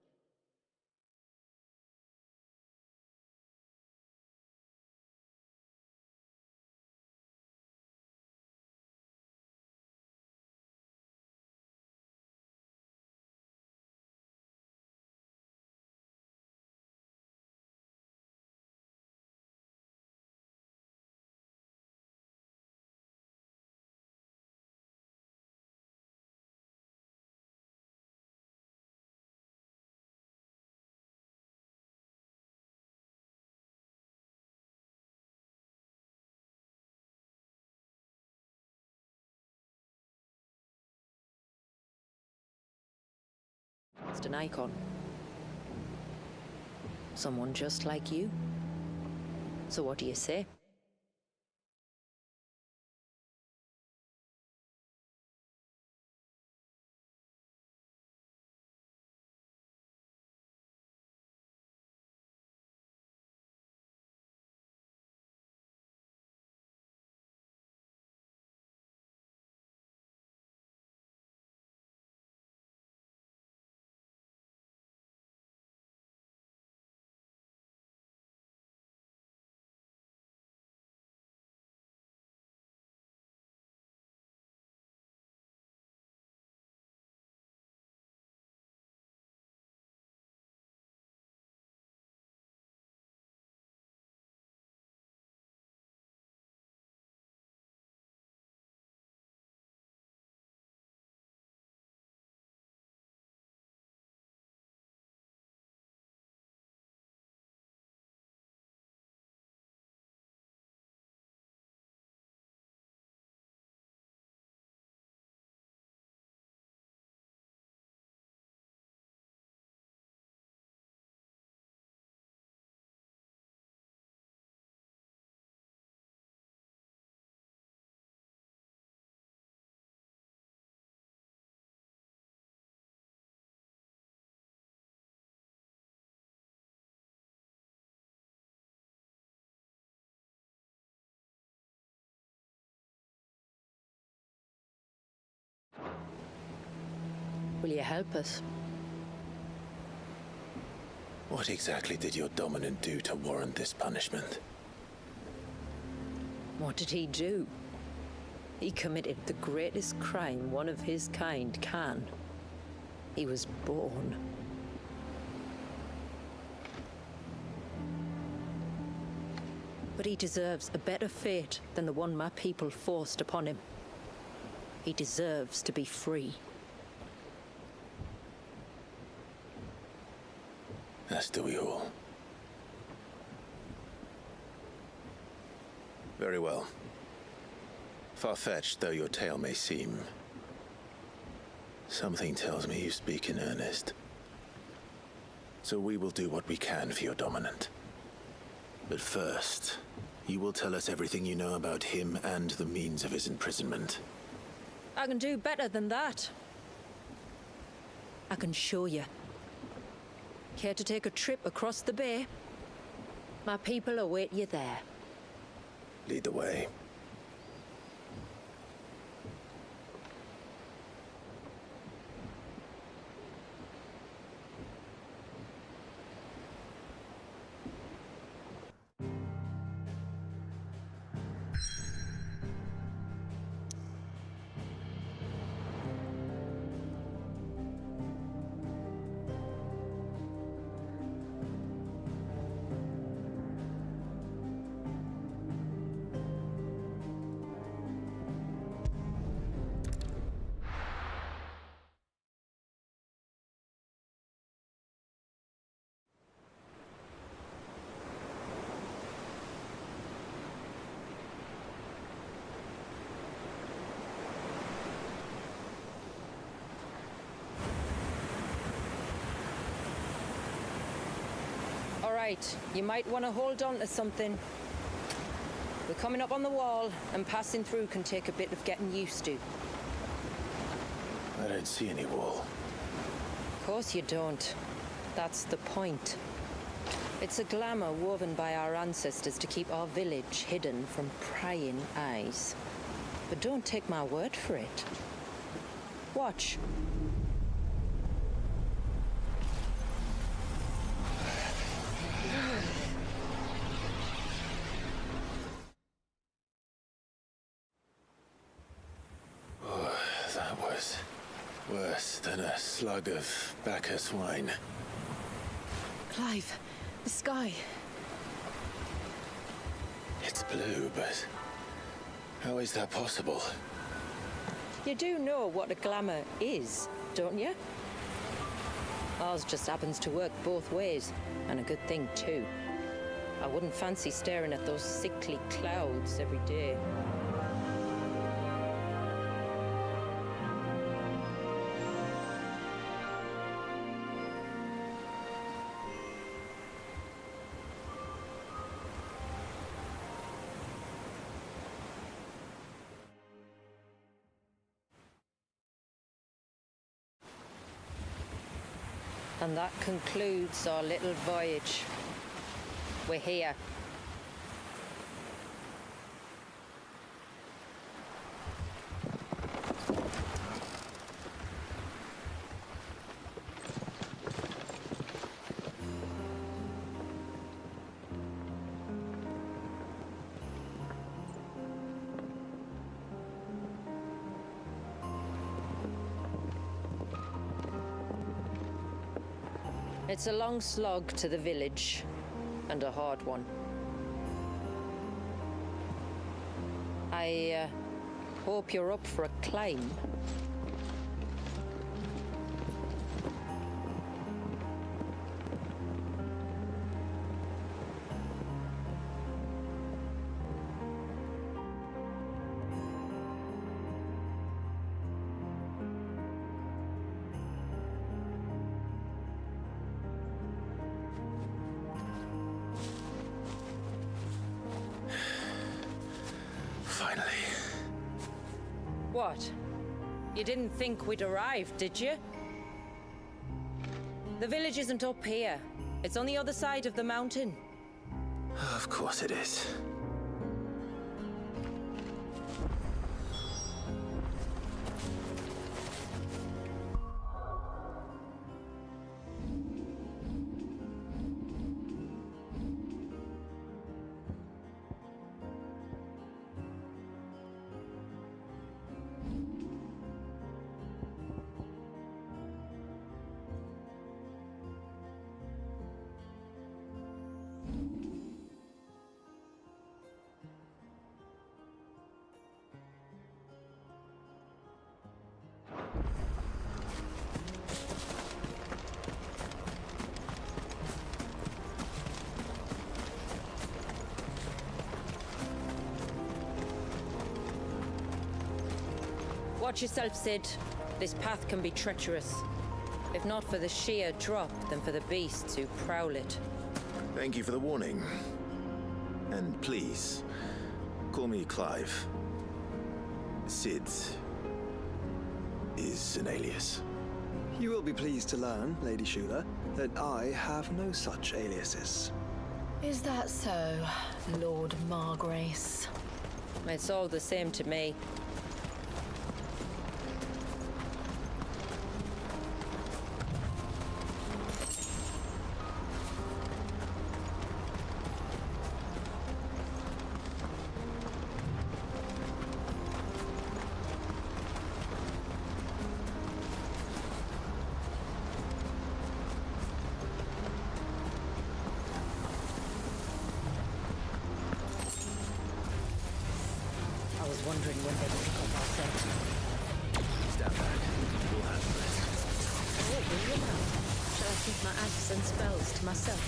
an icon. Someone just like you. So what do you say? Will you help us? What exactly did your dominant do to warrant this punishment? What did he do? He committed the greatest crime one of his kind can. He was born. But he deserves a better fate than the one my people forced upon him. He deserves to be free. As do we all. Very well. Far-fetched though your tale may seem, something tells me you speak in earnest. So we will do what we can for your dominant. But first, you will tell us everything you know about him and the means of his imprisonment. I can do better than that. I can show you. Care to take a trip across the bay? My people await you there. Lead the way. Right, you might want to hold on to something. We're coming up on the wall, and passing through can take a bit of getting used to. I don't see any wall. Of course you don't. That's the point. It's a glamour woven by our ancestors to keep our village hidden from prying eyes. But don't take my word for it. Watch. That was worse than a slug of Bacchus wine. Clive, the sky. It's blue, but how is that possible? You do know what a glamour is, don't you? Ours just happens to work both ways, and a good thing too. I wouldn't fancy staring at those sickly clouds every day. And that concludes our little voyage. We're here. It's a long slog to the village, and a hard one. I hope you're up for a climb. Finally. What? You didn't think we'd arrived, did you? The village isn't up here. It's on the other side of the mountain. Of course it is. Watch yourself, Sid. This path can be treacherous. If not for the sheer drop, then for the beasts who prowl it. Thank you for the warning. And please, call me Clive. Sid is an alias. You will be pleased to learn, Lady Shula, that I have no such aliases. Is that so, Lord Margrace? It's all the same to me. I was wondering when they would pick up our scent. Stand back. We'll handle this. Oh, will you now? Shall I keep my acts and spells to myself?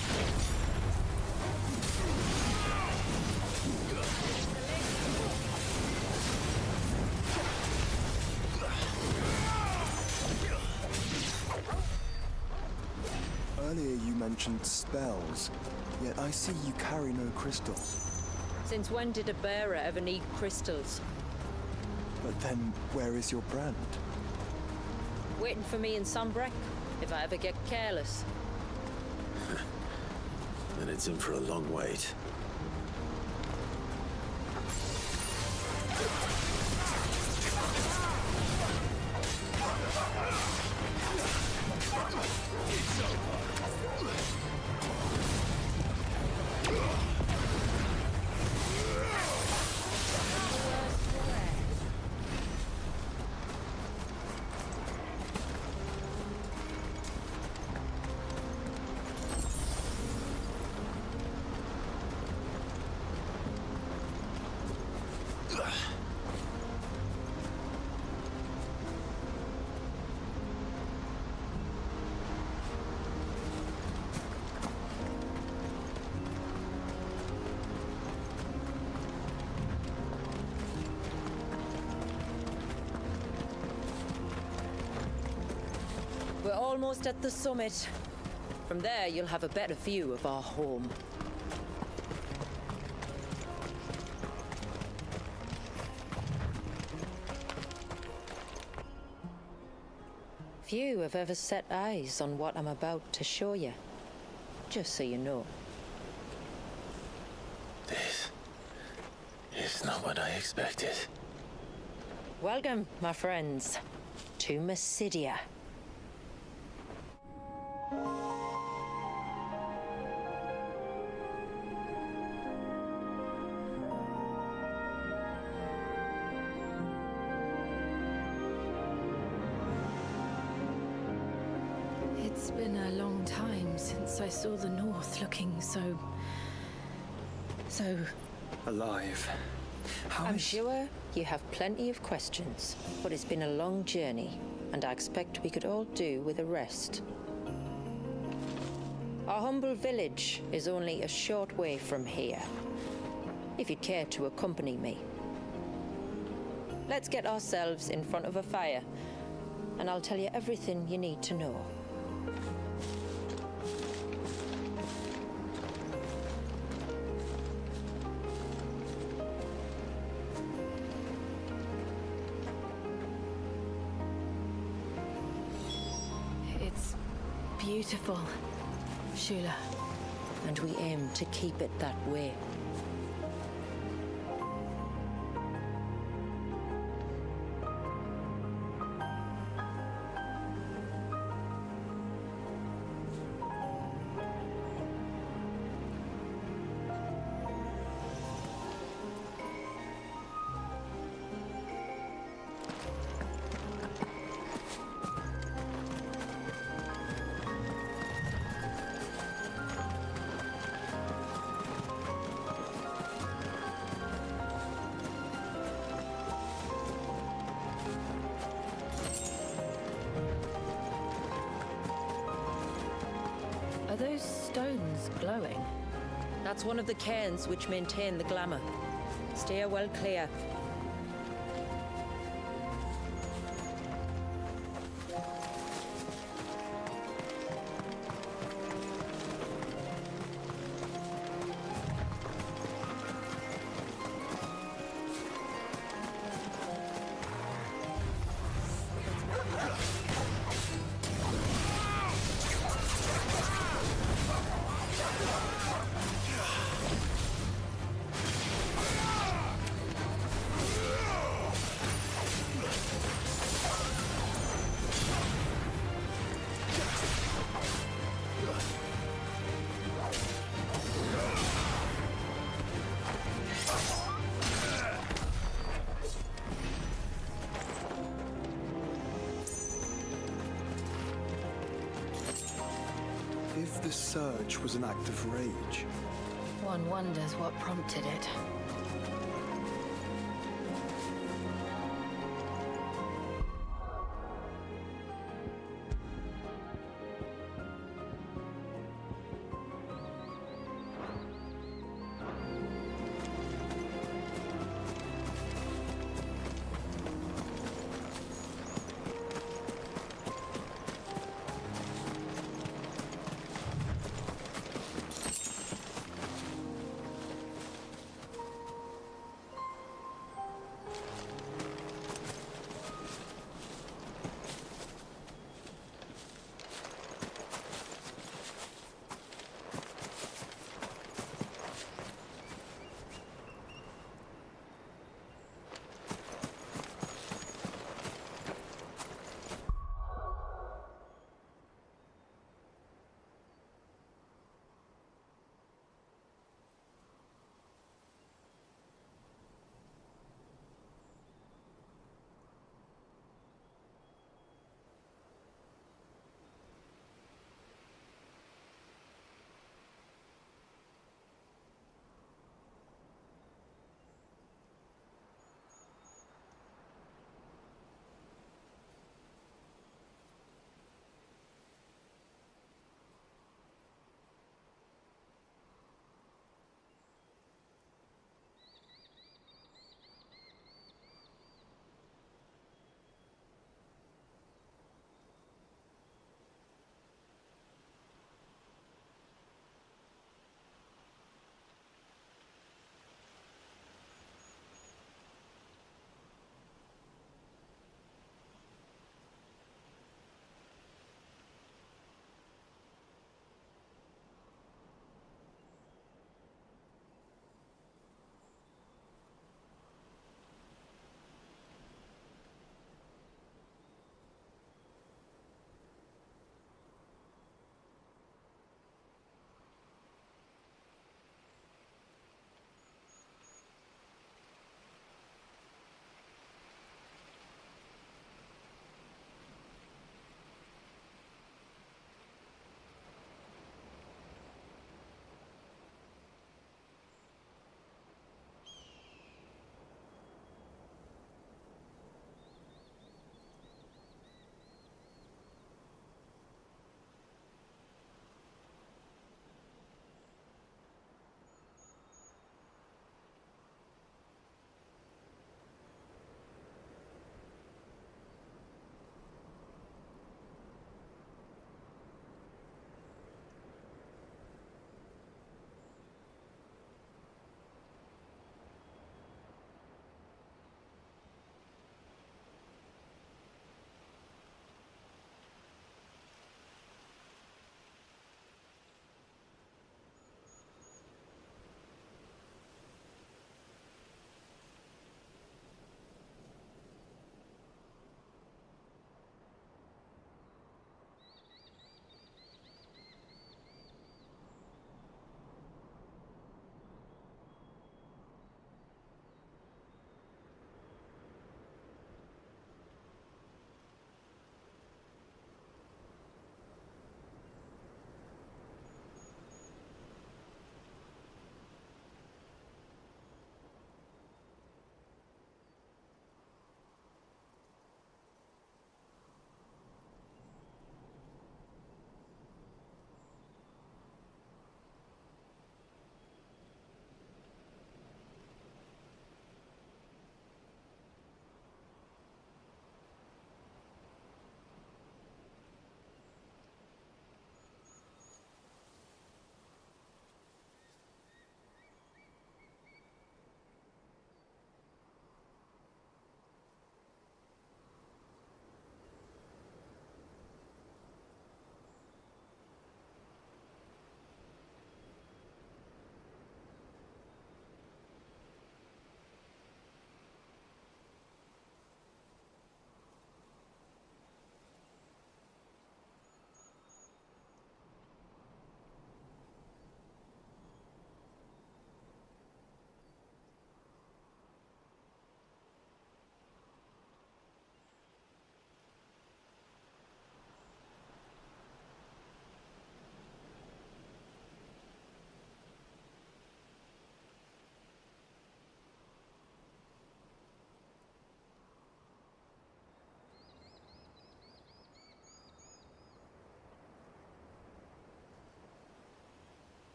Earlier you mentioned spells, yet I see you carry no crystals. Since when did a bearer ever need crystals? But then, where is your brand? Waiting for me in Sunbreck, if I ever get careless. Then it's in for a long wait. We're almost at the summit. From there, you'll have a better view of our home. Few have ever set eyes on what I'm about to show you. Just so you know. This is not what I expected. Welcome, my friends, to Mysidia. It's been a long time since I saw the North looking so Alive. I'm sure you have plenty of questions, but it's been a long journey, and I expect we could all do with a rest. Our humble village is only a short way from here, if you'd care to accompany me. Let's get ourselves in front of a fire, and I'll tell you everything you need to know. It's beautiful, Shula. And we aim to keep it that way. Are those stones glowing? That's one of the cairns which maintain the glamour. Steer well clear. This surge was an act of rage. One wonders what prompted it.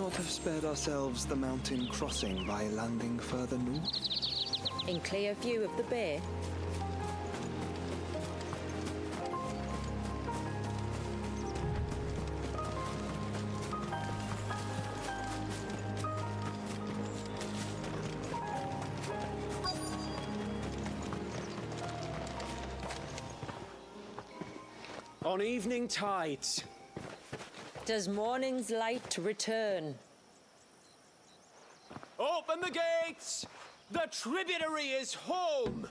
not have spared ourselves the mountain crossing by landing further north? In clear view of the bay? On evening tides. Does morning's light return? Open the gates! The tributary is home!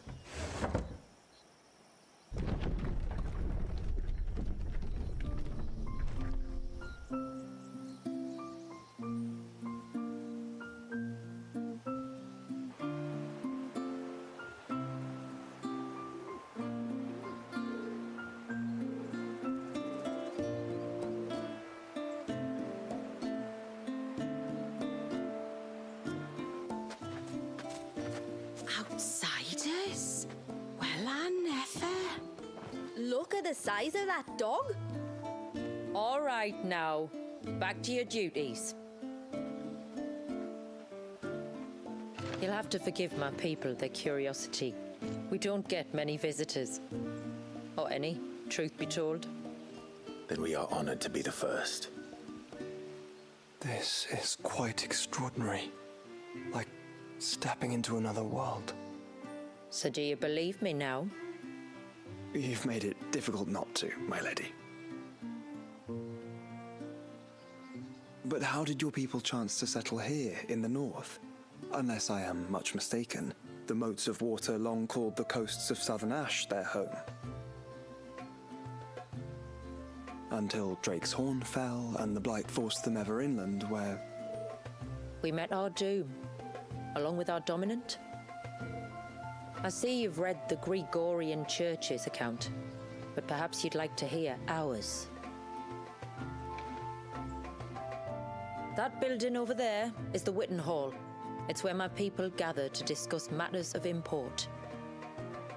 Outsiders? Well, I never. Look at the size of that dog. All right now, back to your duties. You'll have to forgive my people their curiosity. We don't get many visitors. Or any, truth be told. Then we are honored to be the first. This is quite extraordinary. Like stepping into another world. So do you believe me now? You've made it difficult not to, my lady. But how did your people chance to settle here in the north? Unless I am much mistaken, the moats of water long called the coasts of southern Ash their home. Until Drake's Horn fell and the Blight forced them ever inland, where... We met our doom, along with our dominant. I see you've read the Gregorian Church's account, but perhaps you'd like to hear ours. That building over there is the Witten Hall. It's where my people gather to discuss matters of import.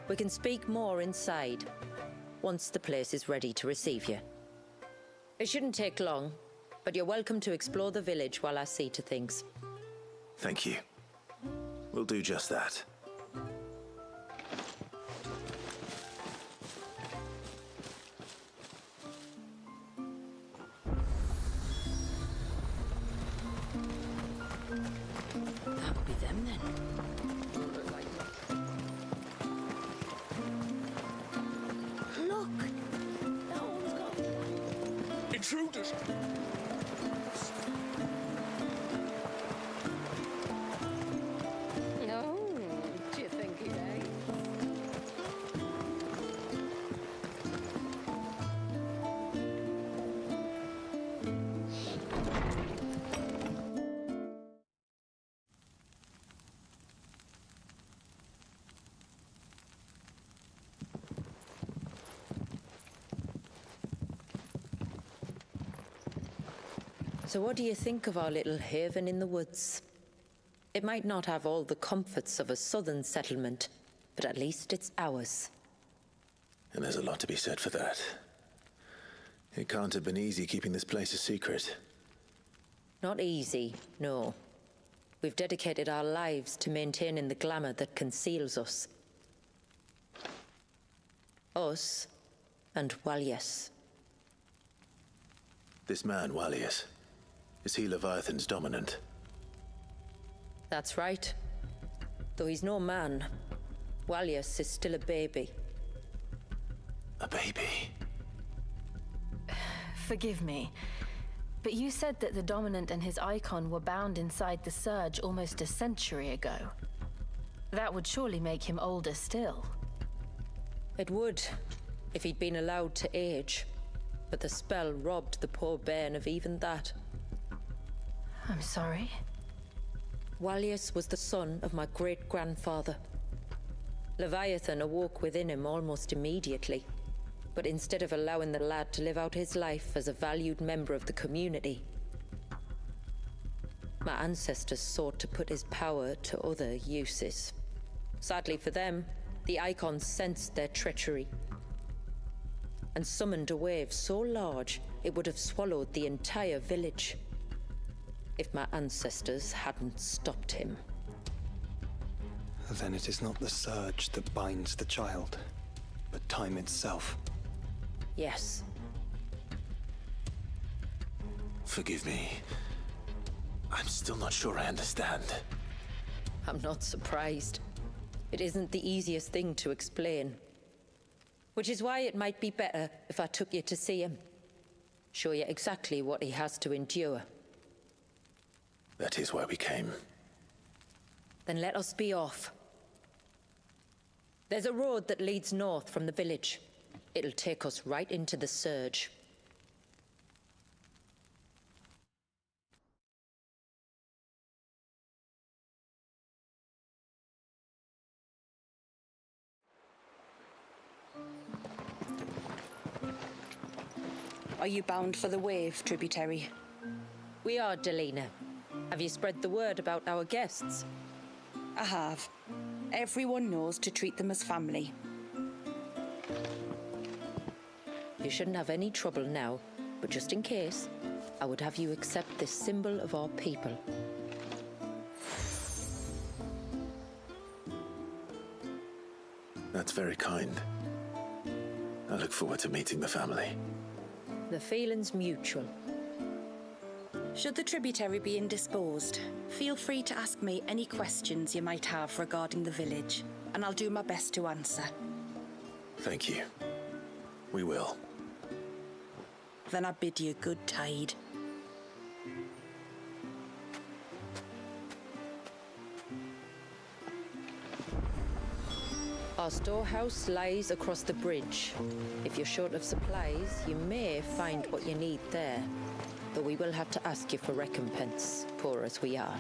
We can speak more inside, once the place is ready to receive you. It shouldn't take long, but you're welcome to explore the village while I see to things. Thank you. We'll do just that. That'll be them then. Look! That one's got... Intruders! No, do you think he may? So what do you think of our little haven in the woods? It might not have all the comforts of a southern settlement, but at least it's ours. And there's a lot to be said for that. It can't have been easy keeping this place a secret. Not easy, no. We've dedicated our lives to maintaining the glamour that conceals us. Us and Walyas. This man, Walyas, is he Leviathan's dominant? That's right. Though he's no man, Walyas is still a baby. A baby? Forgive me, but you said that the Dominant and his icon were bound inside the Surge almost a century ago. That would surely make him older still. It would, if he'd been allowed to age. But the spell robbed the poor bairn of even that. I'm sorry. Walyas was the son of my great-grandfather. Leviathan awoke within him almost immediately. But instead of allowing the lad to live out his life as a valued member of the community, my ancestors sought to put his power to other uses. Sadly for them, the icons sensed their treachery and summoned a wave so large it would have swallowed the entire village. if my ancestors hadn't stopped him. Then it is not the surge that binds the child, but time itself. Yes. Forgive me. I'm still not sure I understand. I'm not surprised. It isn't the easiest thing to explain. Which is why it might be better if I took you to see him. Show you exactly what he has to endure. That is why we came. Then let us be off. There's a road that leads north from the village. It'll take us right into the surge. Are you bound for the wave, tributary? We are, Delina. Have you spread the word about our guests? I have. Everyone knows to treat them as family. You shouldn't have any trouble now, but just in case, I would have you accept this symbol of our people. That's very kind. I look forward to meeting the family. The feeling's mutual. Should the tributary be indisposed, feel free to ask me any questions you might have regarding the village, and I'll do my best to answer. Thank you. We will. Then I bid you good tide. Our storehouse lies across the bridge. If you're short of supplies, you may find what you need there. Though we will have to ask you for recompense, poor as we are.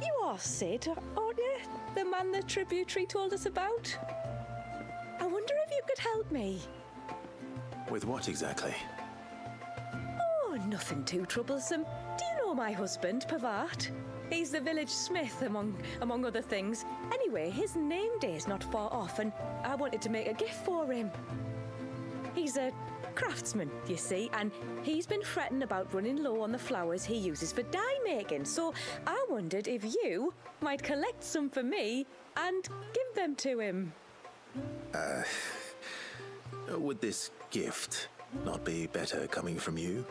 You are Sid, aren't you? The man the tributary told us about? I wonder if you could help me. With what exactly? Oh, nothing too troublesome. Do you know my husband, Pavat? He's the village smith, among other things. Anyway, his name day's not far off, and I wanted to make a gift for him. He's a craftsman, you see, and he's been fretting about running low on the flowers he uses for dye making. So I wondered if you might collect some for me and give them to him. Would this gift not be better coming from you?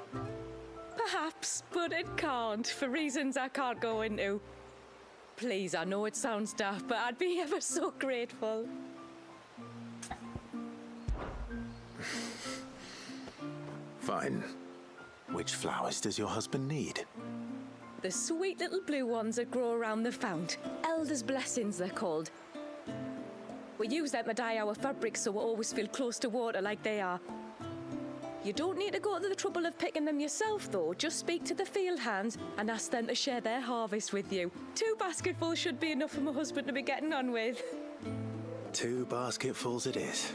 Perhaps, but it can't, for reasons I can't go into. Please, I know it sounds daft, but I'd be ever so grateful. Fine. Which flowers does your husband need? The sweet little blue ones that grow around the fount. Elder's blessings, they're called. We use them to dye our fabrics so we always feel close to water like they are. You don't need to go to the trouble of picking them yourself, though. Just speak to the field hands and ask them to share their harvest with you. 2 basketfuls should be enough for my husband to be getting on with. 2 basketfuls it is.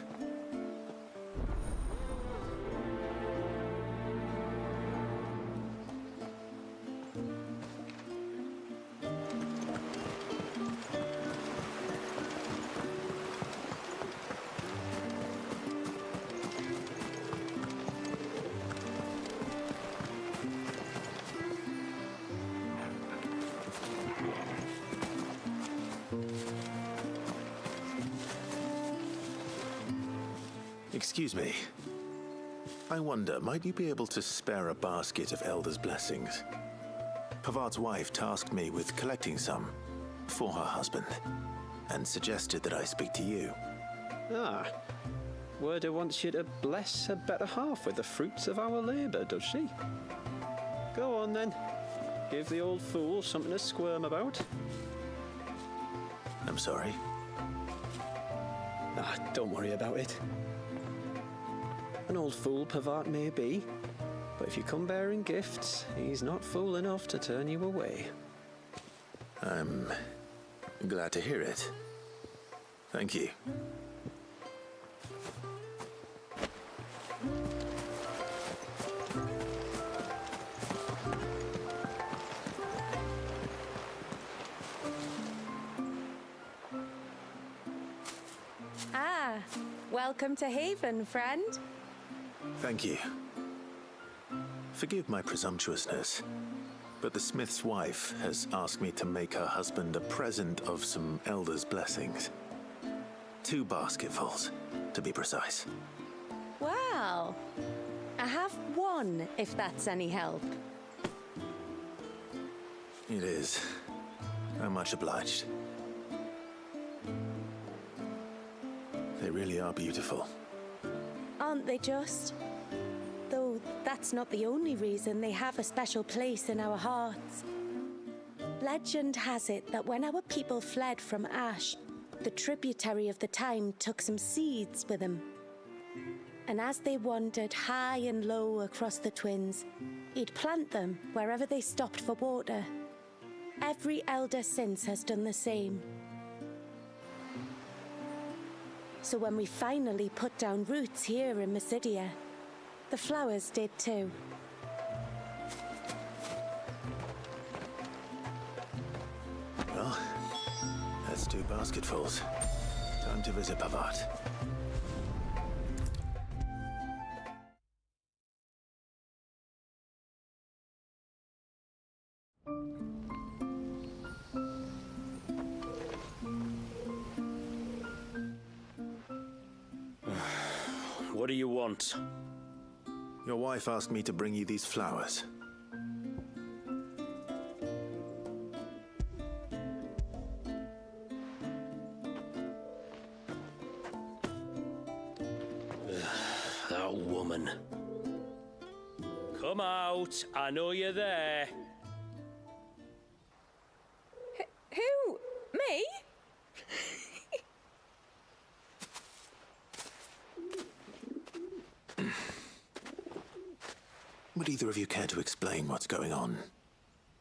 Excuse me. I wonder, might you be able to spare a basket of Elder's blessings? Pavart's wife tasked me with collecting some for her husband and suggested that I speak to you. Ah, Werder wants you to bless her better half with the fruits of our labour, does she? Go on then. Give the old fool something to squirm about. I'm sorry. Ah, don't worry about it. An old fool Pavart may be, but if you come bearing gifts, he's not fool enough to turn you away. I'm glad to hear it. Thank you. Ah, welcome to Haven, friend. Thank you. Forgive my presumptuousness, but the smith's wife has asked me to make her husband a present of some elder's blessings. 2 basketfuls, to be precise. Well, I have one, if that's any help. It is. I'm much obliged. They really are beautiful. Aren't they just? Though that's not the only reason they have a special place in our hearts. Legend has it that when our people fled from Ash, the tributary of the time took some seeds with them. And as they wandered high and low across the Twins, he'd plant them wherever they stopped for water. Every elder since has done the same. So when we finally put down roots here in Mysidia, the flowers did too. Well, that's 2 basketfuls. Time to visit Pavat. What do you want? Your wife asked me to bring you these flowers. That woman. Come out. I know you're there. Who? Me? Would either of you care to explain what's going on?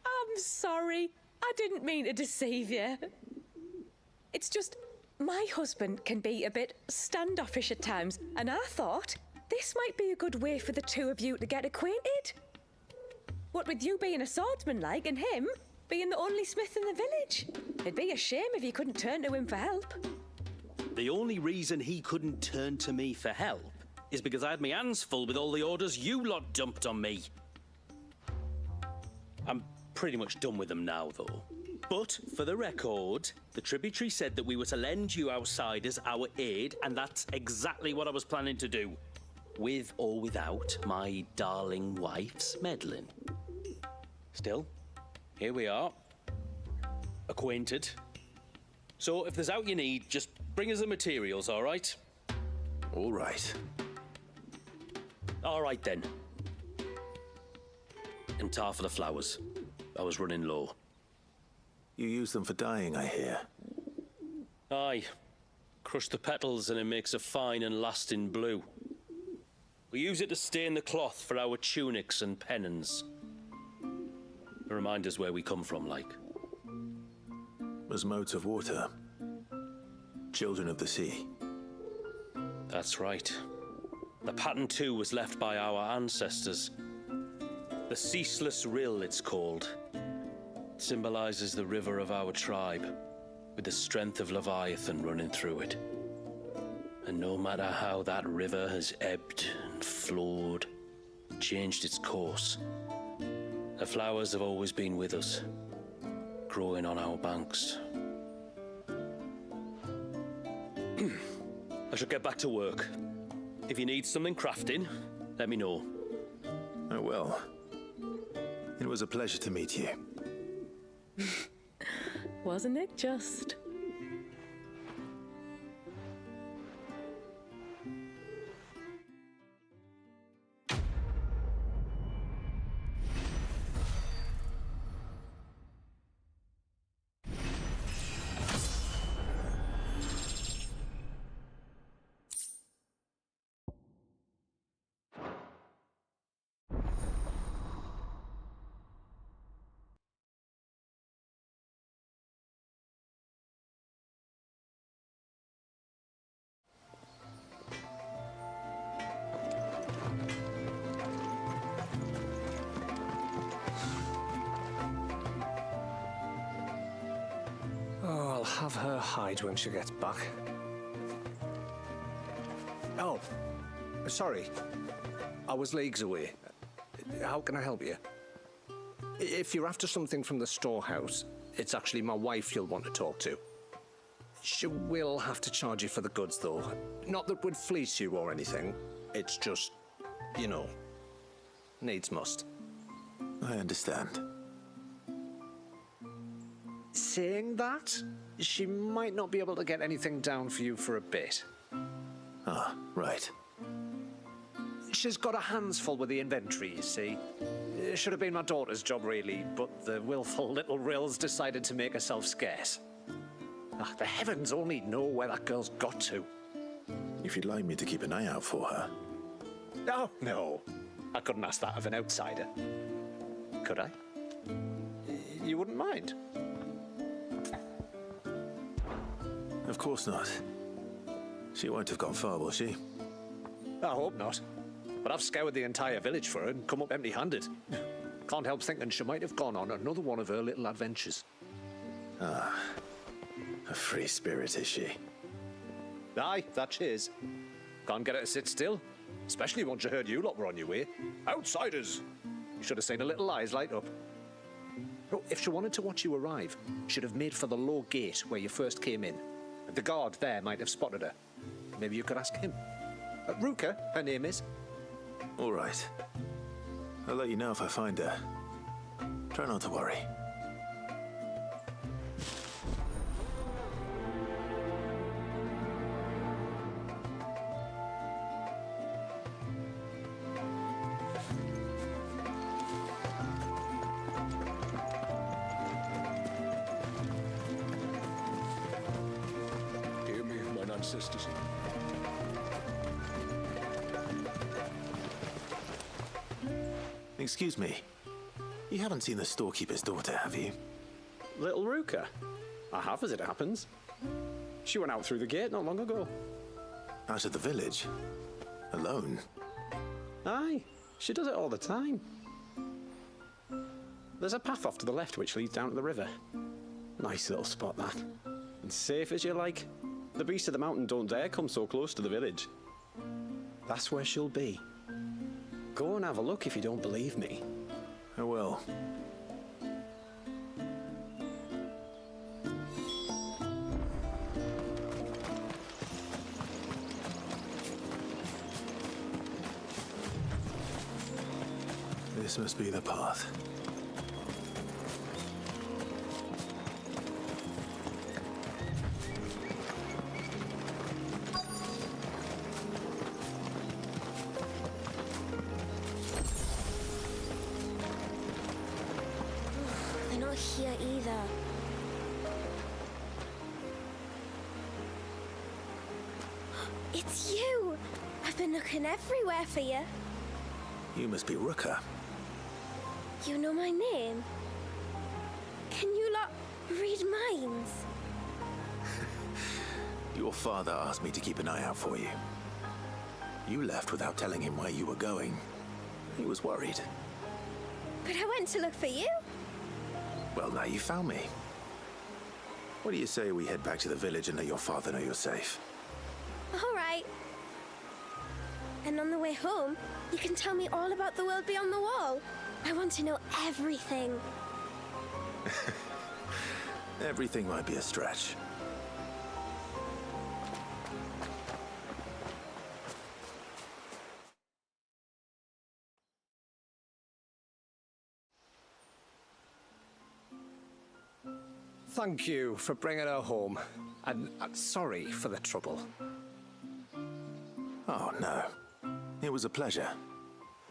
I'm sorry. I didn't mean to deceive you. It's just, my husband can be a bit standoffish at times, and I thought this might be a good way for the 2 of you to get acquainted. What with you being a swordsman like, and him being the only smith in the village. It'd be a shame if you couldn't turn to him for help. The only reason he couldn't turn to me for help is because I had my hands full with all the orders you lot dumped on me. I'm pretty much done with them now, though. But, for the record, the tributary said that we were to lend you outsiders our aid, and that's exactly what I was planning to do. With or without my darling wife's meddling. Still, here we are. Acquainted. So, if there's out you need, just bring us the materials, all right? All right. All right, then. And tar for the flowers. I was running low. You use them for dyeing, I hear. Aye. Crush the petals and it makes a fine and lasting blue. We use it to stain the cloth for our tunics and pennons. To remind us where we come from, like. As modes of water. Children of the sea. That's right. The pattern, too, was left by our ancestors. The Ceaseless Rill, it's called. It symbolizes the river of our tribe, with the strength of Leviathan running through it. And no matter how that river has ebbed and flowed, changed its course, the flowers have always been with us, growing on our banks. I should get back to work. If you need something crafting, let me know. I will. It was a pleasure to meet you. Wasn't it just? Oh, I'll have her hide when she gets back. Oh, sorry. I was leagues away. How can I help you? If you're after something from the storehouse, it's actually my wife you'll want to talk to. She will have to charge you for the goods, though. Not that we'd fleece you or anything. It's just, you know, needs must. I understand. Saying that, she might not be able to get anything down for you for a bit. Ah, right. She's got her hands full with the inventory, you see. It should have been my daughter's job, really, but the willful little Rills decided to make herself scarce. The heavens only know where that girl's got to. If you'd like me to keep an eye out for her. Oh, no. I couldn't ask that of an outsider. Could I? You wouldn't mind? Of course not. She won't have gone far, will she? I hope not. But I've scoured the entire village for her and come up empty-handed. Can't help thinking she might have gone on another one of her little adventures. Ah, a free spirit, is she? Aye, that she is. Can't get her to sit still, especially once you heard you lot were on your way. Outsiders! You should have seen her little eyes light up. Oh, if she wanted to watch you arrive, she'd have made for the low gate where you first came in. The guard there might have spotted her. Maybe you could ask him. Ruka, her name is. All right. I'll let you know if I find her. Try not to worry. Hear me, mine ancestors. Excuse me. You haven't seen the storekeeper's daughter, have you? Little Ruka? I have, as it happens. She went out through the gate not long ago. Out of the village? Alone? Aye, she does it all the time. There's a path off to the left which leads down to the river. Nice little spot, that. And safe as you like. The beasts of the mountain don't dare come so close to the village. That's where she'll be. Go and have a look if you don't believe me. I will. This must be the path. They're not here either. It's you! I've been looking everywhere for you. You must be Ruka. You know my name? Can you lot read minds? Your father asked me to keep an eye out for you. You left without telling him where you were going. He was worried. But I went to look for you. Well, now you found me. What do you say we head back to the village and let your father know you're safe? All right. And on the way home, you can tell me all about the world beyond the wall. I want to know everything. Everything might be a stretch. Thank you for bringing her home. And sorry for the trouble. Oh, no. It was a pleasure.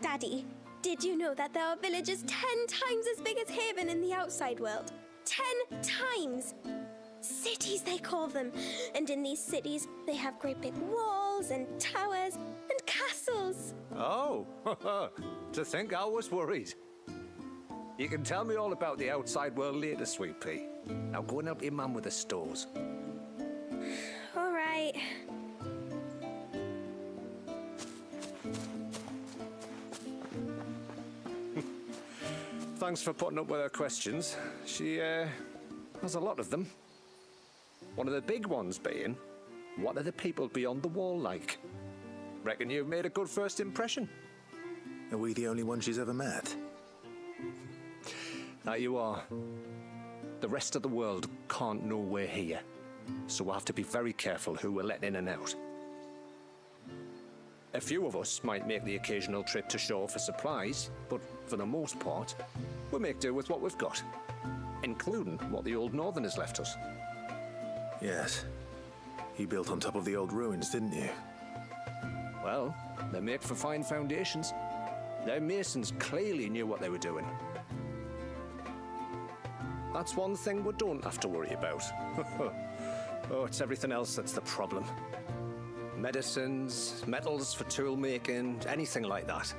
Daddy, did you know that there are villages 10 times as big as Haven in the outside world? 10 times! Cities, they call them. And in these cities, they have great big walls and towers and castles. Oh, to think I was worried. You can tell me all about the outside world later, Sweet Pea. Now go and help your mum with the stores. All right. Thanks for putting up with her questions. She, has a lot of them. One of the big ones being, what are the people beyond the wall like? Reckon you've made a good first impression. Are we the only one she's ever met? That you are. The rest of the world can't know we're here, so we'll have to be very careful who we're letting in and out. A few of us might make the occasional trip to shore for supplies, but for the most part, we make do with what we've got, including what the old Northerners left us. Yes. You built on top of the old ruins, didn't you? Well, they make for fine foundations. Their masons clearly knew what they were doing. That's one thing we don't have to worry about. Oh, it's everything else that's the problem. Medicines, metals for tool making, anything like that.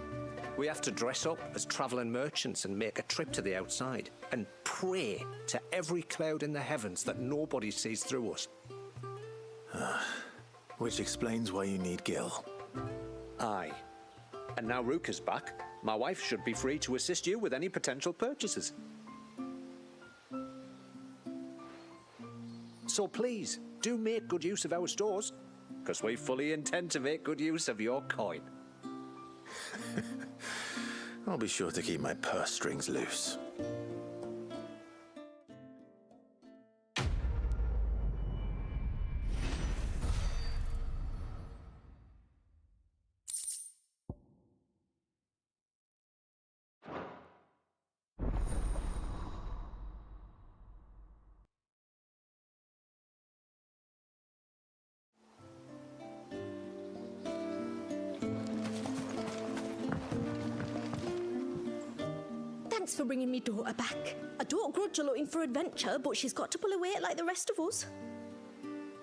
We have to dress up as traveling merchants and make a trip to the outside and pray to every cloud in the heavens that nobody sees through us. Which explains why you need Gil. Aye. And now Rook is back, my wife should be free to assist you with any potential purchases. So please, do make good use of our stores, because we fully intend to make good use of your coin. I'll be sure to keep my purse strings loose. Thanks for bringing me daughter back. I don't grudge her looking for adventure, but she's got to pull her weight like the rest of us.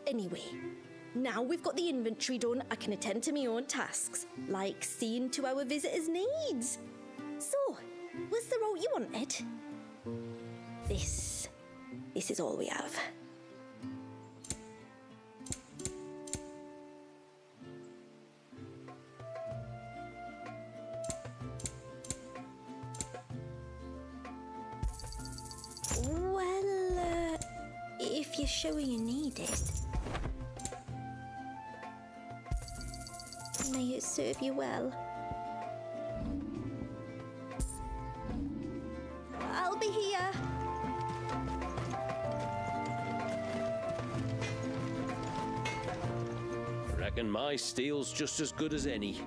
Anyway, now we've got the inventory done, I can attend to my own tasks, like seeing to our visitors' needs. So, what's the route you wanted? This is all we have. Well, if you're sure you need it. May it serve you well. I'll be here. Reckon my steel's just as good as any.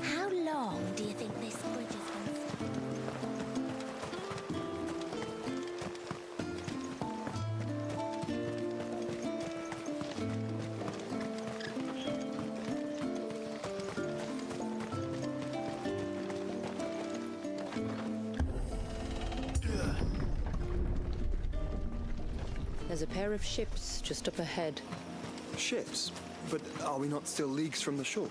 How long do you think this bridge is going to stay? There's a pair of ships just up ahead. Ships? But are we not still leagues from the shore?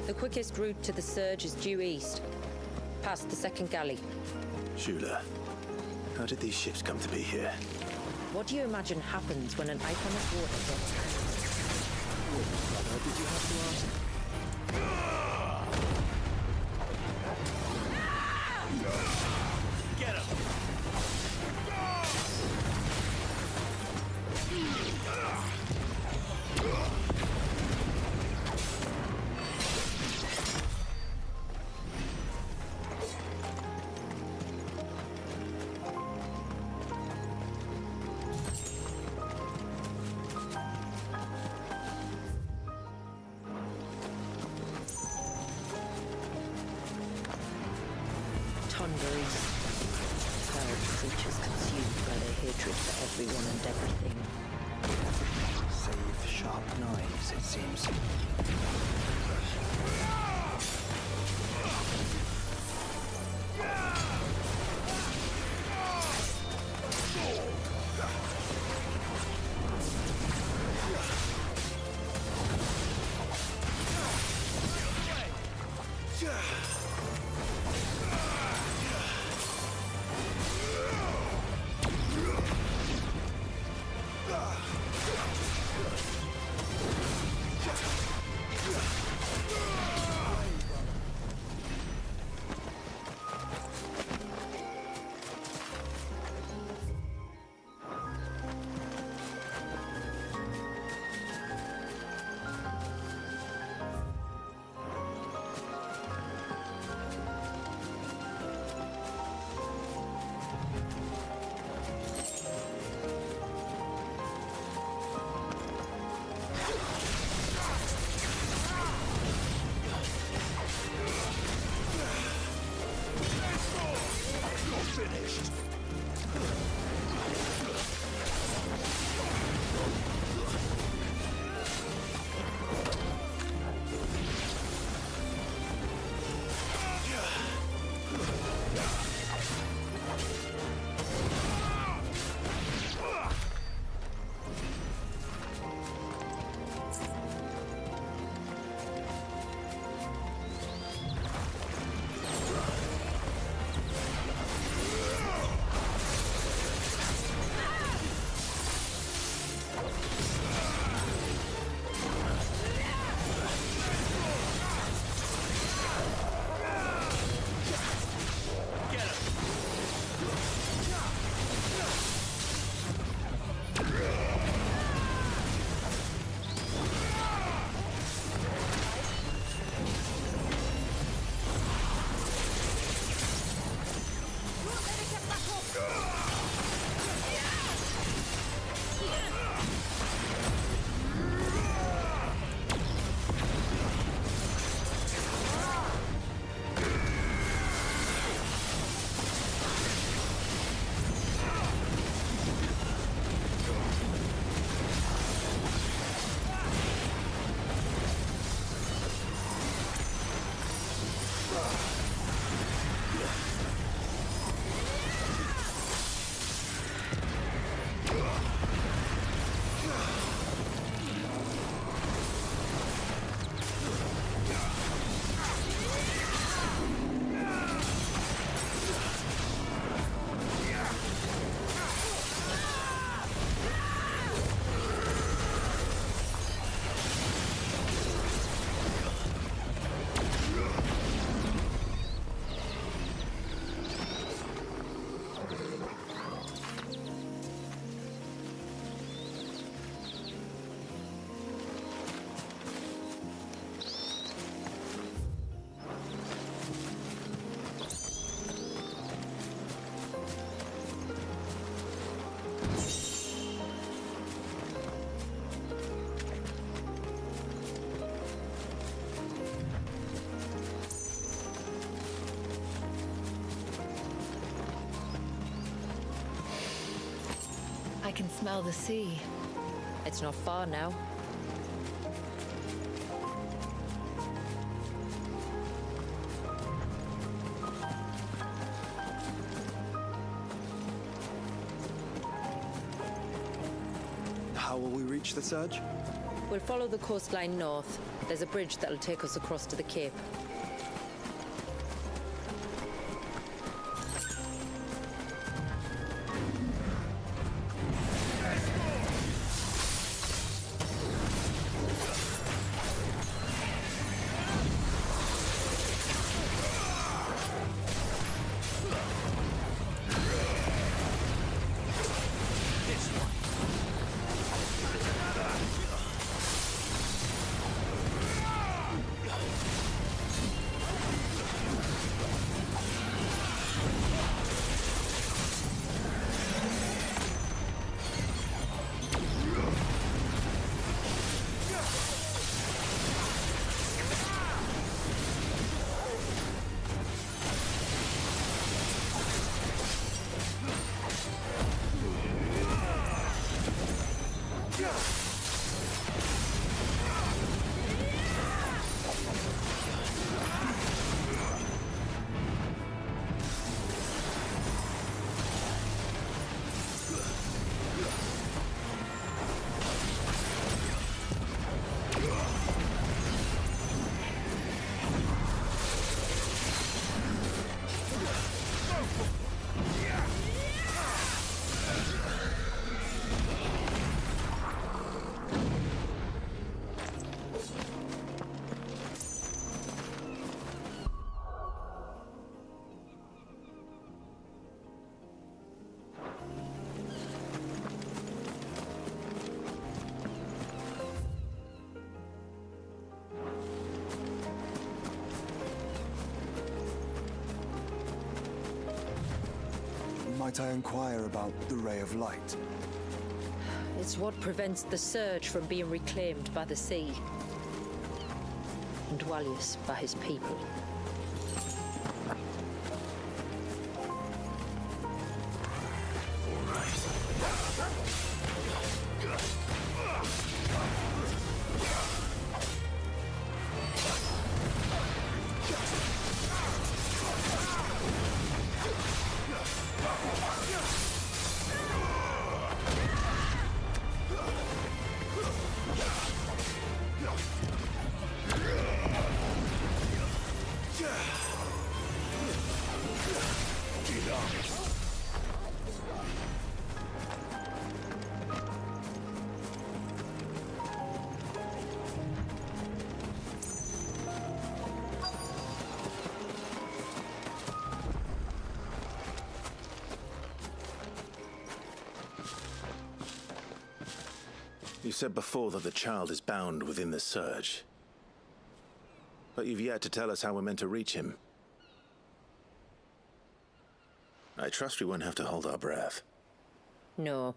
The quickest route to the surge is due east, past the second galley. Shula, how did these ships come to be here? What do you imagine happens when an icon of water gets... What brother did you have to ask? as it seems. I can smell the sea. It's not far now. How will we reach the surge? We'll follow the coastline north. There's a bridge that'll take us across to the cape. Might I inquire about the ray of light? It's what prevents the surge from being reclaimed by the sea. And Dwalius by his people. You said before that the child is bound within the surge. But you've yet to tell us how we're meant to reach him. I trust we won't have to hold our breath. No.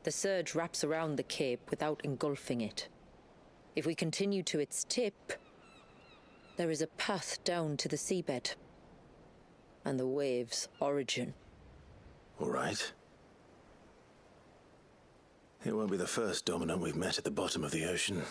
The surge wraps around the cape without engulfing it. If we continue to its tip, there is a path down to the seabed. And the wave's origin. All right. It won't be the first dominant we've met at the bottom of the ocean.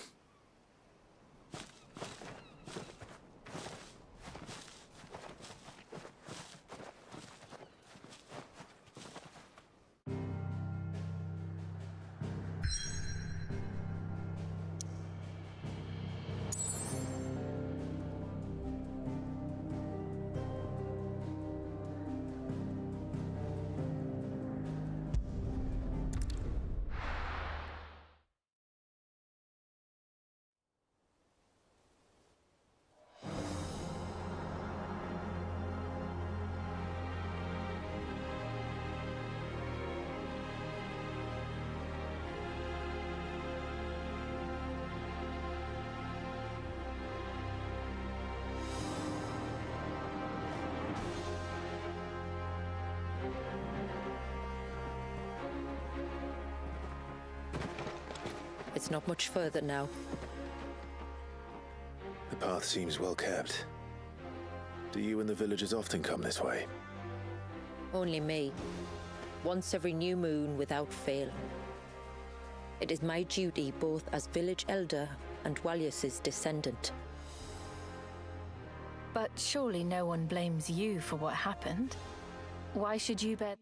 It's not much further now. The path seems well kept. Do you and the villagers often come this way? Only me. Once every new moon without fail. It is my duty both as village elder and Dwalius's descendant. But surely no one blames you for what happened. Why should you bear...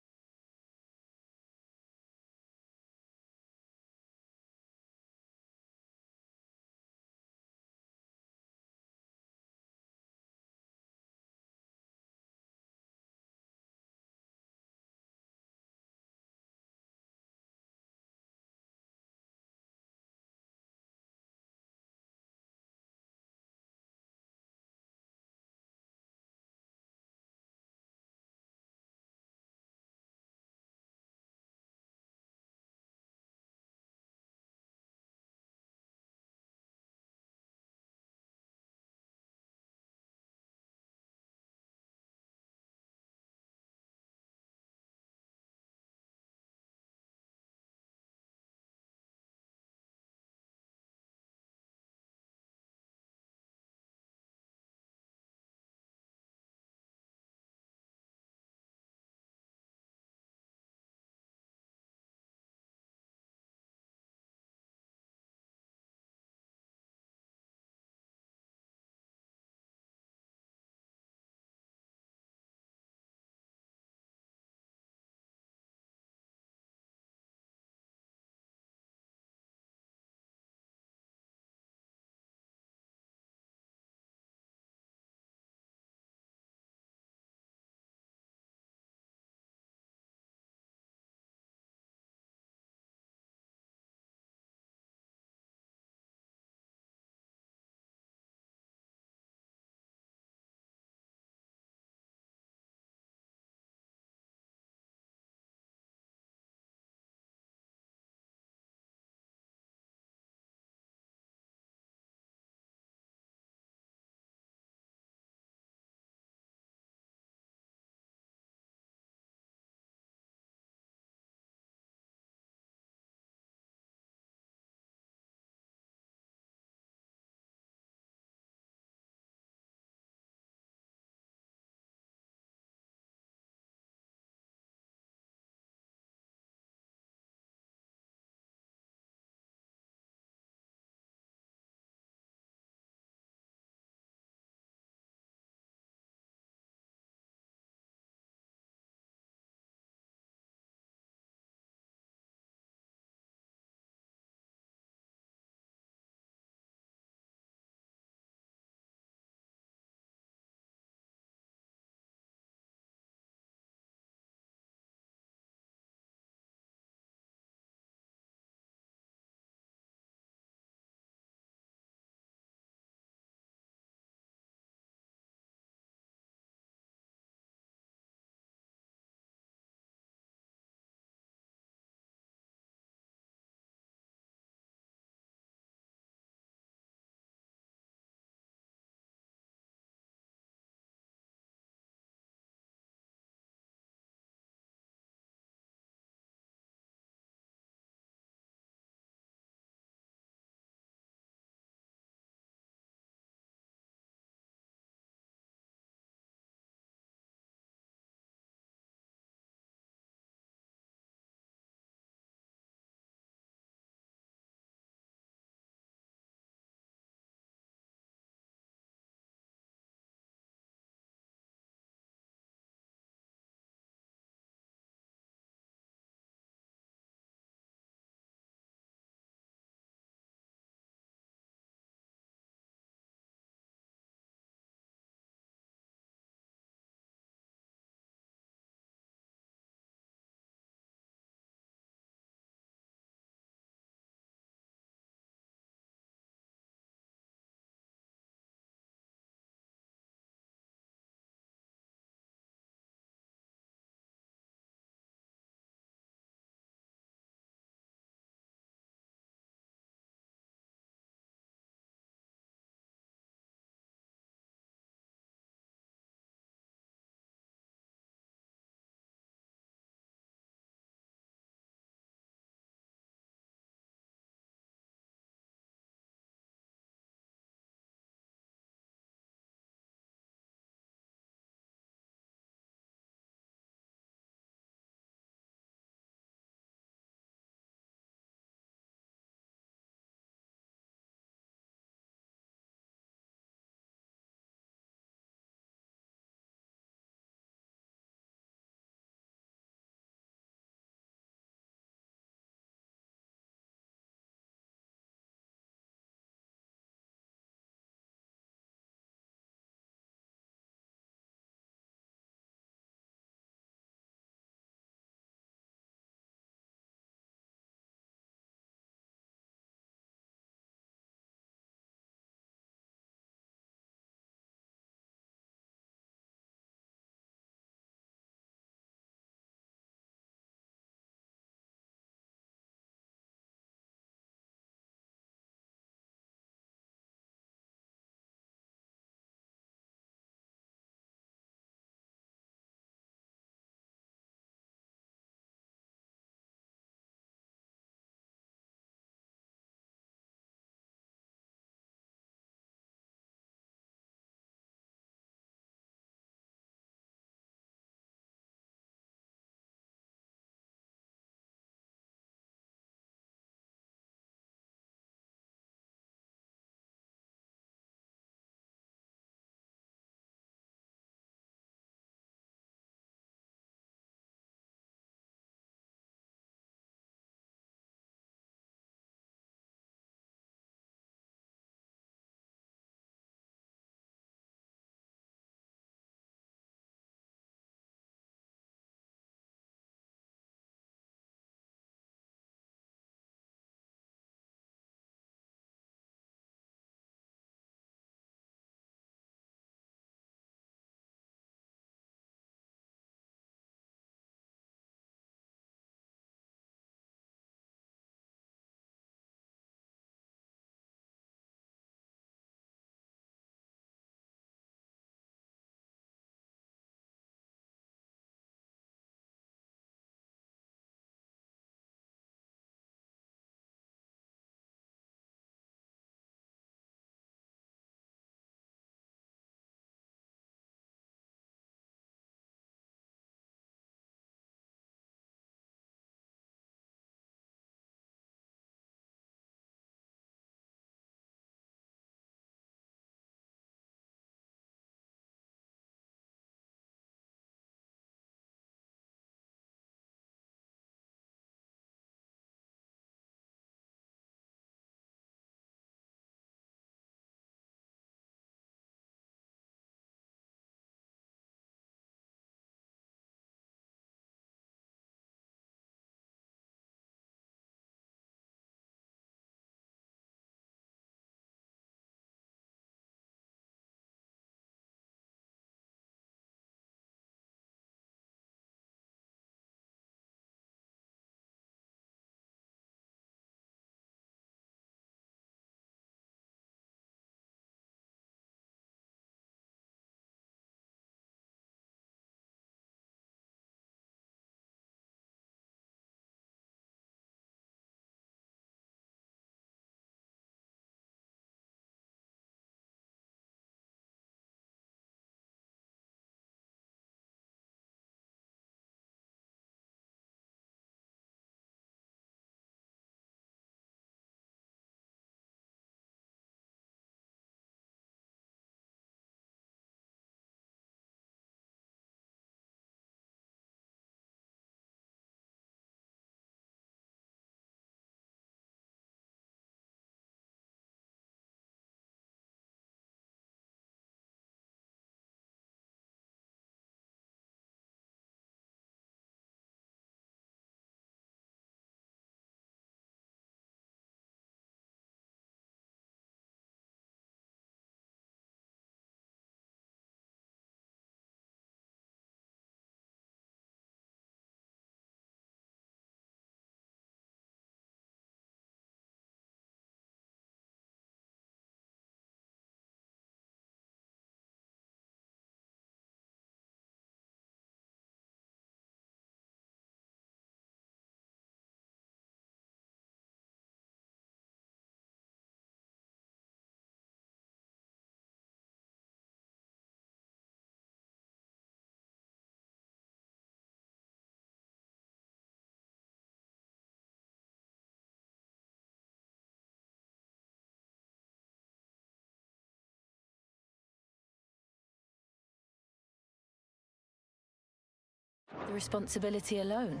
the responsibility alone.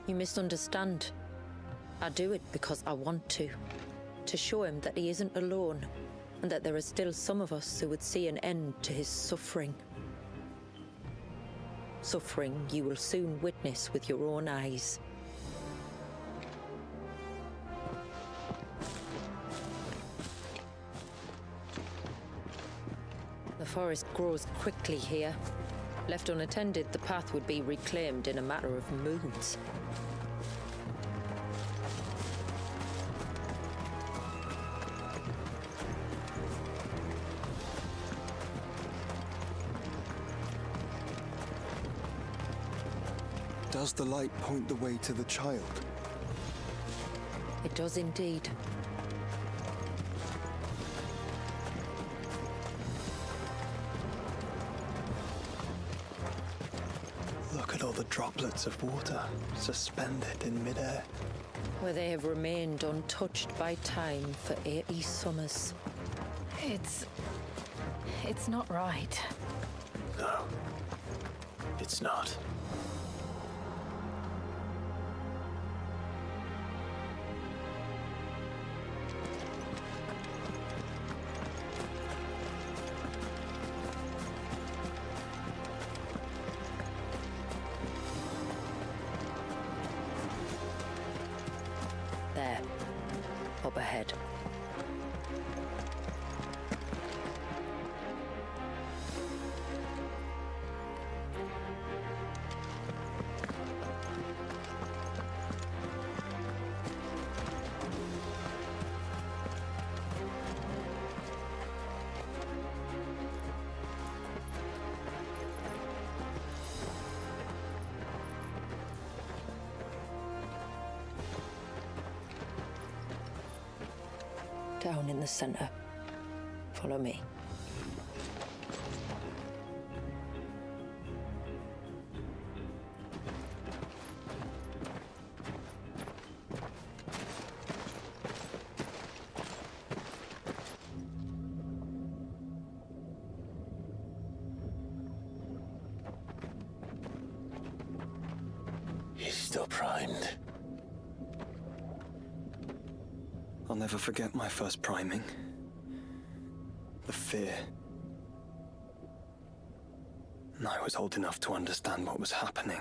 You misunderstand. I do it because I want to. To show him that he isn't alone, and that there are still some of us who would see an end to his suffering. Suffering you will soon witness with your own eyes. The forest grows quickly here. Left unattended, the path would be reclaimed in a matter of moons. Does the light point the way to the child? It does indeed. Look at all the droplets of water suspended in midair. Where they have remained untouched by time for 80 summers. It's not right. No, it's not. There. Up ahead. Down in the center. Follow me. He's still primed. I'll never forget my first priming. The fear. And I was old enough to understand what was happening.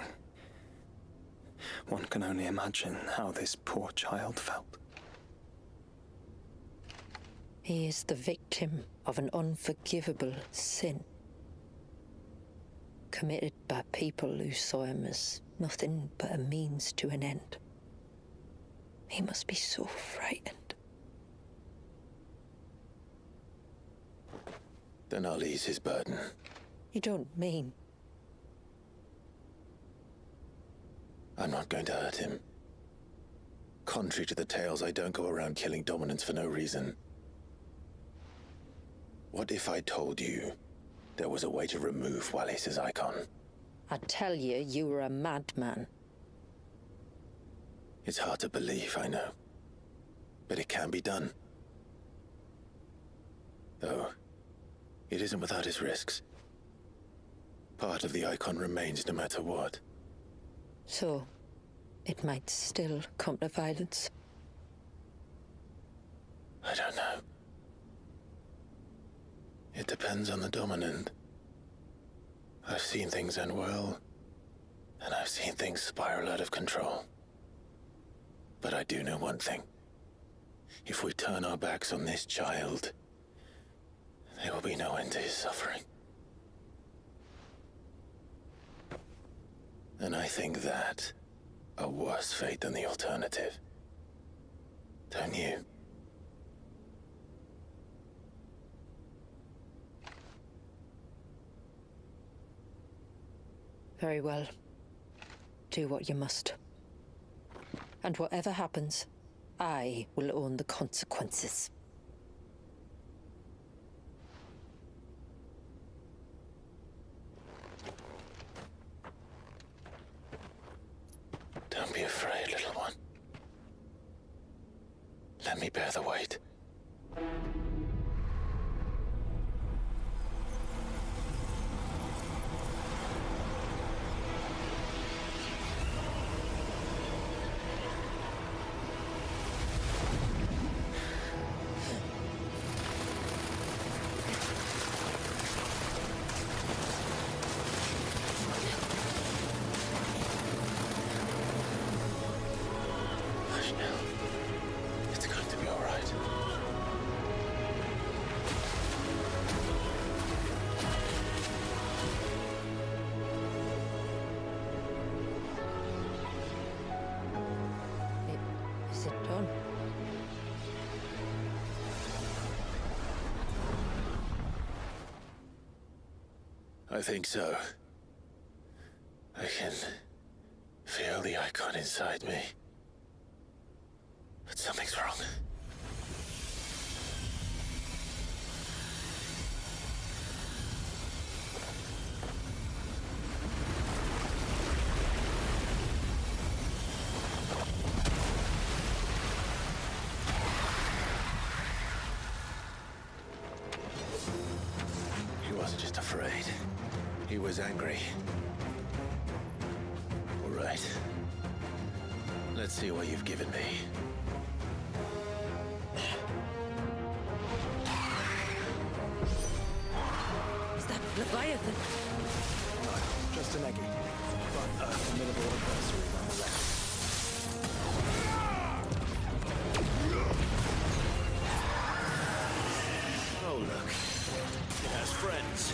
One can only imagine how this poor child felt. He is the victim of an unforgivable sin. Committed by people who saw him as nothing but a means to an end. He must be so frightened. Then I'll ease his burden. You don't mean? I'm not going to hurt him. Contrary to the tales, I don't go around killing dominants for no reason. What if I told you there was a way to remove Wallis's icon? I tell you, you were a madman. It's hard to believe, I know. But it can be done. Though, it isn't without its risks. Part of the icon remains no matter what. So, it might still come to violence. I don't know. It depends on the dominant. I've seen things end well, and I've seen things spiral out of control. But I do know one thing. If we turn our backs on this child, there will be no end to his suffering. And I think that a worse fate than the alternative. Don't you? Very well. Do what you must. And whatever happens, I will own the consequences. Don't be afraid, little one. Let me bear the weight. icon. I think so. I can feel the icon inside me. But something's wrong. He wasn't just afraid. He was angry. All right. Let's see what you've given me. Is that Leviathan? No, just an eggy. But a formidable adversary nonetheless. Oh, look. It has friends.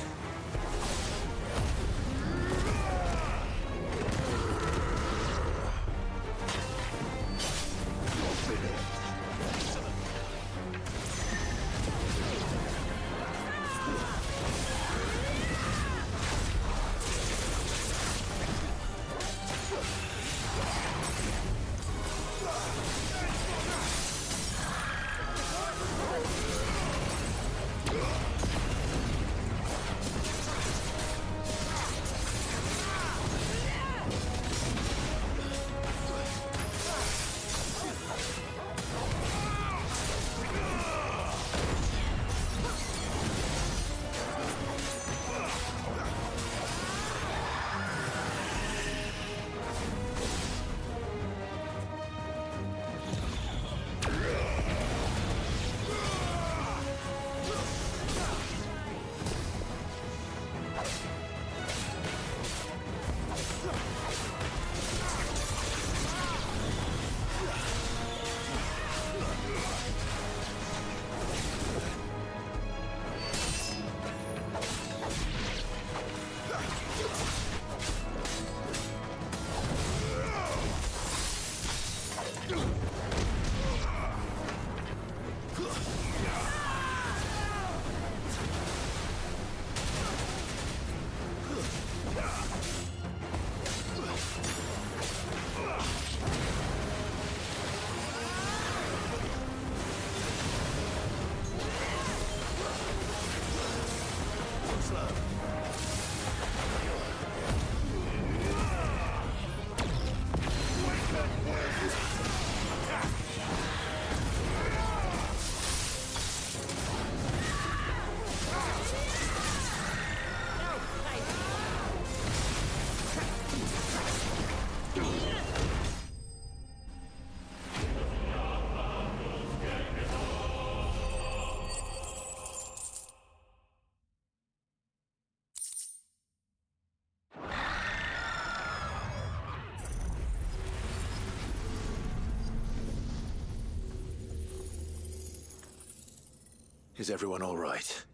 Is everyone all right?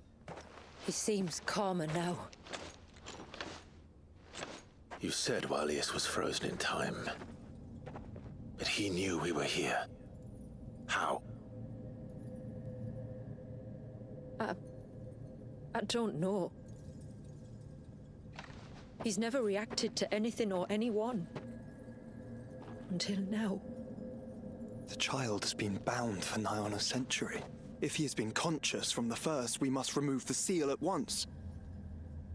He seems calmer now. You said Walius was frozen in time. But he knew we were here. How? I don't know. He's never reacted to anything or anyone. Until now. The child has been bound for nigh on a century. If he has been conscious from the first, we must remove the seal at once.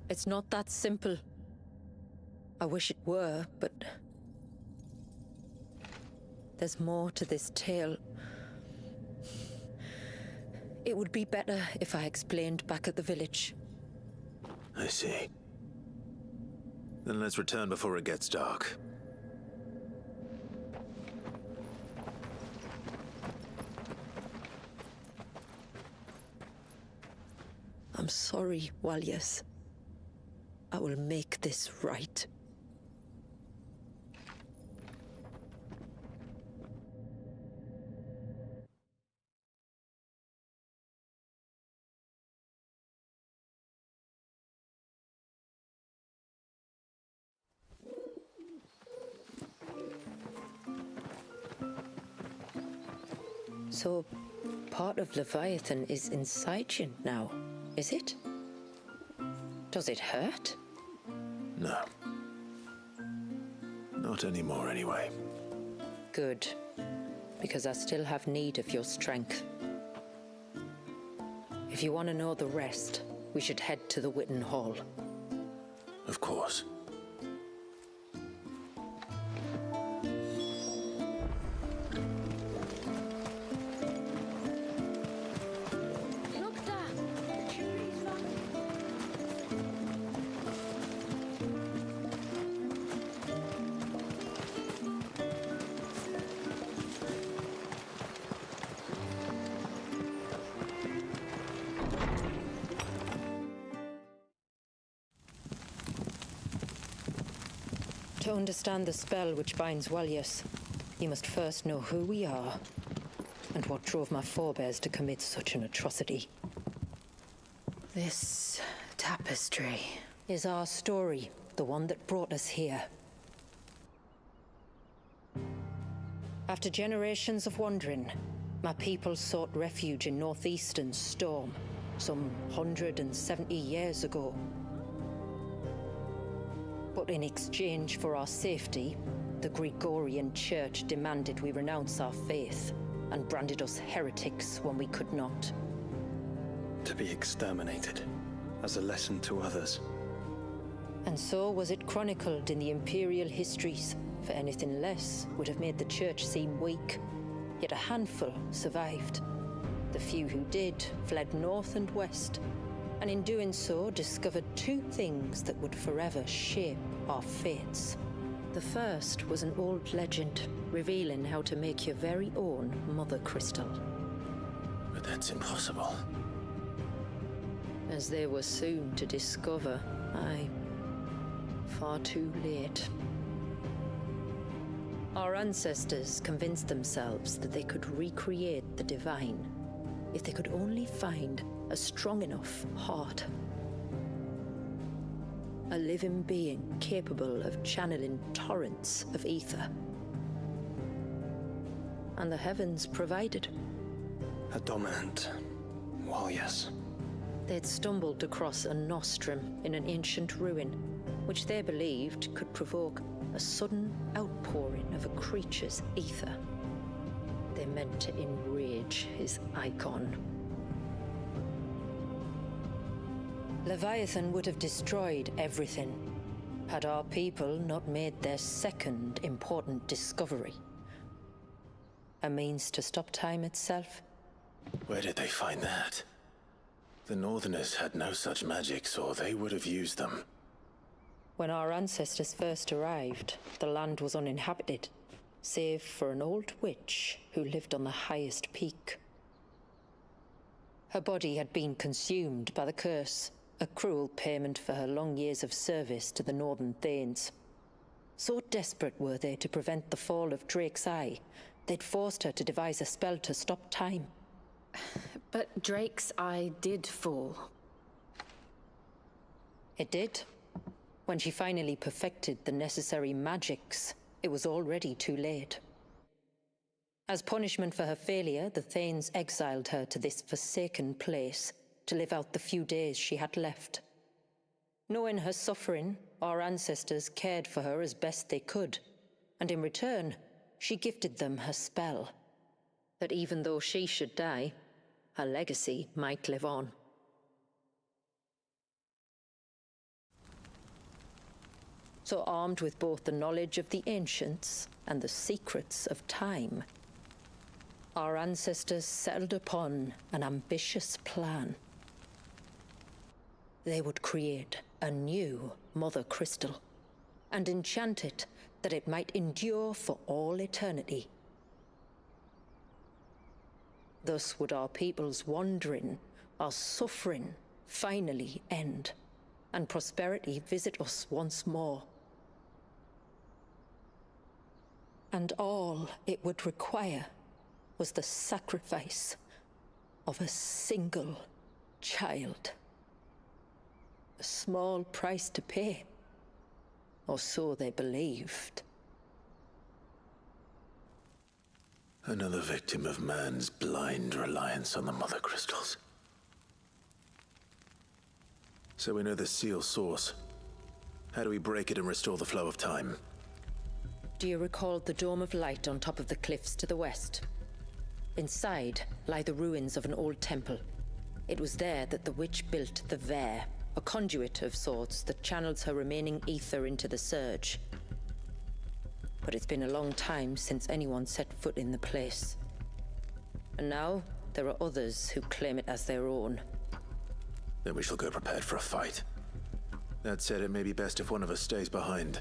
It's not that simple. I wish it were, but... there's more to this tale. It would be better if I explained back at the village. I see. Then let's return before it gets dark. I'm sorry, Walius. I will make this right. So, part of Leviathan is inside you now, is it? Does it hurt? No. Not anymore, anyway. Good. Because I still have need of your strength. If you want to know the rest, we should head to the Witten Hall. Of course. Look, Dad. The tree's To understand the spell which binds Walius, you must first know who we are, and what drove my forebears to commit such an atrocity. This tapestry is our story, the one that brought us here. After generations of wandering, my people sought refuge in northeastern Storm, some 170 years ago. But in exchange for our safety, the Gregorian Church demanded we renounce our faith and branded us heretics when we could not. To be exterminated, as a lesson to others. And so was it chronicled in the imperial histories, for anything less would have made the Church seem weak. Yet a handful survived. The few who did fled north and west, and in doing so discovered two things that would forever shape our fates. The first was an old legend revealing how to make your very own mother crystal. But that's impossible. As they were soon to discover, aye, far too late. Our ancestors convinced themselves that they could recreate the divine if they could only find a strong enough heart. A living being capable of channeling torrents of ether. And the heavens provided. A dominant. Well, yes. They'd stumbled across a nostrum in an ancient ruin, which they believed could provoke a sudden outpouring of a creature's ether. They meant to enrage his icon. Leviathan would have destroyed everything, had our people not made their second important discovery. A means to stop time itself. Where did they find that? The Northerners had no such magics, or they would have used them. When our ancestors first arrived, the land was uninhabited, save for an old witch who lived on the highest peak. Her body had been consumed by the curse, a cruel payment for her long years of service to the Northern Thanes. So desperate were they to prevent the fall of Drake's Eye, they'd forced her to devise a spell to stop time. But Drake's Eye did fall. It did. When she finally perfected the necessary magics, it was already too late. As punishment for her failure, the Thanes exiled her to this forsaken place to live out the few days she had left. Knowing her suffering, our ancestors cared for her as best they could, and in return, she gifted them her spell. That even though she should die, her legacy might live on. So armed with both the knowledge of the ancients and the secrets of time, our ancestors settled upon an ambitious plan. They would create a new Mother Crystal and enchant it that it might endure for all eternity. Thus would our people's wandering, our suffering, finally end, and prosperity visit us once more. And all it would require was the sacrifice of a single child. A small price to pay, or so they believed. Another victim of man's blind reliance on the mother crystals. So we know the seal source. How do we break it and restore the flow of time? Do you recall the dome of light on top of the cliffs to the west? Inside lie the ruins of an old temple. It was there that the witch built the Vare, a conduit of sorts that channels her remaining ether into the surge. But it's been a long time since anyone set foot in the place. And now there are others who claim it as their own. Then we shall go prepared for a fight. That said, it may be best if one of us stays behind.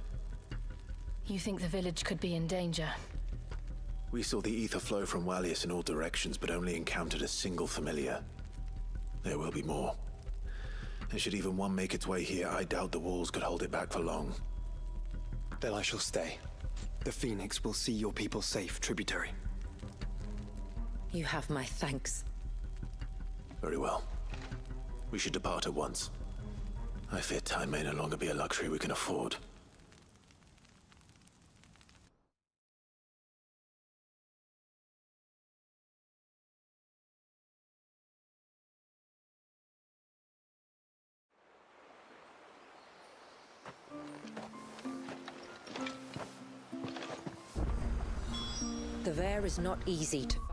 You think the village could be in danger? We saw the ether flow from Wallius in all directions, but only encountered a single familiar. There will be more. And should even one make its way here, I doubt the walls could hold it back for long. Then I shall stay. The Phoenix will see your people safe, tributary. You have my thanks. Very well. We should depart at once. I fear time may no longer be a luxury we can afford. The Vare is not easy to find.